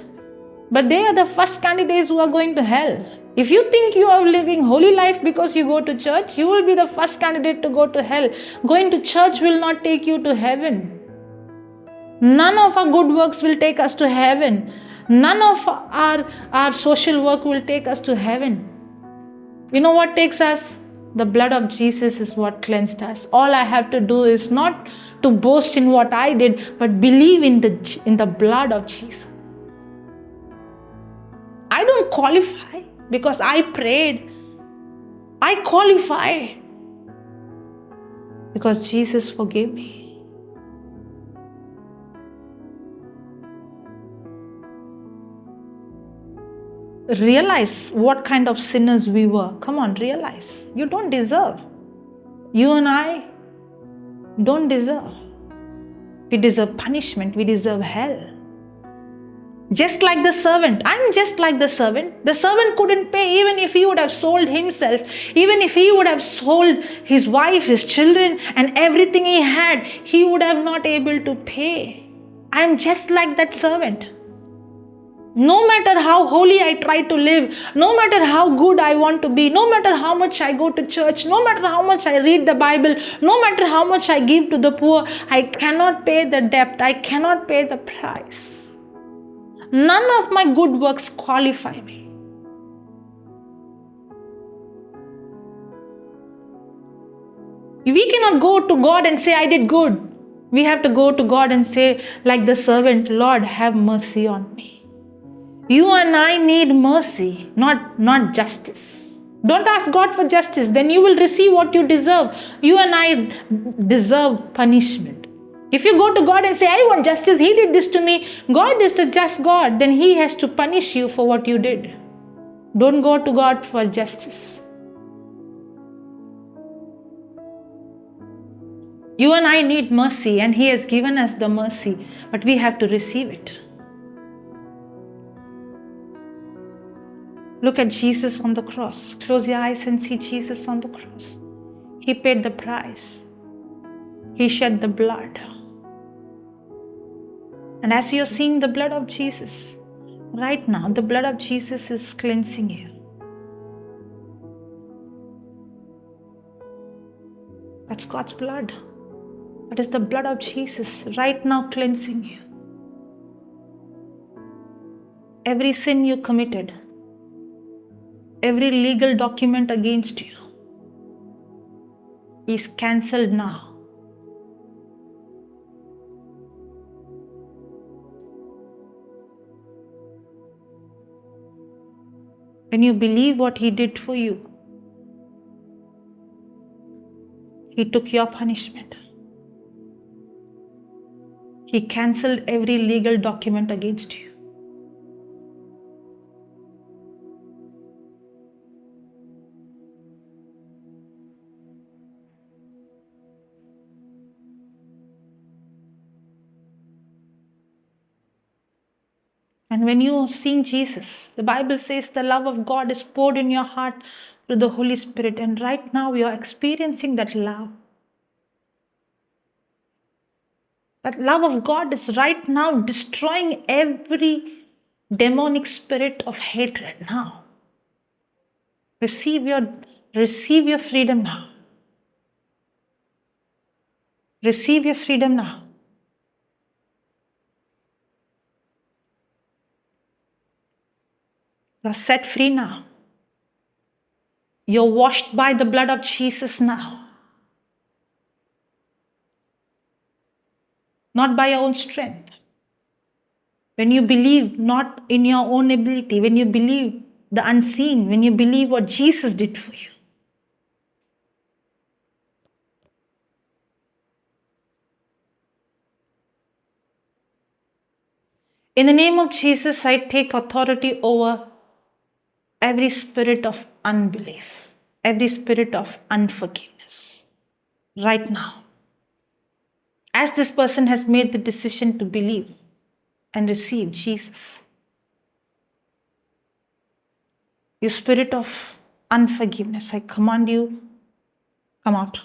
but they are the first candidates who are going to hell. If you think you are living holy life because you go to church, you will be the first candidate to go to hell. Going to church will not take you to heaven. None of our good works will take us to heaven. None of our social work will take us to heaven. You know what takes us? The blood of Jesus is what cleansed us. All I have to do is not to boast in what I did, but believe in the blood of Jesus. I don't qualify because I prayed. I qualify because Jesus forgave me. Realize what kind of sinners we were. Come on, realize. You don't deserve. You and I don't deserve. We deserve punishment. We deserve hell. Just like the servant. I'm just like the servant. The servant couldn't pay even if he would have sold himself. Even if he would have sold his wife, his children and everything he had, he would have not able to pay. I'm just like that servant. No matter how holy I try to live, no matter how good I want to be, no matter how much I go to church, no matter how much I read the Bible, no matter how much I give to the poor, I cannot pay the debt. I cannot pay the price. None of my good works qualify me. We cannot go to God and say, I did good. We have to go to God and say, like the servant, Lord, have mercy on me. You and I need mercy, not justice. Don't ask God for justice, then you will receive what you deserve. You and I deserve punishment. If you go to God and say, I want justice, He did this to me. God is a just God, then He has to punish you for what you did. Don't go to God for justice. You and I need mercy and He has given us the mercy, but we have to receive it. Look at Jesus on the cross. Close your eyes and see Jesus on the cross. He paid the price. He shed the blood. And as you're seeing the blood of Jesus, right now, the blood of Jesus is cleansing you. That's God's blood. It is the blood of Jesus right now cleansing you. Every sin you committed, every legal document against you is cancelled now. When you believe what He did for you, He took your punishment. He cancelled every legal document against you. And when you are seeing Jesus, the Bible says the love of God is poured in your heart through the Holy Spirit. And right now you are experiencing that love. That love of God is right now destroying every demonic spirit of hatred now. Receive your freedom now. Receive your freedom now. You are set free now. You're washed by the blood of Jesus now. Not by your own strength. When you believe not in your own ability, when you believe the unseen, when you believe what Jesus did for you. In the name of Jesus, I take authority over every spirit of unbelief, every spirit of unforgiveness. Right now, as this person has made the decision to believe and receive Jesus, you spirit of unforgiveness, I command you, come out.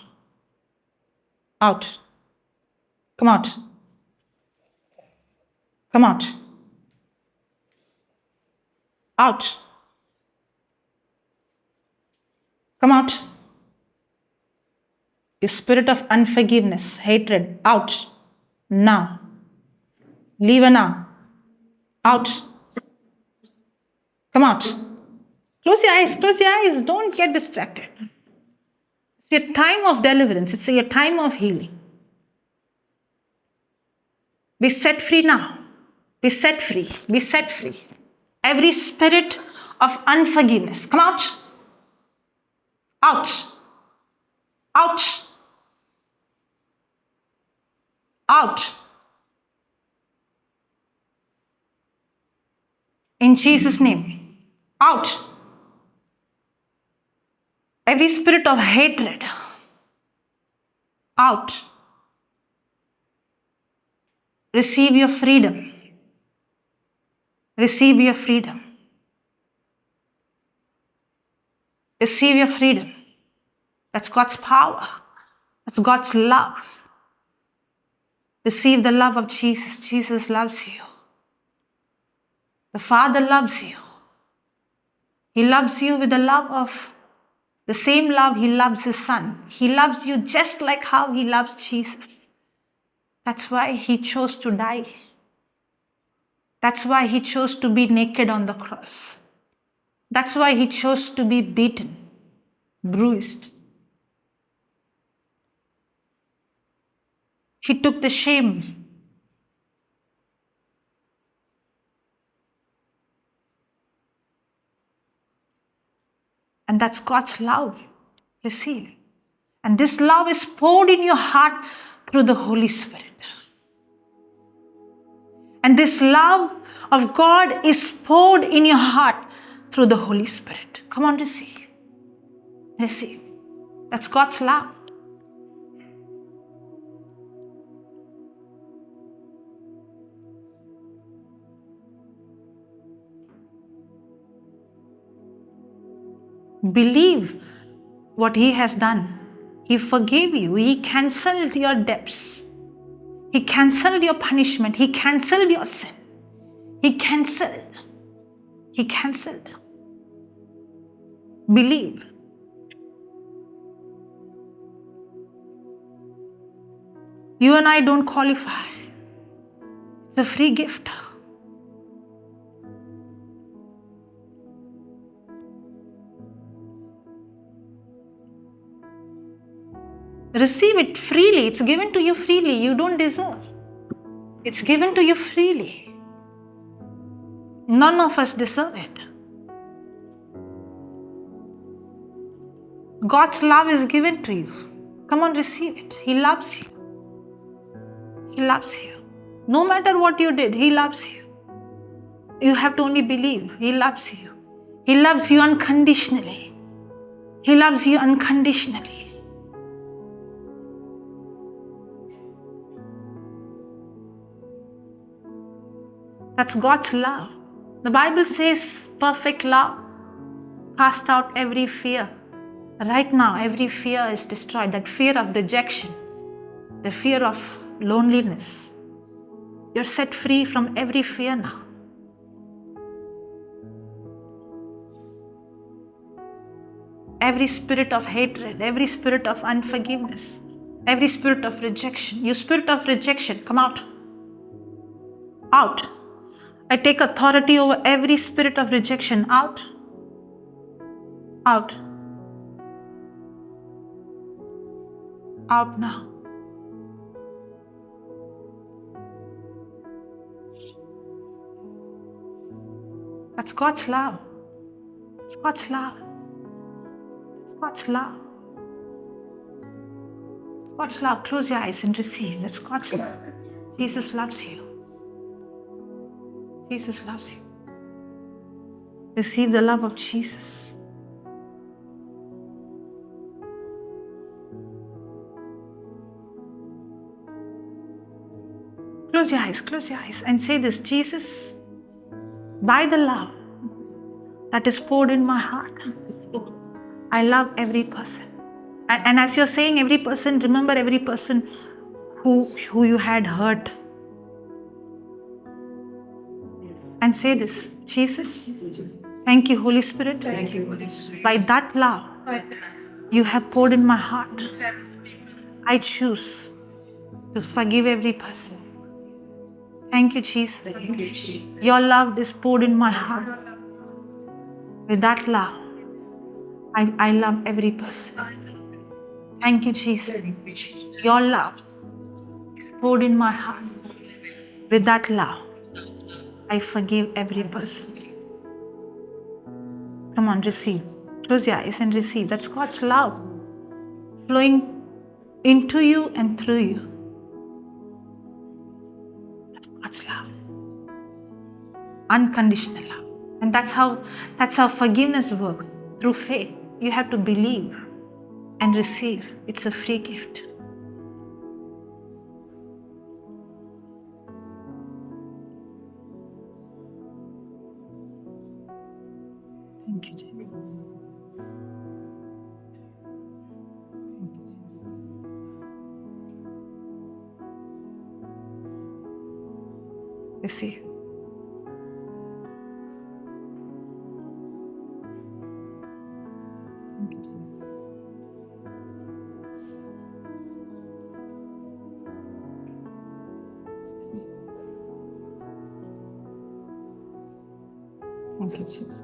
Out. Come out. Come out. Out. Come out. You spirit of unforgiveness, hatred, out. Now. Leave her now. Out. Come out. Close your eyes. Close your eyes. Don't get distracted. It's your time of deliverance. It's your time of healing. Be set free now. Be set free. Be set free. Every spirit of unforgiveness, come out. Out. Out. Out. In Jesus' name. Out. Every spirit of hatred. Out. Receive your freedom. Receive your freedom. Receive your freedom. That's God's power. That's God's love. Receive the love of Jesus. Jesus loves you. The Father loves you. He loves you with the love of the same love He loves His Son. He loves you just like how He loves Jesus. That's why He chose to die. That's why He chose to be naked on the cross. That's why He chose to be beaten, bruised. He took the shame. And that's God's love. Receive. And this love is poured in your heart through the Holy Spirit. And this love of God is poured in your heart through the Holy Spirit. Come on, receive. Receive. That's God's love. Believe what He has done. He forgave you. He cancelled your debts. He cancelled your punishment. He cancelled your sin. He cancelled. He cancelled. Believe. You and I don't qualify. It's a free gift. Receive it freely. It's given to you freely. You don't deserve. It's given to you freely. None of us deserve it. God's love is given to you. Come on, receive it. He loves you. He loves you. No matter what you did, He loves you. You have to only believe. He loves you. He loves you unconditionally. He loves you unconditionally. That's God's love. The Bible says perfect love cast out every fear. Right now, every fear is destroyed. That fear of rejection, the fear of loneliness. You're set free from every fear now. Every spirit of hatred, every spirit of unforgiveness, every spirit of rejection. You spirit of rejection, come out. Out. I take authority over every spirit of rejection. Out. Out. Out now. That's God's love. It's God's love. It's God's love. It's God's love. Close your eyes and receive. That's God's love. Jesus loves you. Jesus loves you. Receive the love of Jesus. Close your eyes and say this: Jesus, by the love that is poured in my heart, I love every person. And as you're saying every person, remember every person who you had hurt. And say this: Jesus, thank you, Holy Spirit. Thank you, Holy Spirit. By that love you have poured in my heart, I choose to forgive every person. Thank you, Jesus. Thank you, Jesus. Your love is poured in my heart. With that love, I love every person. Thank you, Jesus. Thank you, Jesus. Your love is poured in my heart. With that love, I forgive every person. Come on, receive. Close your eyes and receive. That's God's love flowing into you and through you. That's God's love. Unconditional love. And that's how forgiveness works. Through faith. You have to believe and receive. It's a free gift. Thank you, Jesus. Receive. Thank you, Jesus. Thank you, Jesus.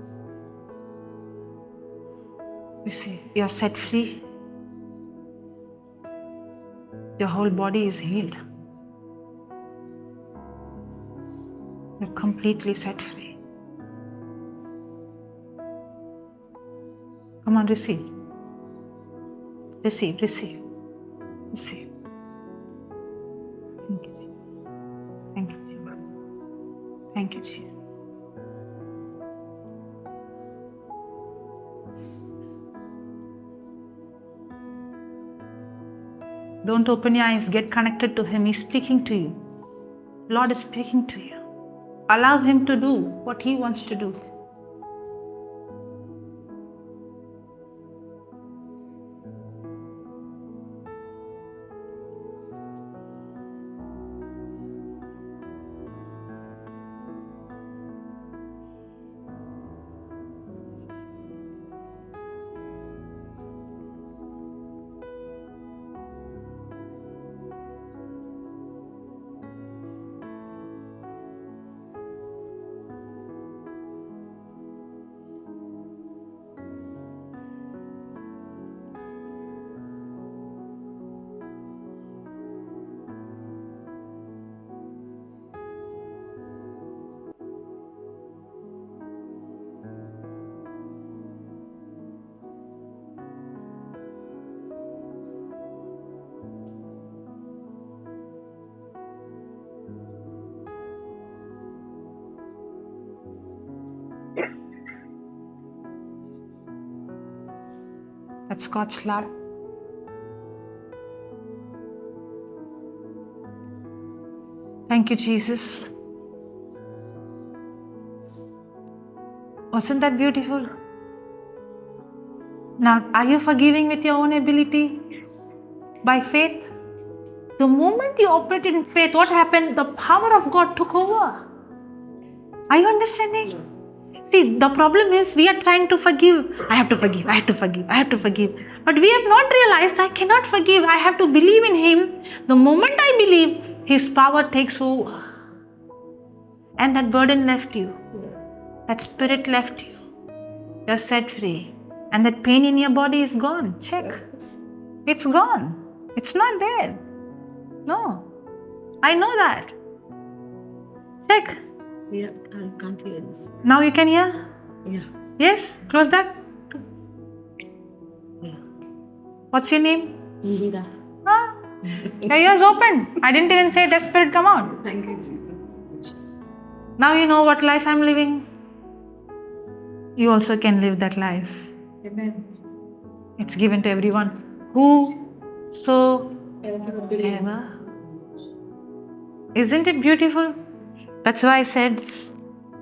Receive. You're set free. Your whole body is healed. You're completely set free. Come on, receive. Receive, receive, receive. Thank you, Jesus. Thank you, Jesus. Thank you, Jesus. Don't open your eyes. Get connected to Him. He's speaking to you. Lord is speaking to you. Allow Him to do what He wants to do. That's God's love. Thank you, Jesus. Wasn't that beautiful? Now, are you forgiving with your own ability? By faith? The moment you operated in faith, what happened? The power of God took over. Are you understanding? See, the problem is we are trying to forgive. I have to forgive, I have to forgive, I have to forgive. But we have not realized I cannot forgive. I have to believe in Him. The moment I believe, His power takes over. And that burden left you. That spirit left you. You're set free. And that pain in your body is gone. Check. It's gone. It's not there. No. I know that. Check. Yeah, I can't hear this. Now you can hear? Yeah. Yes? Close that. Yeah. What's your name? Indira. Huh? Your ears open. I didn't even say that spirit come out. Thank you, Jesus. Now you know what life I'm living. You also can live that life. Amen. It's given to everyone. Whosoever. Isn't it beautiful? That's why I said,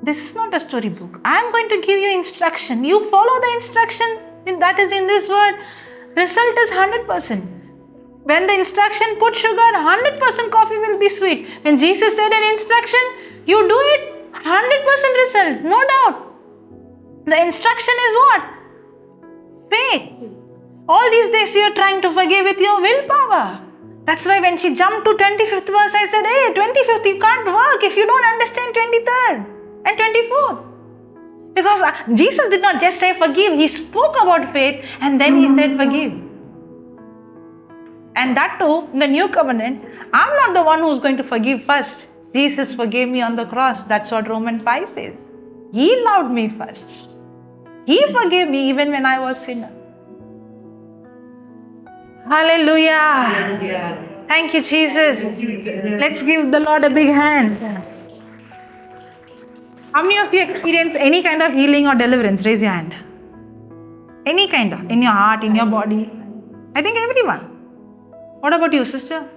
this is not a storybook. I'm going to give you instruction. You follow the instruction that is in this word. Result is 100%. When the instruction put sugar, 100% coffee will be sweet. When Jesus said an instruction, you do it, 100% result, no doubt. The instruction is what? Faith. All these days you are trying to forgive with your willpower. That's why when she jumped to 25th verse, I said, hey, 25th, you can't work if you don't understand 23rd and 24th. Because Jesus did not just say forgive, He spoke about faith and then He said forgive. And that too, in the new covenant, I'm not the one who's going to forgive first. Jesus forgave me on the cross. That's what Romans 5 says. He loved me first. He forgave me even when I was sinner. Hallelujah. Hallelujah. Thank you, Jesus. Let's give the Lord a big hand. How many of you experience any kind of healing or deliverance? Raise your hand. Any kind of, in your heart, in your body. I think everyone. What about you, sister?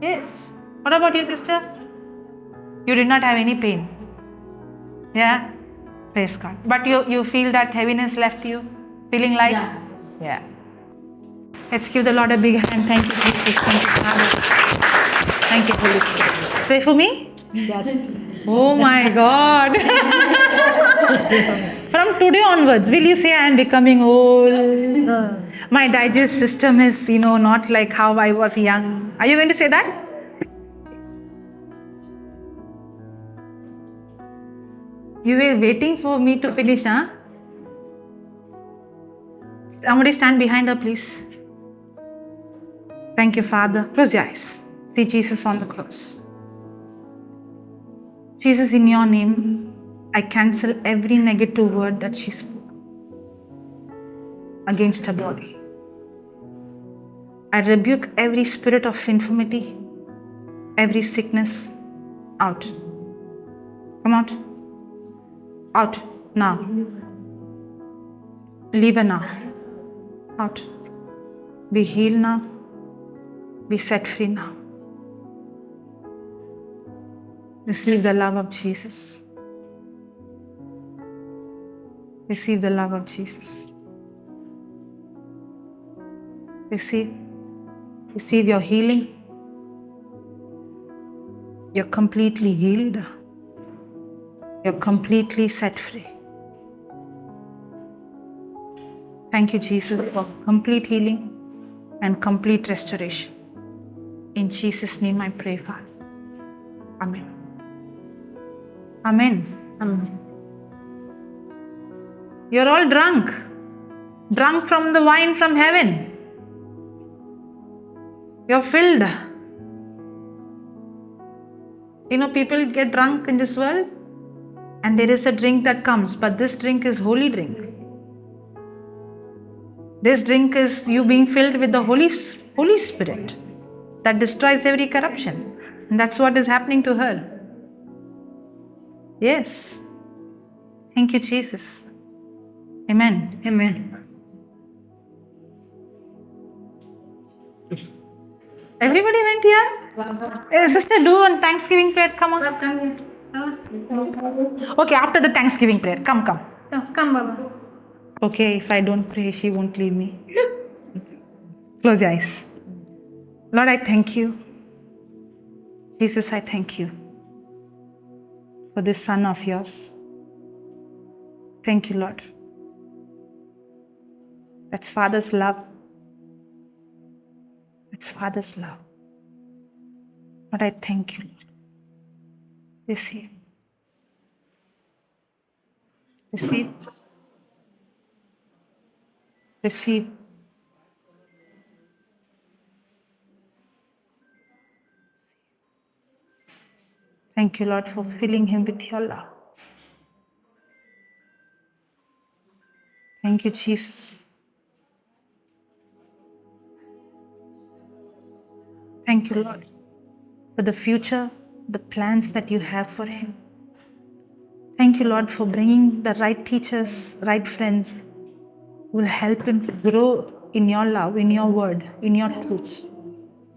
Yes. What about you, sister? You did not have any pain. Yeah? Praise God. But you feel that heaviness left you? Feeling light? Yeah. Let's give the Lord a big hand. Thank you, Jesus. Thank you, Father. Thank you, Holy Spirit. Pray for me? Yes. Oh my God. From today onwards, will you say I am becoming old? My digest system is, not like how I was young. Are you going to say that? You were waiting for me to finish, huh? Somebody stand behind her, please. Thank you, Father. Close your eyes. See Jesus on the cross. Jesus, in your name, I cancel every negative word that she spoke against her body. I rebuke every spirit of infirmity, every sickness. Out. Come out. Out. Now. Leave her now. Out. Be healed now. Be set free now. Receive the love of Jesus. Receive the love of Jesus. Receive your healing. You're completely healed. You're completely set free. Thank you, Jesus, for complete healing and complete restoration. In Jesus' name I pray, Father. Amen. Amen. Amen. You're all drunk. Drunk from the wine from heaven. You're filled. People get drunk in this world and there is a drink that comes, but this drink is holy drink. This drink is you being filled with the Holy Spirit that destroys every corruption. And that's what is happening to her. Yes. Thank you, Jesus. Amen. Amen. Everybody went here? Sister, do one Thanksgiving prayer. Come on. Come here. Okay, after the Thanksgiving prayer. Come. Come, Baba. Okay, if I don't pray, she won't leave me. Close your eyes. Lord, I thank you. Jesus, I thank you for this son of yours. Thank you, Lord. That's Father's love. That's Father's love. Lord, I thank you, Lord. Receive. Receive. Receive. Thank you, Lord, for filling him with your love. Thank you, Jesus. Thank you, Lord, for the future, the plans that you have for him. Thank you, Lord, for bringing the right teachers, right friends who will help him to grow in your love, in your word, in your truths.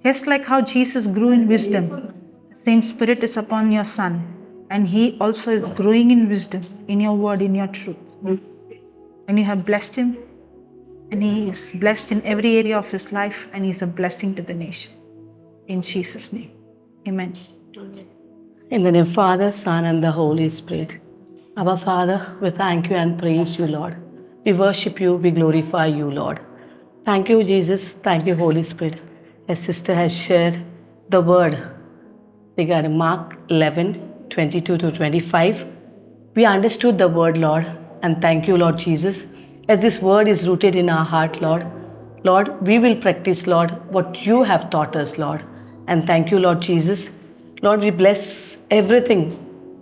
Just like how Jesus grew in wisdom, the same Spirit is upon your son, and he also is growing in wisdom, in your word, in your truth. And you have blessed him, and he is blessed in every area of his life, and he is a blessing to the nation. In Jesus' name, amen. In the name of Father, Son, and the Holy Spirit. Our Father, we thank you and praise you, Lord. We worship you, we glorify you, Lord. Thank you, Jesus. Thank you, Holy Spirit. As sister has shared the word regarding Mark 11:22 to 25. We understood the word, Lord, and thank you, Lord Jesus. As this word is rooted in our heart, Lord, we will practice, Lord, what you have taught us, Lord. And thank you, Lord Jesus. Lord, we bless everything,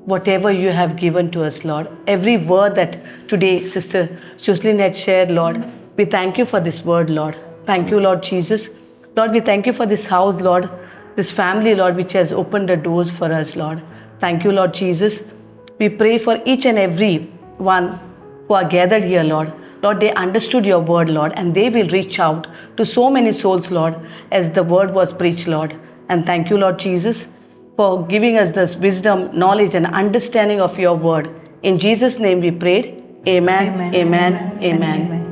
whatever you have given to us, Lord. Every word that today Sister Jocelyn had shared, Lord, we thank you for this word, Lord. Thank you, Lord Jesus. Lord, we thank you for this house, Lord, this family, Lord, which has opened the doors for us, Lord. Thank you, Lord Jesus. We pray for each and every one who are gathered here, Lord. Lord, they understood your word, Lord, and they will reach out to so many souls, Lord, as the word was preached, Lord. And thank you, Lord Jesus, for giving us this wisdom, knowledge, and understanding of your word. In Jesus' name we prayed. Amen, amen, amen.